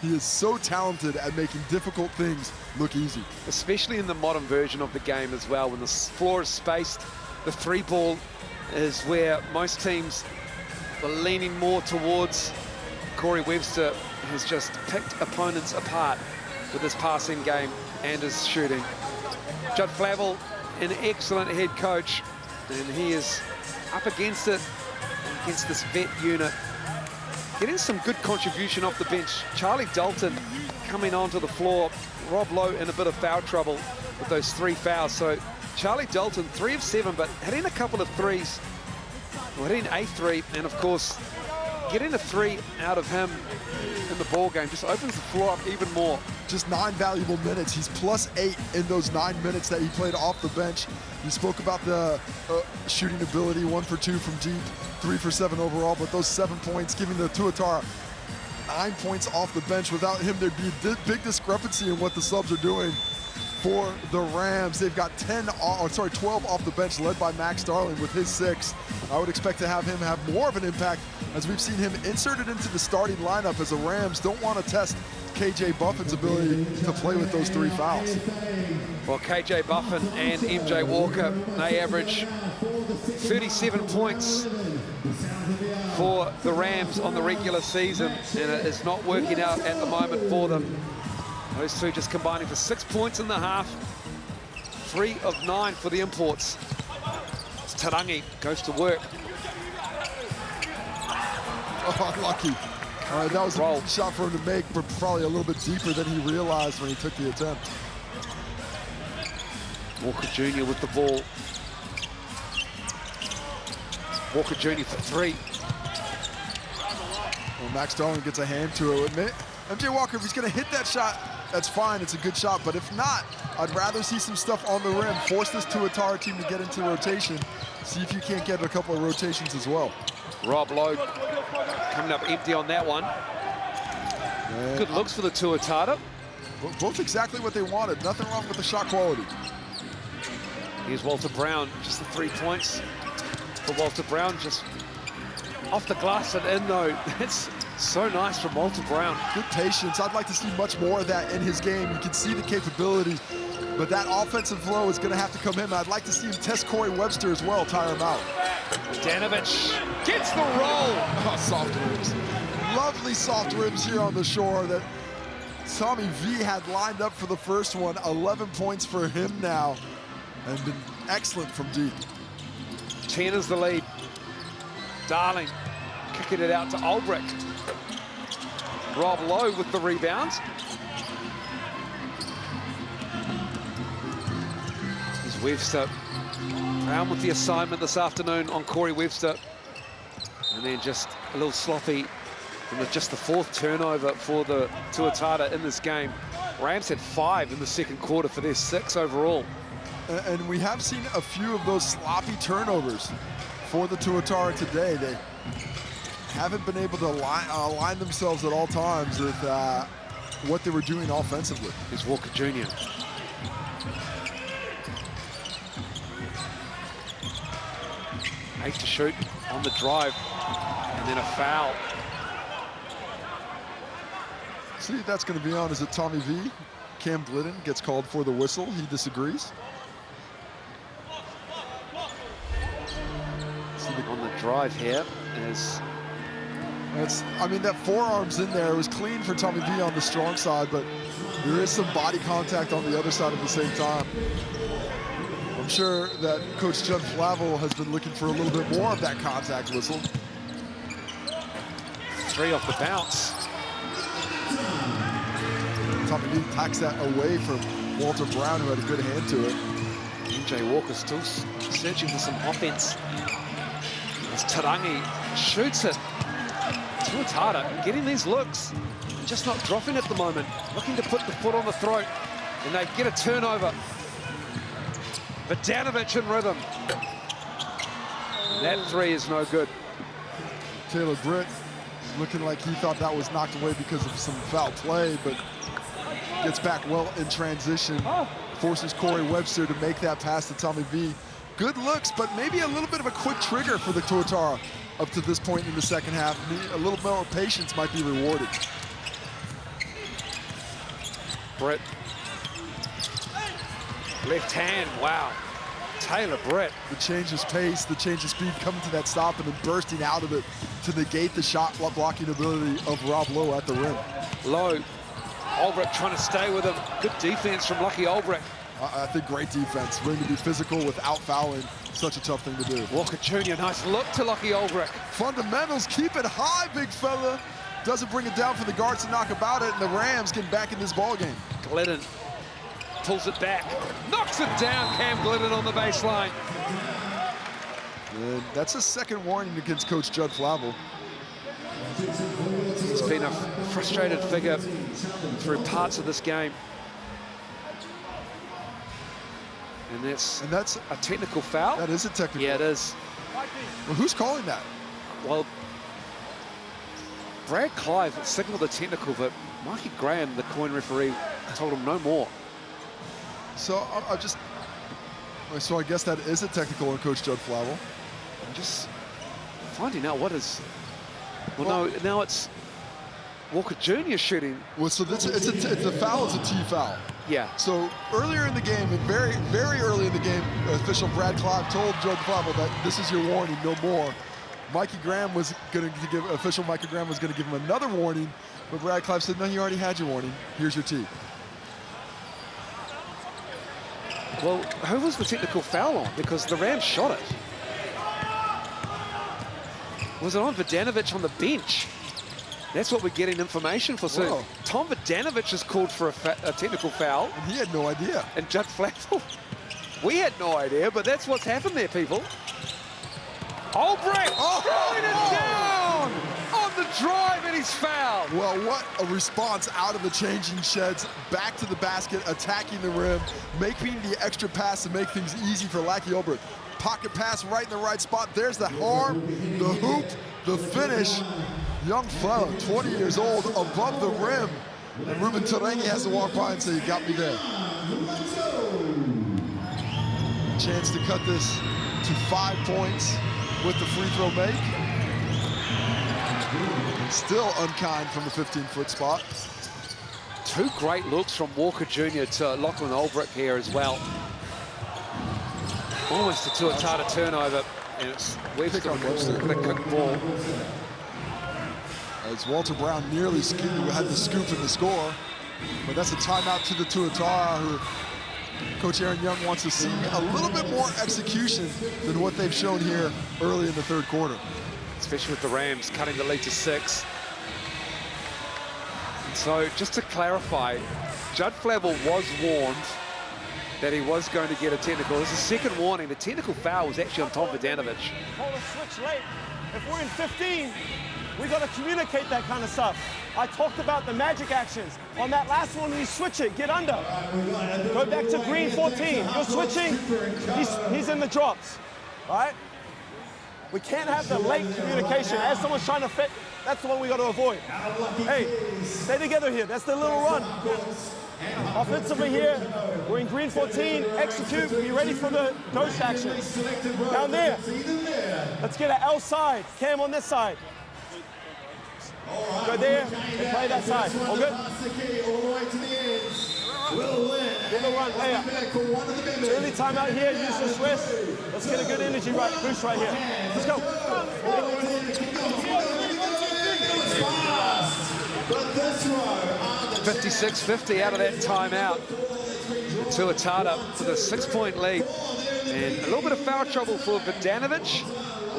He is so talented at making difficult things look easy. Especially in the modern version of the game as well, when the floor is spaced, the three ball is where most teams are leaning more towards. Corey Webster has just picked opponents apart with his passing game and his shooting. Judd Flavel, an excellent head coach, and he is up against it, against this vet unit. Getting some good contribution off the bench. Charlie Dalton coming onto the floor. Rob Lowe in a bit of foul trouble with those 3 fouls. So Charlie Dalton, 3 of 7, but hitting a couple of threes. Well, hitting a 3, and of course, getting a 3 out of him in the ball game just opens the floor up even more. Just 9 valuable minutes. He's +8 in those 9 minutes that he played off the bench. You spoke about the shooting ability, 1 for 2 from deep, 3 for 7 overall, but those 7 points giving the Tuatara 9 points off the bench. Without him, there'd be a big discrepancy in what the subs are doing for the Rams. They've got 12 off the bench, led by Max Darling with his 6. I would expect to have him have more of an impact, as we've seen him inserted into the starting lineup, as the Rams don't want to test KJ Buffin's ability to play with those 3 fouls. Well, KJ Buffin and MJ Walker, they average 37 points for the Rams on the regular season, and it is not working out at the moment for them. Those two just combining for 6 points in the half. 3 of 9 for the imports. Tarangi goes to work. Oh, unlucky. All right, that was a good shot for him to make, but probably a little bit deeper than he realized when he took the attempt. Walker Jr. with the ball. Walker Jr. for 3. Well, Max Darling gets a hand to it. MJ Walker, if he's going to hit that shot, that's fine. It's a good shot. But if not, I'd rather see some stuff on the rim. Force this Tuatara team to get into rotation. See if you can't get a couple of rotations as well. Rob Lowe coming up empty on that one. Yeah. Good looks for the Tuatara. Both exactly what they wanted. Nothing wrong with the shot quality. Here's Walter Brown, just the 3 points for Walter Brown, just off the glass and in though. It's so nice from Walter Brown. Good patience. I'd like to see much more of that in his game. You can see the capability, but that offensive flow is going to have to come in. I'd like to see him test Corey Webster as well, tire him out. Danovich gets the roll. Oh, soft ribs. Lovely soft ribs here on the shore that Tommy V had lined up for the first one. 11 points for him now, and been excellent from deep. 10 is the lead. Darling kicking it out to Ulbricht. Rob Lowe with the rebounds. Here's Webster. Brown with the assignment this afternoon on Corey Webster. And then just a little sloppy. And just the 4th turnover for the Tuatara in this game. Rams had 5 in the second quarter for their 6 overall. And we have seen a few of those sloppy turnovers for the Tuatara today. They haven't been able to align themselves at all times with what they were doing offensively. Here's Walker Jr. Eight to shoot on the drive, and then a foul. See, that's going to be on. Is it Tommy V? Cam Glidden gets called for the whistle. He disagrees. On the drive here, I mean, that forearm's in there. It was clean for Tommy V on the strong side, but there is some body contact on the other side at the same time. I'm sure that Coach Judd Flavel has been looking for a little bit more of that contact whistle. Three off the bounce. Tommy V tacks that away from Walter Brown, who had a good hand to it. MJ Walker still searching for some offense. As Tarangi shoots it. Tuatara getting these looks, just not dropping at the moment. Looking to put the foot on the throat, and they get a turnover. Vodanovic in rhythm. And that three is no good. Taylor Britt looking like he thought that was knocked away because of some foul play, but gets back well in transition. Forces Corey Webster to make that pass to Tommy V. Good looks, but maybe a little bit of a quick trigger for the Tuatara up to this point in the second half. A little more patience might be rewarded. Britt. Left hand, wow. Taylor Britt. The change of pace, the change of speed, coming to that stop and then bursting out of it to negate the shot blocking ability of Rob Lowe at the rim. Lowe. Albrecht trying to stay with him. Good defense from Lucky Albrecht. I think great defense. Willing to be physical without fouling. Such a tough thing to do. Walker Jr., nice look to Lucky Albrecht. Fundamentals, keep it high, big fella. Doesn't bring it down for the guards to knock about it, and the Rams getting back in this ball game. Glidden pulls it back, knocks it down. Cam Glidden on the baseline. And that's a second warning against Coach Judd Flavel. He's been a frustrated figure through parts of this game. And that's a technical foul. That is a technical. Yeah, it is. Well, who's calling that? Well, Brad Clive signaled a technical, but Mikey Graham, the coin referee, told him no more. So so I guess that is a technical on Coach Judd Flavel. I'm just finding out what is. Well, no, now it's Walker Jr. shooting. Well, so it's a foul. It's a T foul. Yeah. So earlier in the game, and very, very early in the game, official Brad Clive told Judd Flavel that this is your warning, no more. Mikey Graham was going to give, official Mikey Graham was going to give him another warning, but Brad Clive said, no, you already had your warning. Here's your T. Well, who was the technical foul on? Because the Rams shot it. Was it on Vodanovic on the bench? That's what we're getting information for. So Whoa. Tom Vodanovic is called for a technical foul. And he had no idea. And Judd Flavel, we had no idea, but that's what's happened there, people. Albrecht throwing it down on the drive, and he's fouled. Well, what a response out of the changing sheds, back to the basket, attacking the rim, making the extra pass to make things easy for Lucky Albrecht. Pocket pass right in the right spot. There's the arm, the hoop, the finish. Young fellow, 20 years old, above the rim. And Ruben Tarangi has to walk by and say, you got me there. Chance to cut this to 5 points with the free throw make. Still unkind from the 15-foot spot. Two great looks from Walker Jr. to Lachlan Albrecht here as well. Almost a Tuatara turnover, and it's Webster with a quick ball. As Walter Brown nearly had the scoop in the score, but that's a timeout to the Tuatara, who Coach Aaron Young wants to see a little bit more execution than what they've shown here early in the third quarter. Especially with the Rams cutting the lead to 6. And so just to clarify, Judd Flavel was warned that he was going to get a technical. This is a second warning. The technical foul was actually on Tom Vodanovic. Call a switch late. If we're in 15, we got to communicate that kind of stuff. I talked about the magic actions. On that last one, we switch it, get under. Go back to green 14. You're switching, he's in the drops, all right? We can't have the late communication. As someone's trying to fit, that's the one we got to avoid. Hey, stay together here. That's the little run. Offensively here, we're in green 14. Execute, be ready for the ghost action. Down there. Let's get an L side. Cam on this side. Go there and play that side. All good? Give a run, lay up. Early timeout here, use the Swiss. Let's get a good energy boost right here. Let's go. 56-50 out of that timeout. Tuatara with a 6-point lead. And a little bit of foul trouble for Vodanovic,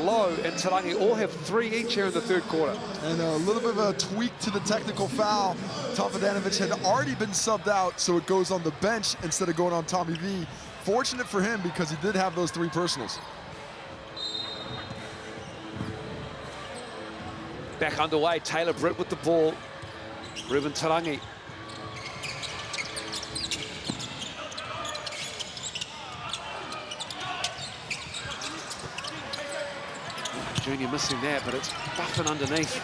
Lowe, and Tarangi all have 3 each here in the third quarter. And a little bit of a tweak to the technical foul. Tom Vodanovic had already been subbed out, so it goes on the bench instead of going on Tommy V. Fortunate for him because he did have those 3 personals. Back underway, Taylor Britt with the ball. Ruben Tarangi. Junior missing that, but it's Buffin underneath.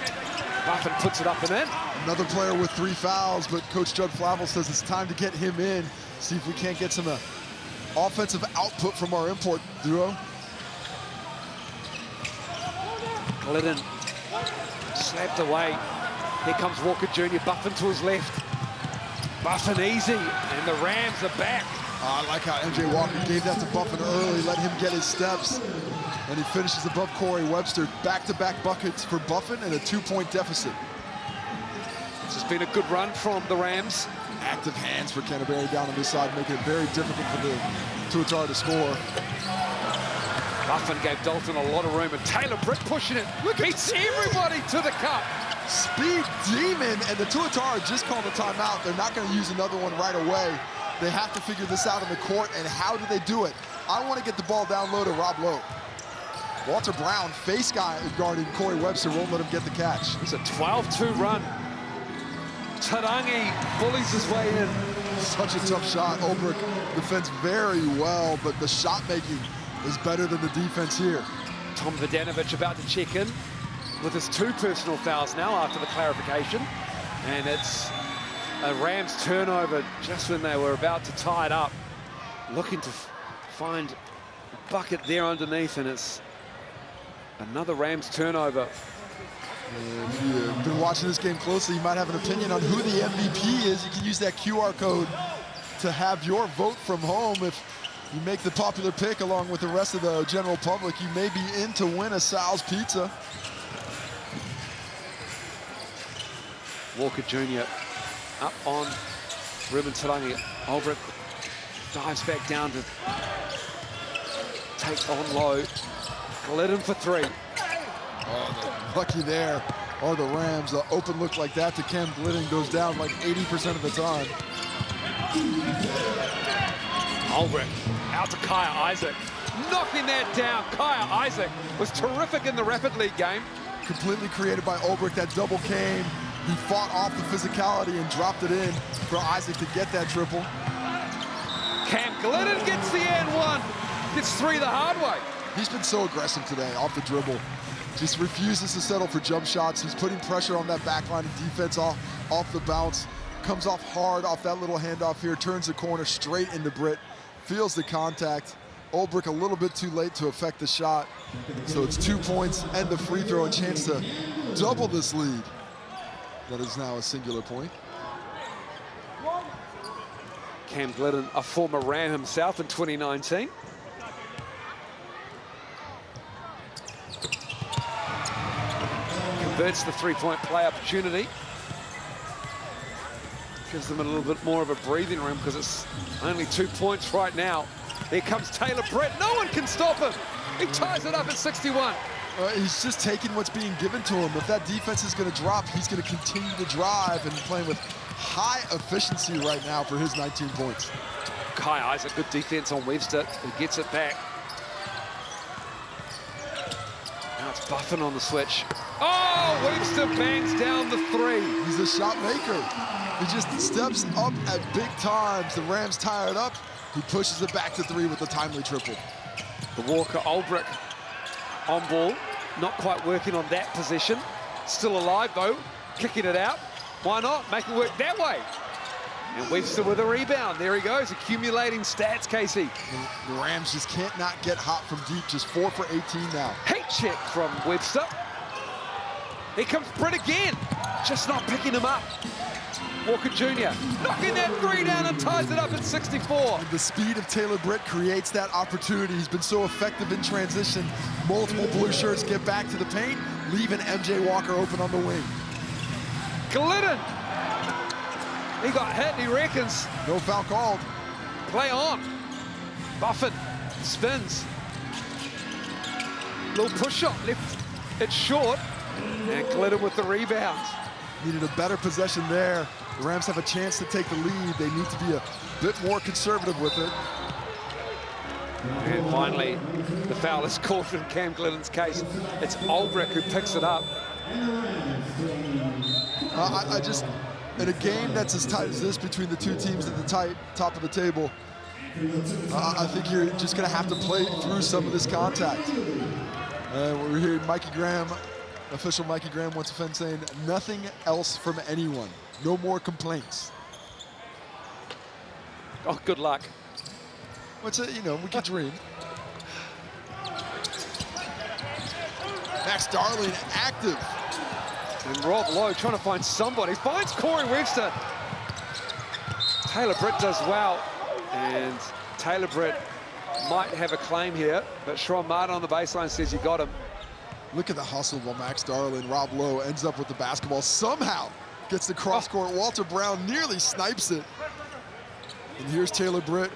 Buffin puts it up and in. Another player with 3 fouls, but Coach Judd Flavel says it's time to get him in, see if we can't get some offensive output from our import duo. Glidden slapped away. Here comes Walker Jr., Buffin to his left. Buffin easy, and the Rams are back. I like how MJ Walker gave that to Buffin early, let him get his steps, and he finishes above Corey Webster. Back-to-back buckets for Buffin and a 2-point deficit. This has been a good run from the Rams. Active hands for Canterbury down on this side, making it very difficult for the Tuatara to score. Buffin gave Dalton a lot of room, and Taylor Britt pushing it. Beats everybody to the cup. Speed demon, and the Tuatara just called a timeout. They're not going to use another one right away. They have to figure this out in the court, and how do they do it? I want to get the ball down low to Rob Lowe. Walter Brown, face guy guarding Corey Webster, won't let him get the catch. It's a 12-2 run. Tarangi bullies his way in. Such a tough shot. Olbrich defends very well, but the shot making is better than the defense here. Tom Vodanovic about to check in with his 2 personal fouls now after the clarification. And it's a Rams turnover just when they were about to tie it up. Looking to find a bucket there underneath, and it's another Rams turnover. If you've been watching this game closely, you might have an opinion on who the MVP is. You can use that QR code to have your vote from home. If you make the popular pick along with the rest of the general public, you may be in to win a Sal's Pizza. Walker Jr. up on Ruben Tarangi. Olbrich dives back down to take on Lowe. Glidden for 3. Oh, lucky there are the Rams. An open look like that to Cam Glidden goes down like 80% of the time. Olbrich out to Kaya Isaac. Knocking that down. Kaya Isaac was terrific in the Rapid League game. Completely created by Olbrich. That double came. He fought off the physicality and dropped it in for Isaac to get that triple. Cam Glidden gets the and 1. Gets 3 the hard way. He's been so aggressive today off the dribble. Just refuses to settle for jump shots. He's putting pressure on that back line of defense off the bounce. Comes off hard off that little handoff here. Turns the corner straight into Britt. Feels the contact. Olbrich a little bit too late to affect the shot. So it's 2 points and the free throw, a chance to double this lead. That is now a singular point. Cam Glidden, a former Ram himself in 2019. Converts the 3-point play opportunity. Gives them a little bit more of a breathing room because it's only 2 points right now. Here comes Taylor Britt. No one can stop him. He ties it up at 61. He's just taking what's being given to him. If that defense is going to drop, he's going to continue to drive, and playing with high efficiency right now for his 19 points. Kai Isaac, good defense on Webster, who gets it back. Now it's Buffin on the switch. Oh, Webster bangs down the 3. He's a shot maker. He just steps up at big times. The Rams tie it up. He pushes it back to 3 with a timely triple. The Walker Olbrich on ball. Not quite working on that position. Still alive, though. Kicking it out. Why not? Make it work that way. And Webster with a rebound. There he goes, accumulating stats, Casey. The Rams just can't not get hot from deep. Just 4 for 18 now. Heat check from Webster. Here comes Britt again. Just not picking him up. Walker Jr. knocking that 3 down and ties it up at 64. And the speed of Taylor Britt creates that opportunity. He's been so effective in transition. Multiple blue shirts get back to the paint, leaving MJ Walker open on the wing. Glidden. He got hit, he reckons. No foul called. Play on. Buffin spins. Little push shot, left it short. And Glidden with the rebound. Needed a better possession there. The Rams have a chance to take the lead. They need to be a bit more conservative with it. And finally, the foul is called in Cam Glidden's case. It's Ulbrich who picks it up. I just, in a game that's as tight as this between the two teams at the top of the table, I think you're just going to have to play through some of this contact. We're hearing Mikey Graham, official Mikey Graham once again saying nothing else from anyone. No more complaints. Oh, good luck. What's it, you know, we could dream. Max Darling active. And Rob Lowe trying to find somebody. Finds Corey Webster. Taylor Britt does well. And Taylor Britt might have a claim here, but Sharon Martin on the baseline says you got him. Look at the hustle while Max Darling, Rob Lowe ends up with the basketball. Somehow gets the cross court. Walter Brown nearly snipes it. And here's Taylor Britt.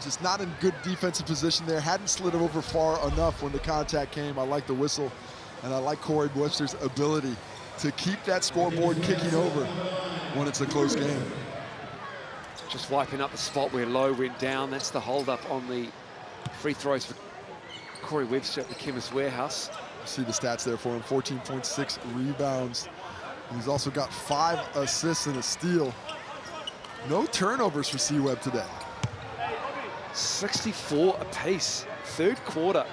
Just not in good defensive position there. Hadn't slid over far enough when the contact came. I like the whistle, and I like Corey Webster's ability to keep that scoreboard kicking over when it's a close game. Just wiping up the spot where Lowe went down. That's the hold-up on the free throws for Corey Webster at the Chemist Warehouse. You see the stats there for him, 14.6 rebounds. And he's also got 5 assists and a steal. No turnovers for C-Web today. 64 apiece, third quarter.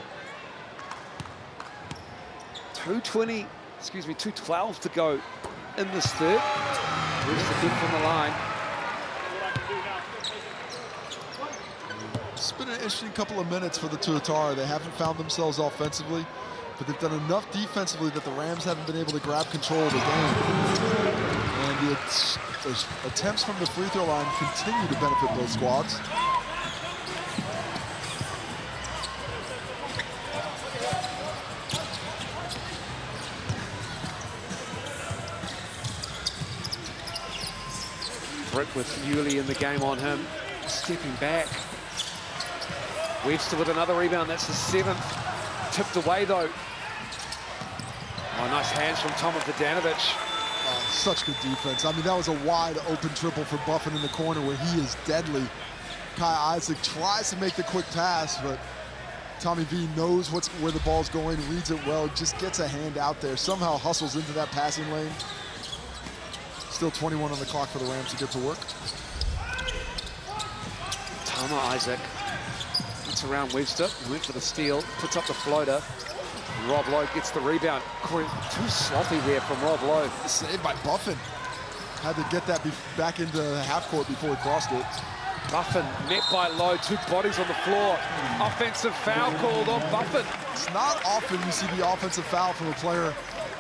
2:12 to go in this third. Webster good from the line. It's been an interesting couple of minutes for the Tuatara. They haven't found themselves offensively, but they've done enough defensively that the Rams haven't been able to grab control of the game. And the attempts from the free throw line continue to benefit both squads. Britt with Yuli in the game on him, stepping back. Webster with another rebound, that's the 7th. Tipped away though. Oh, nice hands from Toma Vidanovic. Oh, such good defense. I mean, that was a wide open triple for Buffin in the corner where he is deadly. Kai Isaac tries to make the quick pass, but Tommy V knows where the ball's going, reads it well, just gets a hand out there, somehow hustles into that passing lane. Still 21 on the clock for the Rams to get to work. Tama Isaac. It's around Webster. He went for the steal, puts up the floater. Rob Lowe gets the rebound. Corey, too sloppy there from Rob Lowe. Saved by Buffin. Had to get that back into the half court before he crossed it. Buffin met by Lowe, 2 bodies on the floor. Offensive foul called on Buffin. It's not often you see the offensive foul from a player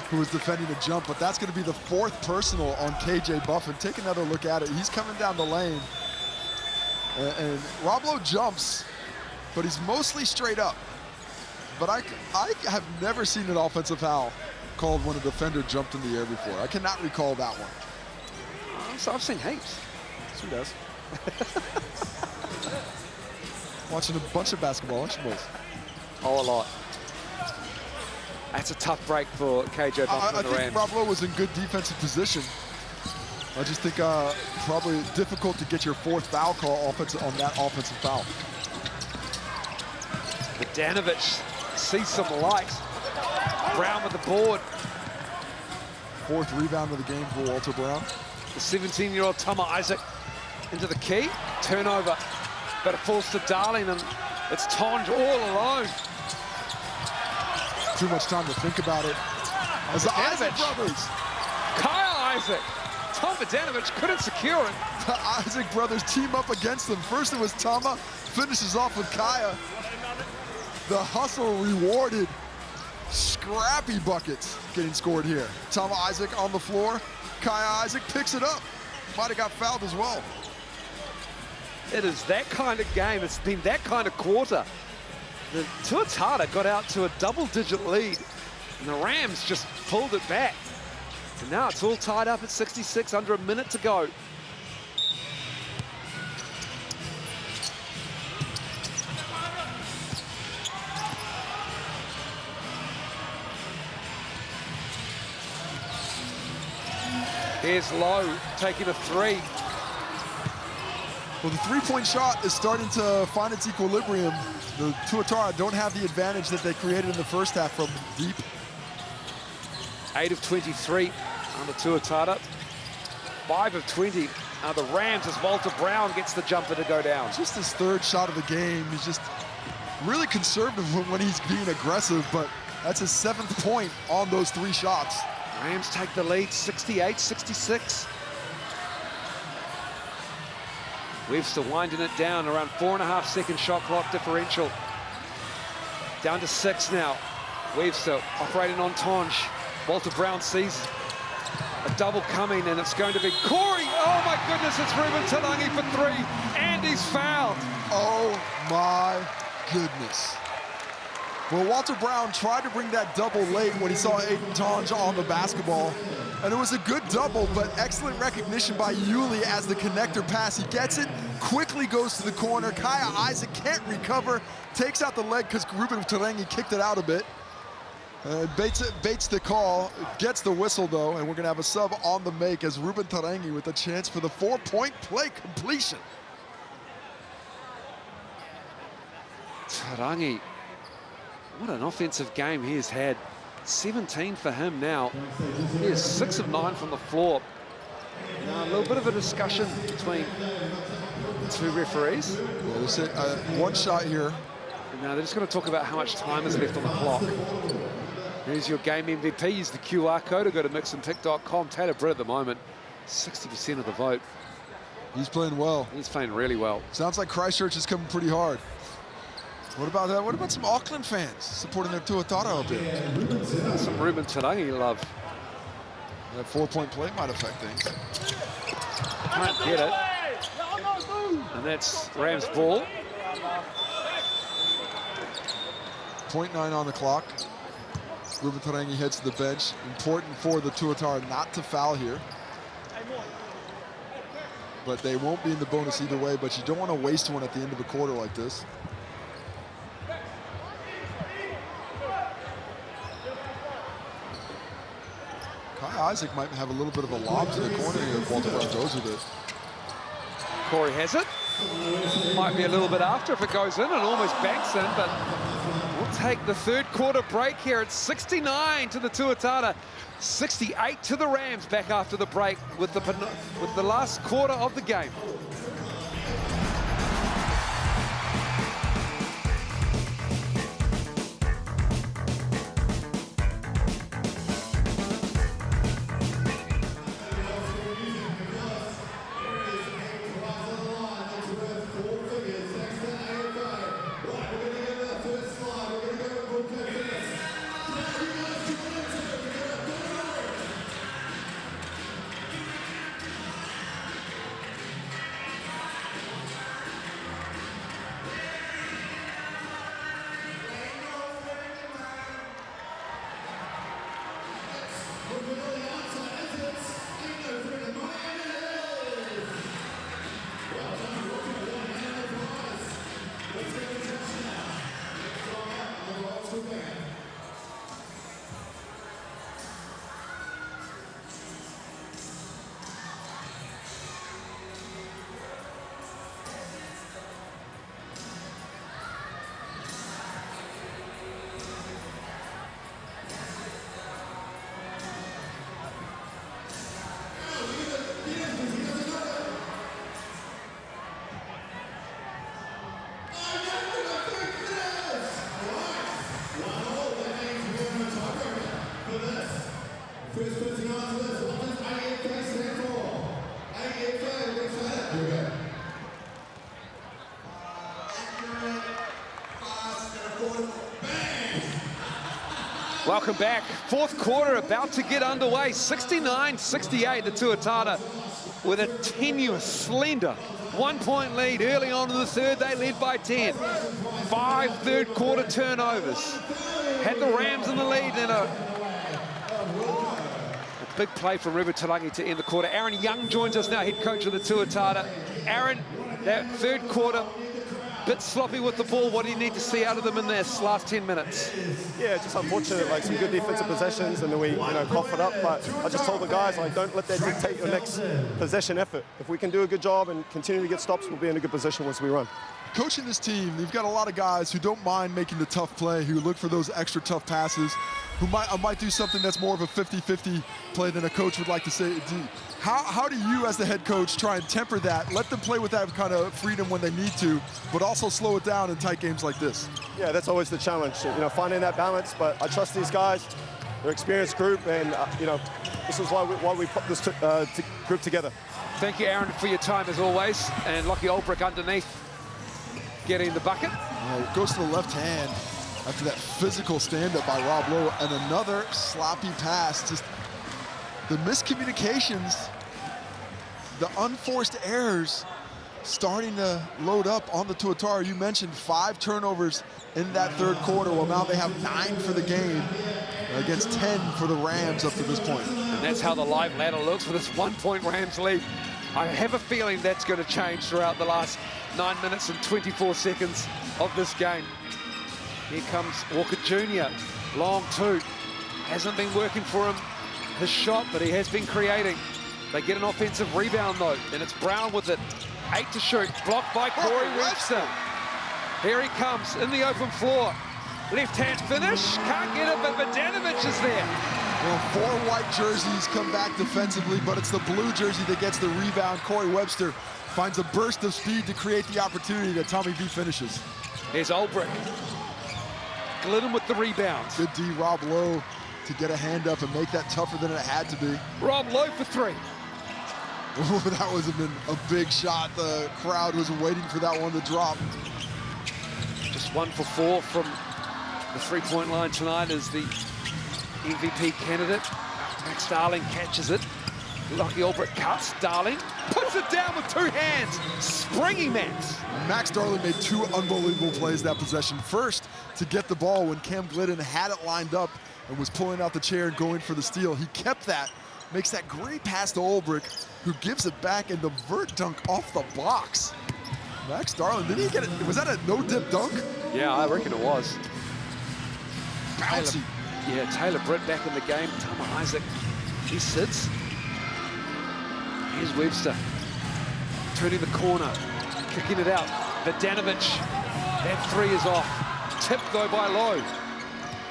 who was defending a jump, but that's going to be the 4th personal on KJ Buffin. Take another look at it. He's coming down the lane. And Rob Lowe jumps, but he's mostly straight up. But I have never seen an offensive foul called when a defender jumped in the air before. I cannot recall that one. So I've seen heaps. Who does? Watching a bunch of basketball, aren't you boys? Oh, a lot. That's a tough break for KJ Buffin and the Rams. I think Rob Lowe was in good defensive position. I just think probably difficult to get your 4th foul call on that offensive foul. Vidanovic sees some light. Brown with the board. 4th rebound of the game for Walter Brown. The 17-year-old Tama Isaac into the key. Turnover, but it falls to Darling, and It's Tonj all alone. Too much time to think about it. As the Isaac brothers. Kyle Isaac. Tom Bogdanovic couldn't secure it. The Isaac brothers team up against them. First it was Tama, finishes off with Kaya. The hustle rewarded. Scrappy buckets getting scored here. Tama Isaac on the floor. Kaya Isaac picks it up. Might have got fouled as well. It is that kind of game. It's been that kind of quarter. The Tuatara got out to a double-digit lead, and the Rams just pulled it back. And now it's all tied up at 66, under a minute to go. Here's Lowe taking a three. Well, the three-point shot is starting to find its equilibrium. The Tuatara don't have the advantage that they created in the first half from deep. 8 of 23 on the Tuatara. 5 of 20 are the Rams as Walter Brown gets the jumper to go down. Just his third shot of the game. He's just really conservative when he's being aggressive, but that's his 7th point on those 3 shots. Rams take the lead, 68-66. Webster winding it down, around 4.5 second shot clock differential. Down to 6 now. Webster operating on Tonj. Walter Brown sees a double coming, and it's going to be Corey. Oh my goodness, it's Ruben Tarangi for 3, and he's fouled. Oh my goodness. Well, Walter Brown tried to bring that double late when he saw Aiden Tonj on the basketball. And it was a good double, but excellent recognition by Yuli as the connector pass. He gets it, quickly goes to the corner. Kaya Isaac can't recover, takes out the leg because Ruben Tarangi kicked it out a bit. Bates the call, gets the whistle though, and we're gonna have a sub on the make as Ruben Tarangi with a chance for the 4-point play completion. Tarangi, what an offensive game he has had. 17 for him now. He is 6 of 9 from the floor. Now, a little bit of a discussion between the 2 referees. Yeah, there's one shot here. And now they're just going to talk about how much time is left on the clock. Here's your game MVP. Use the QR code or go to mixandpick.com. Taylor Britt at the moment, 60% of the vote. He's playing well. He's playing really well. Sounds like Christchurch is coming pretty hard. What about that? What about some Auckland fans supporting their Tuatara up here? Some Ruben Tarangi love. That 4-point play might affect things. Can't get it. And that's Rams ball. 0.9 on the clock. Ruben Tarangi heads to the bench. Important for the Tuatara not to foul here. But they won't be in the bonus either way, but you don't want to waste one at the end of a quarter like this. Kai Isaac might have a little bit of a lob to the corner here if Walter Brown goes with it. Corey has it. Might be a little bit after if it goes in and almost banks in, but we'll take the 3rd quarter break here. It's 69 to the Tuatara, 68 to the Rams back after the break with the last quarter of the game. Welcome back. Fourth quarter about to get underway. 69-68, the Tuatara with a tenuous, slender 1-point lead early on in the third. They led by 10. 5 third quarter turnovers. Had the Rams in the lead and a big play from Rivatarangi to end the quarter. Aaron Young joins us now, head coach of the Tuatara. Aaron, that third quarter, bit sloppy with the ball. What do you need to see out of them in this last 10 minutes? Yeah, just unfortunate, like some good defensive possessions, and then we, cough it up. But I just told the guys, like, don't let that dictate your next possession effort. If we can do a good job and continue to get stops, we'll be in a good position once we run. Coaching this team, you've got a lot of guys who don't mind making the tough play, who look for those extra tough passes, who might do something that's more of a 50-50 play than a coach would like to say. How do you, as the head coach, try and temper that, let them play with that kind of freedom when they need to, but also slow it down in tight games like this? Yeah, that's always the challenge, finding that balance. But I trust these guys. They're an experienced group, and, this is why we put this group together. Thank you, Aaron, for your time as always. And Lockie Olbrich underneath, getting the bucket. It goes to the left hand after that physical stand-up by Rob Lowe, and another sloppy pass. Just the miscommunications, the unforced errors starting to load up on the Tuatara. You mentioned 5 turnovers in that third quarter. Well, now they have 9 for the game against 10 for the Rams up to this point. And that's how the live ladder looks with this 1-point Rams lead. I have a feeling that's going to change throughout the last 9 minutes and 24 seconds of this game. Here comes Walker Jr. Long 2. Hasn't been working for him, his shot, but he has been creating. They get an offensive rebound, though, and it's Brown with it. 8 to shoot, blocked by Corey Webster. Here he comes in the open floor. Left-hand finish, can't get it, but Badanovic is there. Well, 4 white jerseys come back defensively, but it's the blue jersey that gets the rebound. Corey Webster finds a burst of speed to create the opportunity that Tommy V finishes. Here's Olbrich. Glidden with the rebound. Good D, Rob Lowe, to get a hand up and make that tougher than it had to be. Rob Lowe for 3. Oh, that would have been a big shot. The crowd was waiting for that one to drop. Just 1 for 4 from the 3-point line tonight as the MVP candidate. Max Darling catches it. Lockie Olbrich cuts. Darling puts it down with 2 hands. Springy Max. Max Darling made 2 unbelievable plays that possession. First, to get the ball when Cam Glidden had it lined up and was pulling out the chair and going for the steal. He kept that, makes that great pass to Olbrich, who gives it back, and the vert dunk off the box. Max Darling, did he get it? Was that a no-dip dunk? Yeah, I reckon it was. Bouncy. Taylor Britt back in the game. Tama Isaac, he sits. Here's Webster, turning the corner, kicking it out. Badanovic, that 3 is off. Tipped though by Lowe.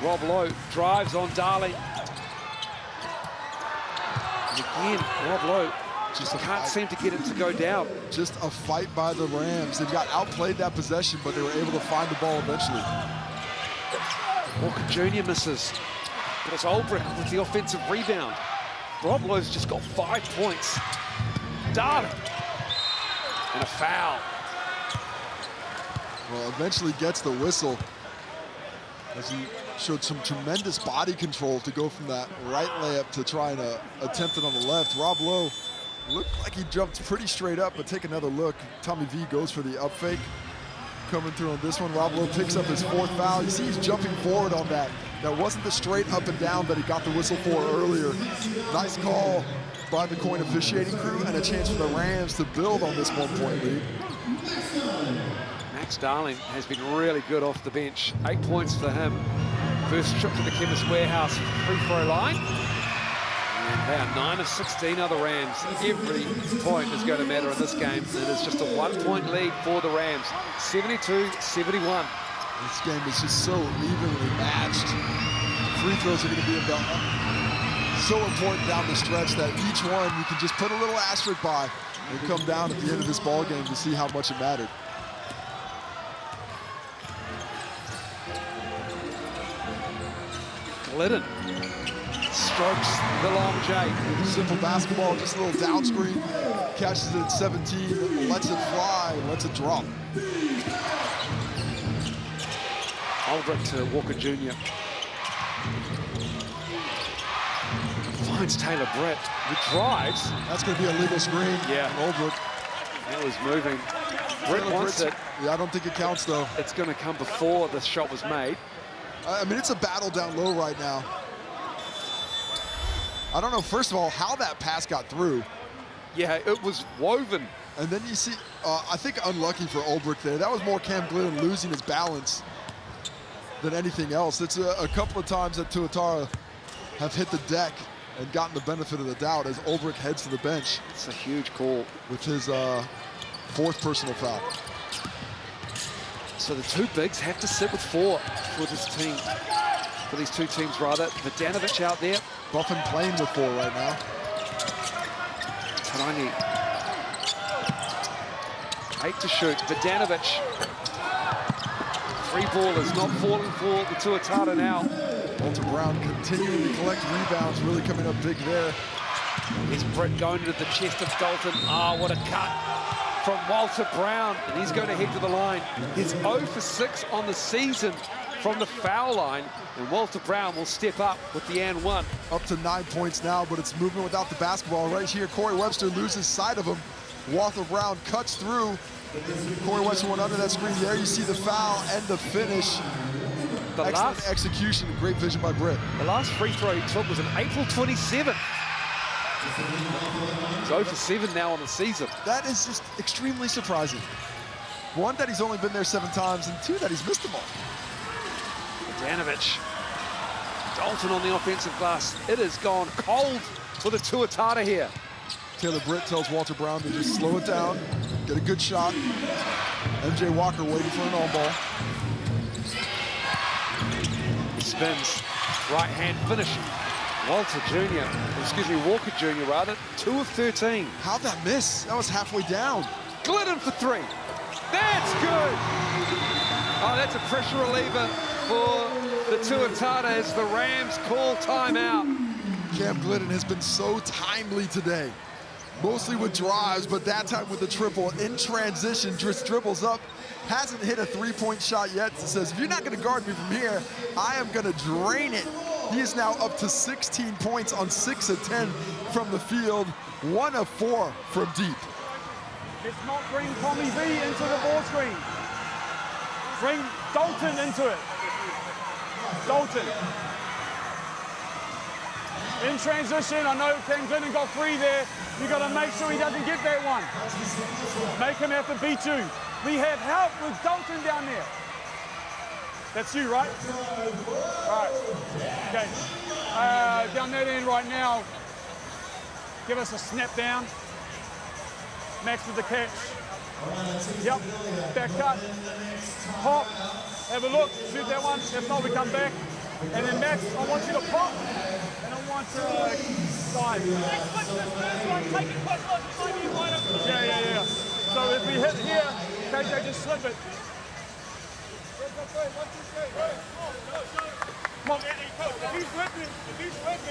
Rob Lowe drives on Darling. And again, Rob Lowe just can't seem to get it to go down. Just a fight by the Rams. They've got outplayed that possession, but they were able to find the ball eventually. Walker Jr. misses, but it's Olbrich with the offensive rebound. Rob Lowe's just got 5 points. Darling, and a foul. Well, eventually gets the whistle as he showed some tremendous body control to go from that right layup to try and attempt it on the left. Rob Lowe looked like he jumped pretty straight up, but take another look. Tommy V goes for the up fake. Coming through on this one, Rob Lowe picks up his 4th foul. You see he's jumping forward on that. That wasn't the straight up and down that he got the whistle for earlier. Nice call by the coin officiating crew, and a chance for the Rams to build on this 1-point lead. Max Darling has been really good off the bench. 8 points for him. First trip to the Chemist Warehouse free throw line. And they are 9 of 16 other Rams. Every point is going to matter in this game. It is just a 1-point lead for the Rams. 72-71. This game is just so evenly matched. Free throws are going to be so important down the stretch that each one you can just put a little asterisk by and come down at the end of this ball game to see how much it mattered. Glidden strokes the long J. Simple basketball, just a little down screen. Catches it at 17, lets it fly, lets it drop. Aldrich to Walker Jr. Finds Taylor Britt, who drives. That's going to be a legal screen. Yeah. Aldrich. That was moving. Britt wants it. Yeah, I don't think it counts, though. It's going to come before the shot was made. I mean, it's a battle down low right now. I don't know, first of all, how that pass got through. Yeah, it was woven. And then you see, I think unlucky for Ulbrich there. That was more Cam Glidden losing his balance than anything else. It's a couple of times that Tuatara have hit the deck and gotten the benefit of the doubt as Ulbrich heads to the bench. It's a huge call. With his fourth personal foul. So the two bigs have to sit with 4 for this team. For these two teams, rather. Vidanovic out there. Buffin playing with 4 right now. Tarangi. 8 to shoot. Vidanovic. 3 ballers not falling for the Tuatara now. Walter Brown continuing to collect rebounds, really coming up big there. Here's Britt going to the chest of Dalton. Ah, what a cut from Walter Brown. And he's going to head to the line. He's 0 for 6 on the season from the foul line. And Walter Brown will step up with the and 1. Up to 9 points now, but it's moving without the basketball. Right here, Corey Webster loses sight of him. Walter Brown cuts through. Corey Webster went under that screen. There you see the foul and the finish. Excellent execution, great vision by Britt. The last free throw he took was on April 27th. He's 0 for 7 now on the season. That is just extremely surprising. 1, that he's only been there 7 times, and 2, that he's missed them all. Vidanovic. Dalton on the offensive glass. It has gone cold for the Tuatara here. Taylor Britt tells Walter Brown to just slow it down, get a good shot. MJ Walker waiting for an on-ball. He spins, right hand finish. Walker Jr. rather, 2 of 13. How'd that miss? That was halfway down. Glidden for 3. That's good. Oh, that's a pressure reliever for the Tuatara as the Rams call timeout. Cam Glidden has been so timely today. Mostly with drives, but that time with the triple in transition, just dribbles up, hasn't hit a 3-point shot yet. Says, if you're not gonna guard me from here, I am gonna drain it. He is now up to 16 points on 6 of 10 from the field, 1 of 4 from deep. Let's not bring Tommy V into the ball screen. Bring Dalton into it. Dalton. In transition, I know Cam Glidden got 3 there. You got to make sure he doesn't get that one. Make him have to beat you. We have help with Dalton down there. That's you, right? All right. Okay. Down that end right now. Give us a snap down. Max with the catch. Yep. Back cut. Pop. Have a look. Shoot that one. If not, we come back. And then Max, I want you to pop. And I want to dive. Yeah. So if we hit here, KJ just slip it. Come on.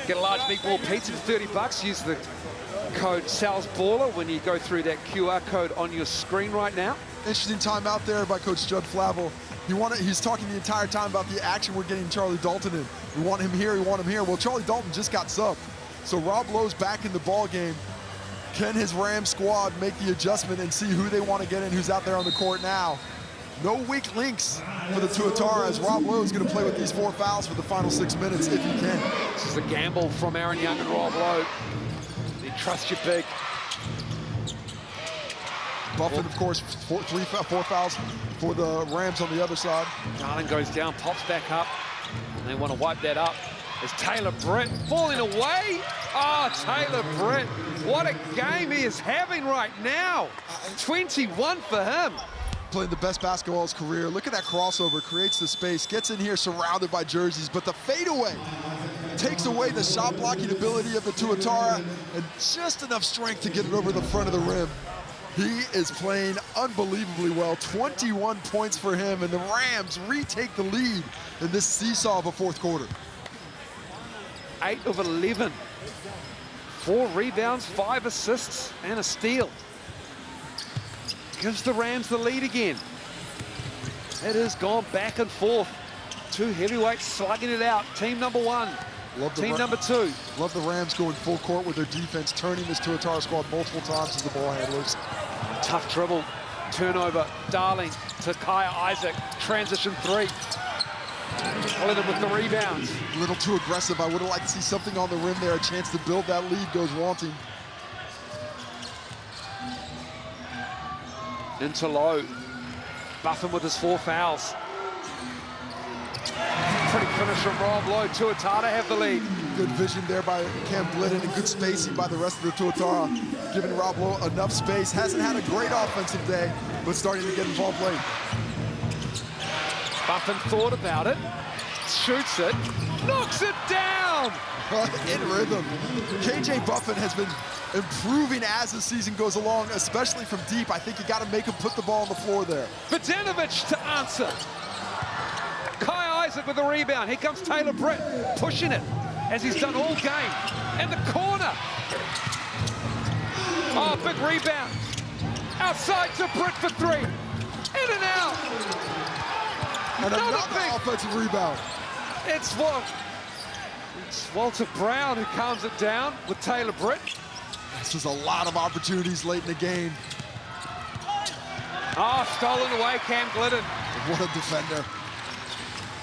Get a large meatball pizza for $30. Use the code SALSBALLER when you go through that QR code on your screen right now. Interesting timeout there by Coach Judd Flavel. He's talking the entire time about the action we're getting Charlie Dalton in. We want him here, we want him here. Well, Charlie Dalton just got subbed. So Rob Lowe's back in the ball game. Can his Rams squad make the adjustment and see who they want to get in, who's out there on the court now? No weak links for the Tuatara as Rob Lowe is going to play with these 4 fouls for the final 6 minutes if he can. This is a gamble from Aaron Young and Rob Lowe. They trust you big. Buffin, of course, 4 fouls for the Rams on the other side. Darling goes down, pops back up, and they want to wipe that up. As Taylor Britt falling away. Oh, Taylor Britt, what a game he is having right now. 21 for him. Playing the best basketball of his career. Look at that crossover, creates the space, gets in here surrounded by jerseys, but the fadeaway takes away the shot blocking ability of the Tuatara and just enough strength to get it over the front of the rim. He is playing unbelievably well. 21 points for him, and the Rams retake the lead in this seesaw of a fourth quarter. 8 of 11. 4 rebounds, 5 assists, and a steal. Gives the Rams the lead again. It has gone back and forth. 2 heavyweights slugging it out. Team number 1, team number 2. Love the Rams going full court with their defense, turning this Tuatara squad multiple times as the ball handlers. Tough dribble, turnover, Darling to Kaya Isaac, transition 3. Lennon with the rebounds. A little too aggressive. I would have liked to see something on the rim there. A chance to build that lead goes wanting. Into Low. Buffin with his 4 fouls. Pretty finish from Rob Lowe. Tuatara have the lead. Good vision there by Cam Glidden and good spacing by the rest of the Tuatara, giving Rob Lowe enough space. Hasn't had a great offensive day, but starting to get involved late. Buffin thought about it, shoots it, knocks it down! In rhythm. KJ Buffin has been improving as the season goes along, especially from deep. I think you got to make him put the ball on the floor there. Vodanovic to answer. Kai Isaac with the rebound. Here comes Taylor Britt, pushing it, as he's done all game. And the corner. Oh, big rebound. Outside to Britt for 3. In and out. And another offensive rebound. It's Walter Brown who calms it down with Taylor Britt. This was a lot of opportunities late in the game. Oh, stolen away, Cam Glidden. What a defender.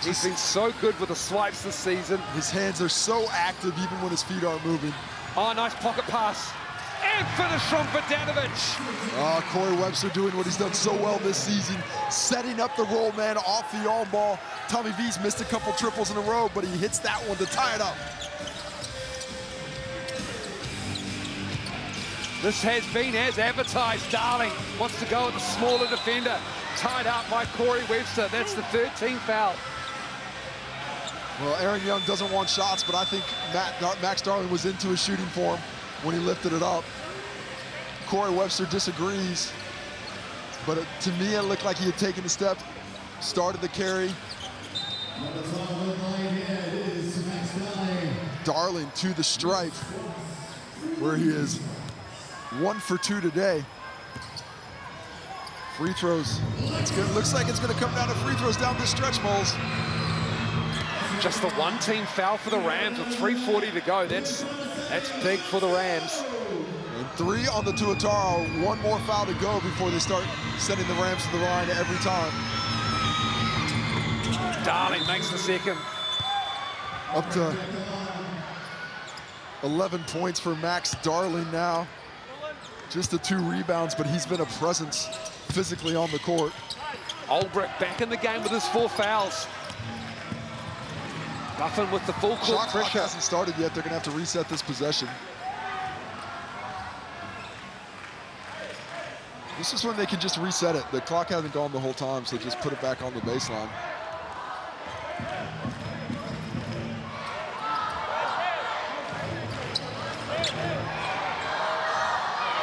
He's been so good with the swipes this season. His hands are so active even when his feet aren't moving. Oh, nice pocket pass. And finish from Vodanovic. Oh, Corey Webster doing what he's done so well this season, setting up the roll man off the all ball. Tommy V's missed a couple triples in a row, but he hits that one to tie it up. This has been as advertised. Darling wants to go with the smaller defender. Tied up by Corey Webster. That's the 13th foul. Well, Aaron Young doesn't want shots, but I think Max Darling was into his shooting form when he lifted it up. Corey Webster disagrees, but to me it looked like he had taken a step, started the carry. Darling to the stripe, where he is 1 for 2 today. Free throws. Looks like it's going to come down to free throws down this stretch, Moles. Just the 1 team foul for the Rams with 3:40 to go. That's big for the Rams. And 3 on the Tuatara. 1 more foul to go before they start sending the Rams to the line every time. Darling makes the second. Up to 11 points for Max Darling now. Just the 2 rebounds, but he's been a presence physically on the court. Albrecht back in the game with his 4 fouls. Buffin with the full court Shot pressure. clock hasn't started yet. They're going to have to reset this possession. This is when they can just reset it. The clock hasn't gone the whole time, so just put it back on the baseline.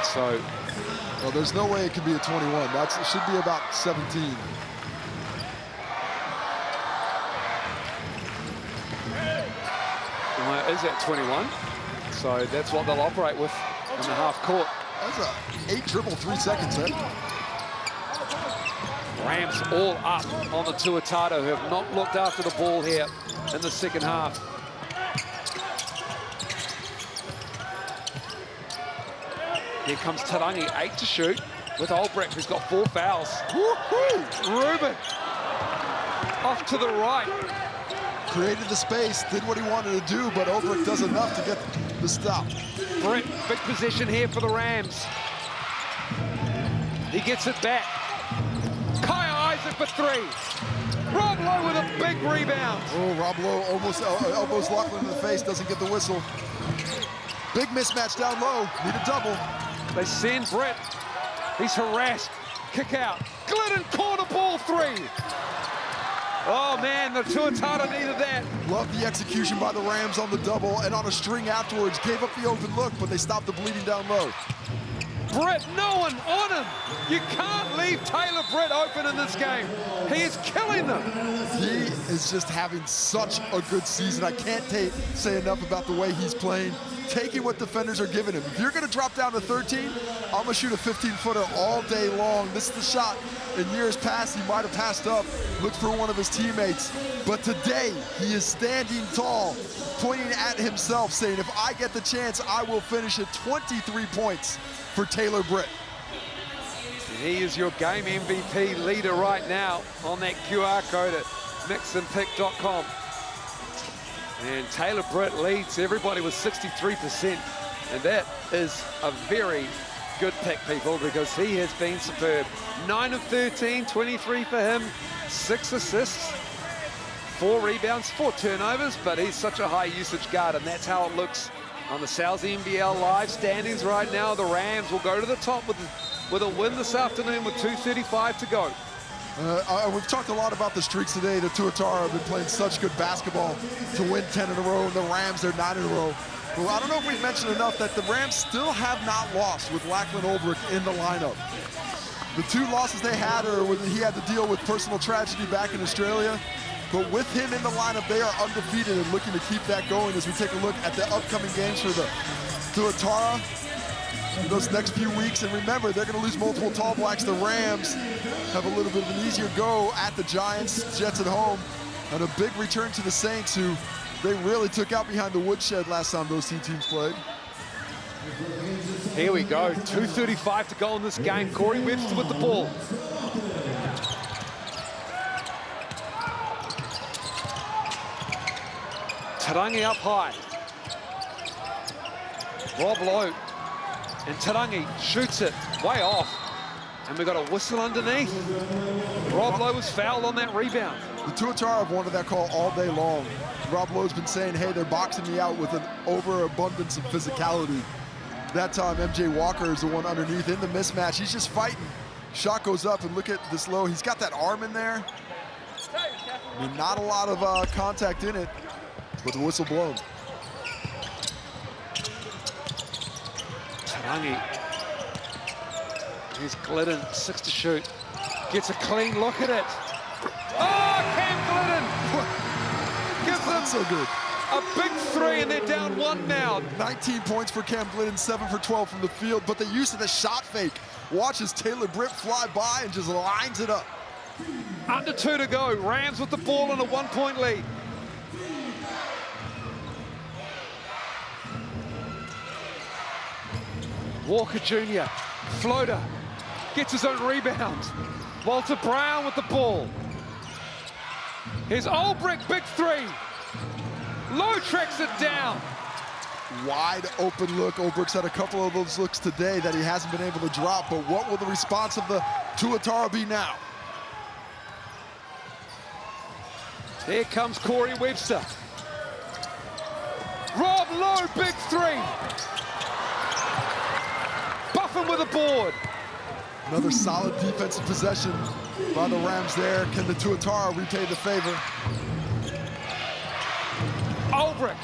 So, well, there's no way it could be a 21. It should be about 17. Is at 21. So that's what they'll operate with in the half court. That's a 8 dribble, 3 seconds hit. Rams all up on the Tuatara, who have not looked after the ball here in the second half. Here comes Tarangi, 8 to shoot, with Albrecht, who's got 4 fouls. Ruben off to the right. Created the space, did what he wanted to do, but Albrecht does enough to get the stop. Brett, big possession here for the Rams. He gets it back. Kaya Isaac for 3. Rob Lowe with a big rebound. Oh, Rob Lowe almost elbows Lachlan in the face, doesn't get the whistle. Big mismatch down low, need a double. They send Brett. He's harassed. Kick out. Glidden corner ball 3. Oh man, the Tuatara needed that. Love the execution by the Rams on the double and on a string afterwards. Gave up the open look, but they stopped the bleeding down low. Britt, no one on him. You can't leave Taylor Britt open in this game. He is killing them. He is just having such a good season. I can't say enough about the way he's playing, taking what defenders are giving him. If you're going to drop down to 13, I'm going to shoot a 15-footer all day long. This is the shot in years past he might have passed up, looked for one of his teammates. But today, he is standing tall, pointing at himself, saying, if I get the chance, I will finish at 23 points for Taylor Britt. He is your game MVP leader right now on that QR code at mixandpick.com. And Taylor Britt leads everybody with 63%. And that is a very good pick, people, because he has been superb. 9 of 13, 23 for him, 6 assists, 4 rebounds, 4 turnovers, but he's such a high usage guard, and that's how it looks on the Sal's NBL live standings right now. The Rams will go to the top with a win this afternoon with 2:35 to go. We've talked a lot about the streaks today. The Tuatara have been playing such good basketball to win 10 in a row, and the Rams, they're 9 in a row. Well, I don't know if we've mentioned enough that the Rams still have not lost with Lachlan Olbrich in the lineup. The 2 losses they had are when he had to deal with personal tragedy back in Australia. But with him in the lineup, they are undefeated and looking to keep that going as we take a look at the upcoming games for the Tuatara in those next few weeks. And remember, they're going to lose multiple Tall Blacks. The Rams have a little bit of an easier go at the Giants, Jets at home, and a big return to the Saints, who they really took out behind the woodshed last time those 2 teams played. Here we go, 2:35 to go in this game. Corey Webster with the ball. Tarangi up high. Rob Lowe. And Tarangi shoots it way off. And we've got a whistle underneath. Rob Lowe was fouled on that rebound. The Tuatara have wanted that call all day long. Rob Lowe's been saying, hey, they're boxing me out with an overabundance of physicality. That time, MJ Walker is the one underneath in the mismatch. He's just fighting. Shot goes up, and look at this Lowe. He's got that arm in there. I mean, not a lot of contact in it, but the whistle blown. Tarangi. Here's Glidden, 6 to shoot. Gets a clean look at it. Oh, Cam Glidden! Gives them so good. A big 3, and they're down 1 now. 19 points for Cam Glidden, 7 for 12 from the field, but the use of the shot fake. Watches Taylor Britt fly by and just lines it up. Under 2 to go. Rams with the ball in a 1-point lead. Walker Jr. Floater. Gets his own rebound. Walter Brown with the ball. Here's Olbrich, big 3. Lowe tracks it down. Wide open look. Olbrich's had a couple of those looks today that he hasn't been able to drop, but what will the response of the Tuatara be now? Here comes Corey Webster. Rob Lowe, big 3. Buffin with a board. Another solid defensive possession by the Rams there. Can the Tuatara repay the favor? Olbrich.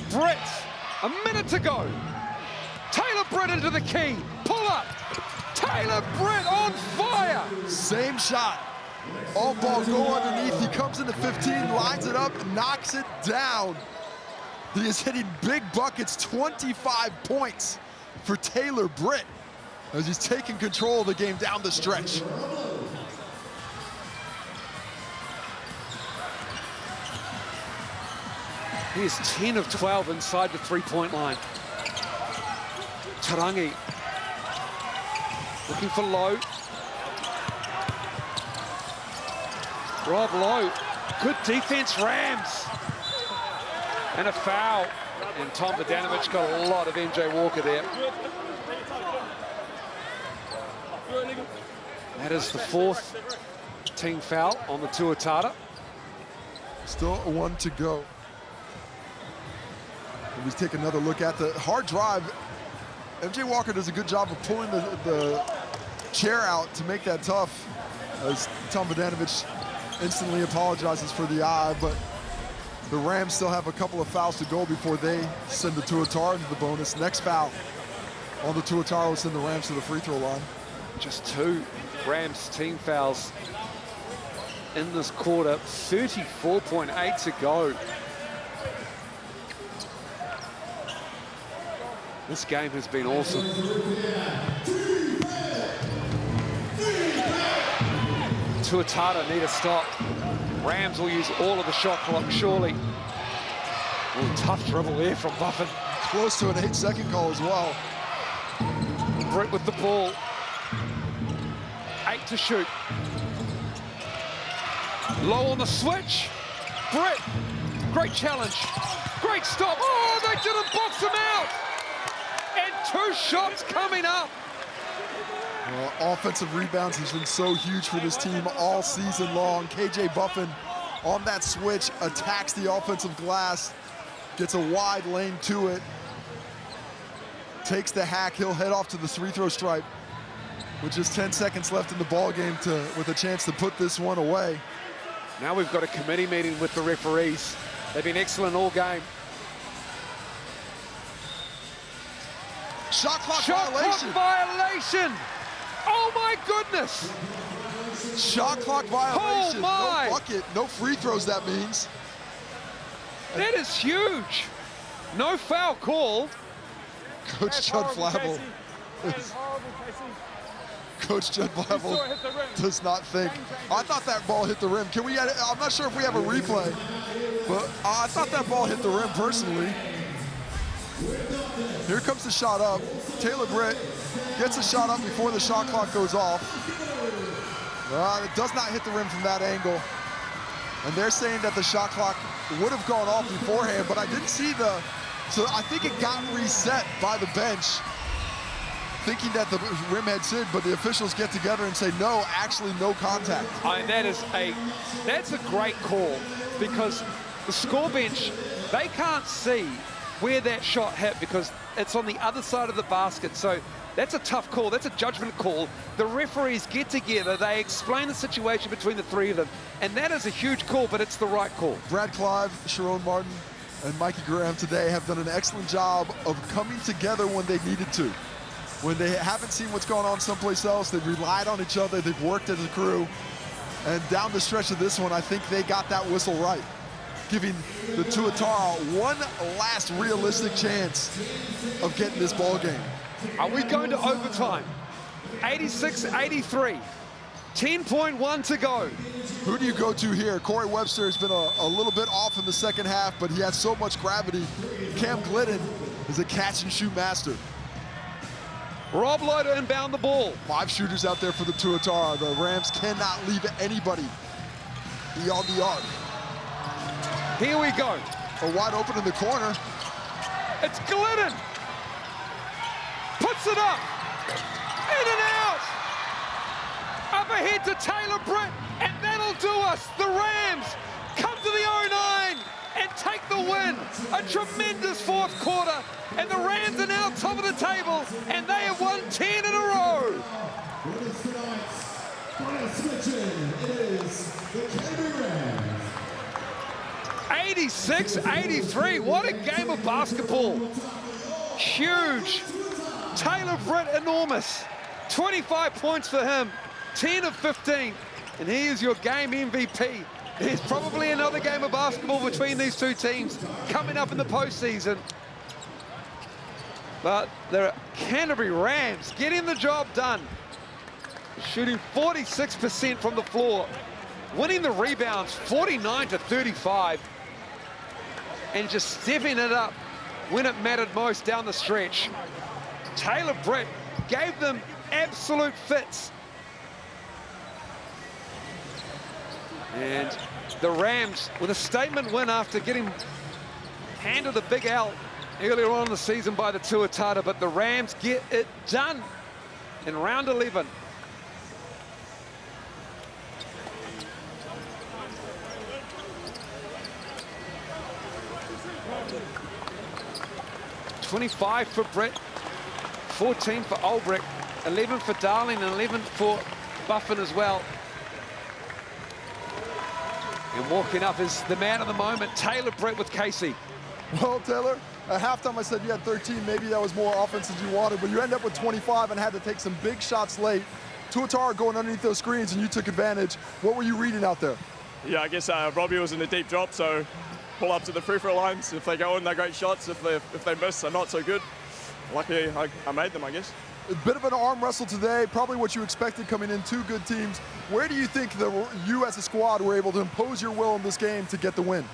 Britt, a minute to go. Taylor Britt into the key. Pull up. Taylor Britt on fire. Same shot. All balls go underneath. He comes into 15, lines it up, knocks it down. He is hitting big buckets, 25 points for Taylor Britt as he's taking control of the game down the stretch. He is 10 of 12 inside the 3-point line. Tarangi looking for Lowe. Rob Lowe, good defense, Rams. And a foul. And Tom Bogdanovic got a lot of MJ Walker there. That is the 4th team foul on the Tuatara. Still a 1 to go. And we take another look at the hard drive. MJ Walker does a good job of pulling the chair out to make that tough, as Tom Bogdanovic instantly apologizes for the eye, but the Rams still have a couple of fouls to go before they send the Tuatara into the bonus. Next foul on the Tuatara will send the Rams to the free throw line. Just 2 Rams team fouls in this quarter. 34.8 to go. This game has been awesome. Tuatara need a stop. Rams will use all of the shot clock, surely. Ooh, tough dribble there from Buffin. Close to an 8-second call as well. Britt with the ball. 8 to shoot. Low on the switch. Britt, great challenge. Great stop. Oh, they didn't box him out. And 2 shots coming up. Offensive rebounds has been so huge for this team all season long. KJ Buffin on that switch attacks the offensive glass, gets a wide lane to it, takes the hack. He'll head off to the free throw stripe with just 10 seconds left in the ball game with a chance to put this one away. Now we've got a committee meeting with the referees. They've been excellent all game. Shot clock violation. Violation. Oh my goodness. Shot clock violation. Oh my. No bucket, no free throws, that means. That is huge. No foul called. Coach Judd Flavel. Coach Judd Flavel does not think. I thought that ball hit the rim. Can we? I'm not sure if we have a replay, but I thought that ball hit the rim personally. Here comes the shot up. Taylor Britt gets a shot up before the shot clock goes off. It does not hit the rim from that angle. And they're saying that the shot clock would have gone off beforehand, but I didn't see so I think it got reset by the bench, thinking that the rim had slid, but the officials get together and say, no, actually no contact. That's a great call, because the score bench, they can't see where that shot hit because it's on the other side of the basket. So that's a tough call. That's a judgment call. The referees get together. They explain the situation between the 3 of them. And that is a huge call, but it's the right call. Brad Clive, Sharon Martin, and Mikey Graham today have done an excellent job of coming together when they needed to. When they haven't seen what's going on someplace else, they've relied on each other. They've worked as a crew. And down the stretch of this one, I think they got that whistle right, giving the Tuatara one last realistic chance of getting this ball game. Are we going to overtime? 86-83, 10.1 to go. Who do you go to here? Corey Webster has been a little bit off in the second half, but he has so much gravity. Cam Glidden is a catch and shoot master. Rob Lowe to inbound the ball. 5 shooters out there for the Tuatara. The Rams cannot leave anybody beyond the arc. Here we go. Wide open in the corner. It's Glidden. Puts it up. In and out. Up ahead to Taylor Britt. And that'll do us. The Rams come to the 09 and take the win. A tremendous 4th quarter. And the Rams are now top of the table. And they have won 10 in a row. It is the Canterbury Rams. 86-83, what a game of basketball. Huge. Taylor Britt, enormous. 25 points for him, 10 of 15. And he is your game MVP. There's probably another game of basketball between these 2 teams coming up in the postseason. But the Canterbury Rams getting the job done. Shooting 46% from the floor. Winning the rebounds 49-35. And just stepping it up when it mattered most down the stretch. Taylor Britt gave them absolute fits. And the Rams with a statement win after getting handed a big L earlier on in the season by the Tuatara, but the Rams get it done in round 11. $25 for Britt, 14 for Ulbrich, 11 for Darling, and 11 for Buffin as well. And walking up is the man of the moment, Taylor Britt with Casey. Well, Taylor, At halftime, I said you had 13. Maybe that was more offense than you wanted, but you end up with 25 and had to take some big shots late. Tuatara going underneath those screens, and you took advantage. What were you reading out there? Yeah, I guess Robbie was in a deep drop, so pull up to the free throw lines. If they go in, they're great shots. If they miss, they're not so good. Luckily, I made them, I guess. A bit of an arm wrestle today, probably what you expected coming in, two good teams. Where do you think you as a squad were able to impose your will in this game to get the win?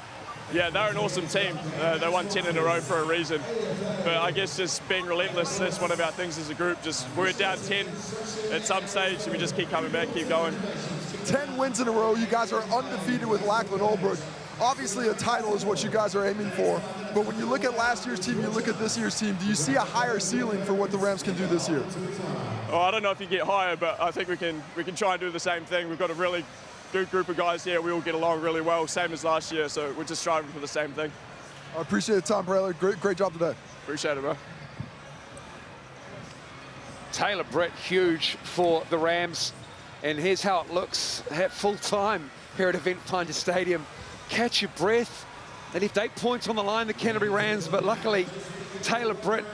Yeah, they're an awesome team. They won 10 in a row for a reason. But I guess just being relentless, that's one of our things as a group. Just we're down 10 at some stage, and we just keep coming back, keep going. 10 wins in a row. You guys are undefeated with Lackland Olbrook. Obviously, a title is what you guys are aiming for. But when you look at last year's team, you look at this year's team, do you see a higher ceiling for what the Rams can do this year? Oh, I don't know if you get higher, but I think we can try and do the same thing. We've got a really good group of guys here. We all get along really well, same as last year, so we're just striving for the same thing. I appreciate it, Tom Brailer. Great job today. Appreciate it, bro. Taylor Britt, huge for the Rams. And here's how it looks at full time here at Eventfinda Stadium. Catch your breath. They left 8 points on the line, the Canterbury Rams, but luckily Taylor Britt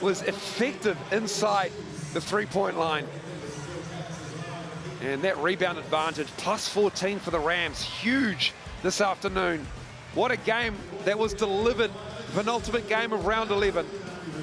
was effective inside the three-point line. And that rebound advantage, plus 14 for the Rams, huge this afternoon. What a game that was delivered, penultimate game of round 11.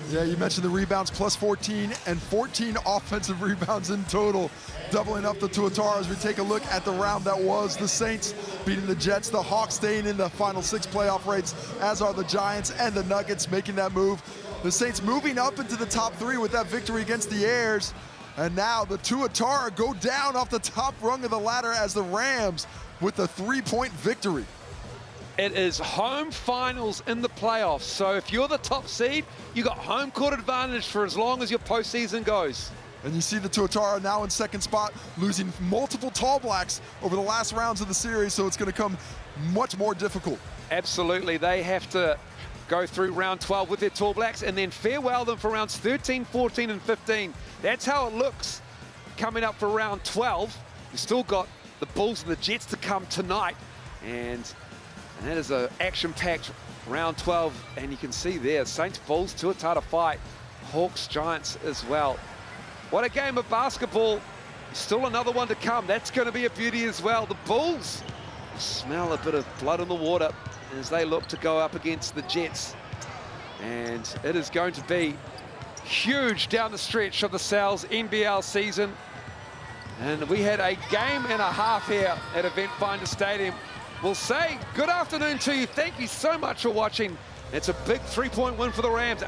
Yeah, you mentioned the rebounds, plus 14 and 14 offensive rebounds in total, doubling up the Tuatara as we take a look at the round that was. The Saints beating the Jets, the Hawks staying in the final 6 playoff rates, as are the Giants and the Nuggets making that move. The Saints moving up into the top 3 with that victory against the Airs. And now the Tuatara go down off the top rung of the ladder as the Rams with the 3-point victory. It is home finals in the playoffs. So if you're the top seed, you got home court advantage for as long as your postseason goes. And you see the Tuatara now in second spot, losing multiple tall blacks over the last rounds of the series, so it's going to come much more difficult. Absolutely. They have to go through round 12 with their tall blacks and then farewell them for rounds 13, 14, and 15. That's how it looks coming up for round 12. You've still got the Bulls and the Jets to come tonight. And that is an action-packed round 12. And you can see there, Saints, Bulls, Tuatara fight, Hawks, Giants as well. What a game of basketball. Still another one to come. That's going to be a beauty as well. The Bulls smell a bit of blood in the water as they look to go up against the Jets. And it is going to be huge down the stretch of the Sal's NBL season. And we had a game and a half here at Eventfinda Stadium. We'll say good afternoon to you. Thank you so much for watching. It's a big 3-point win for the Rams.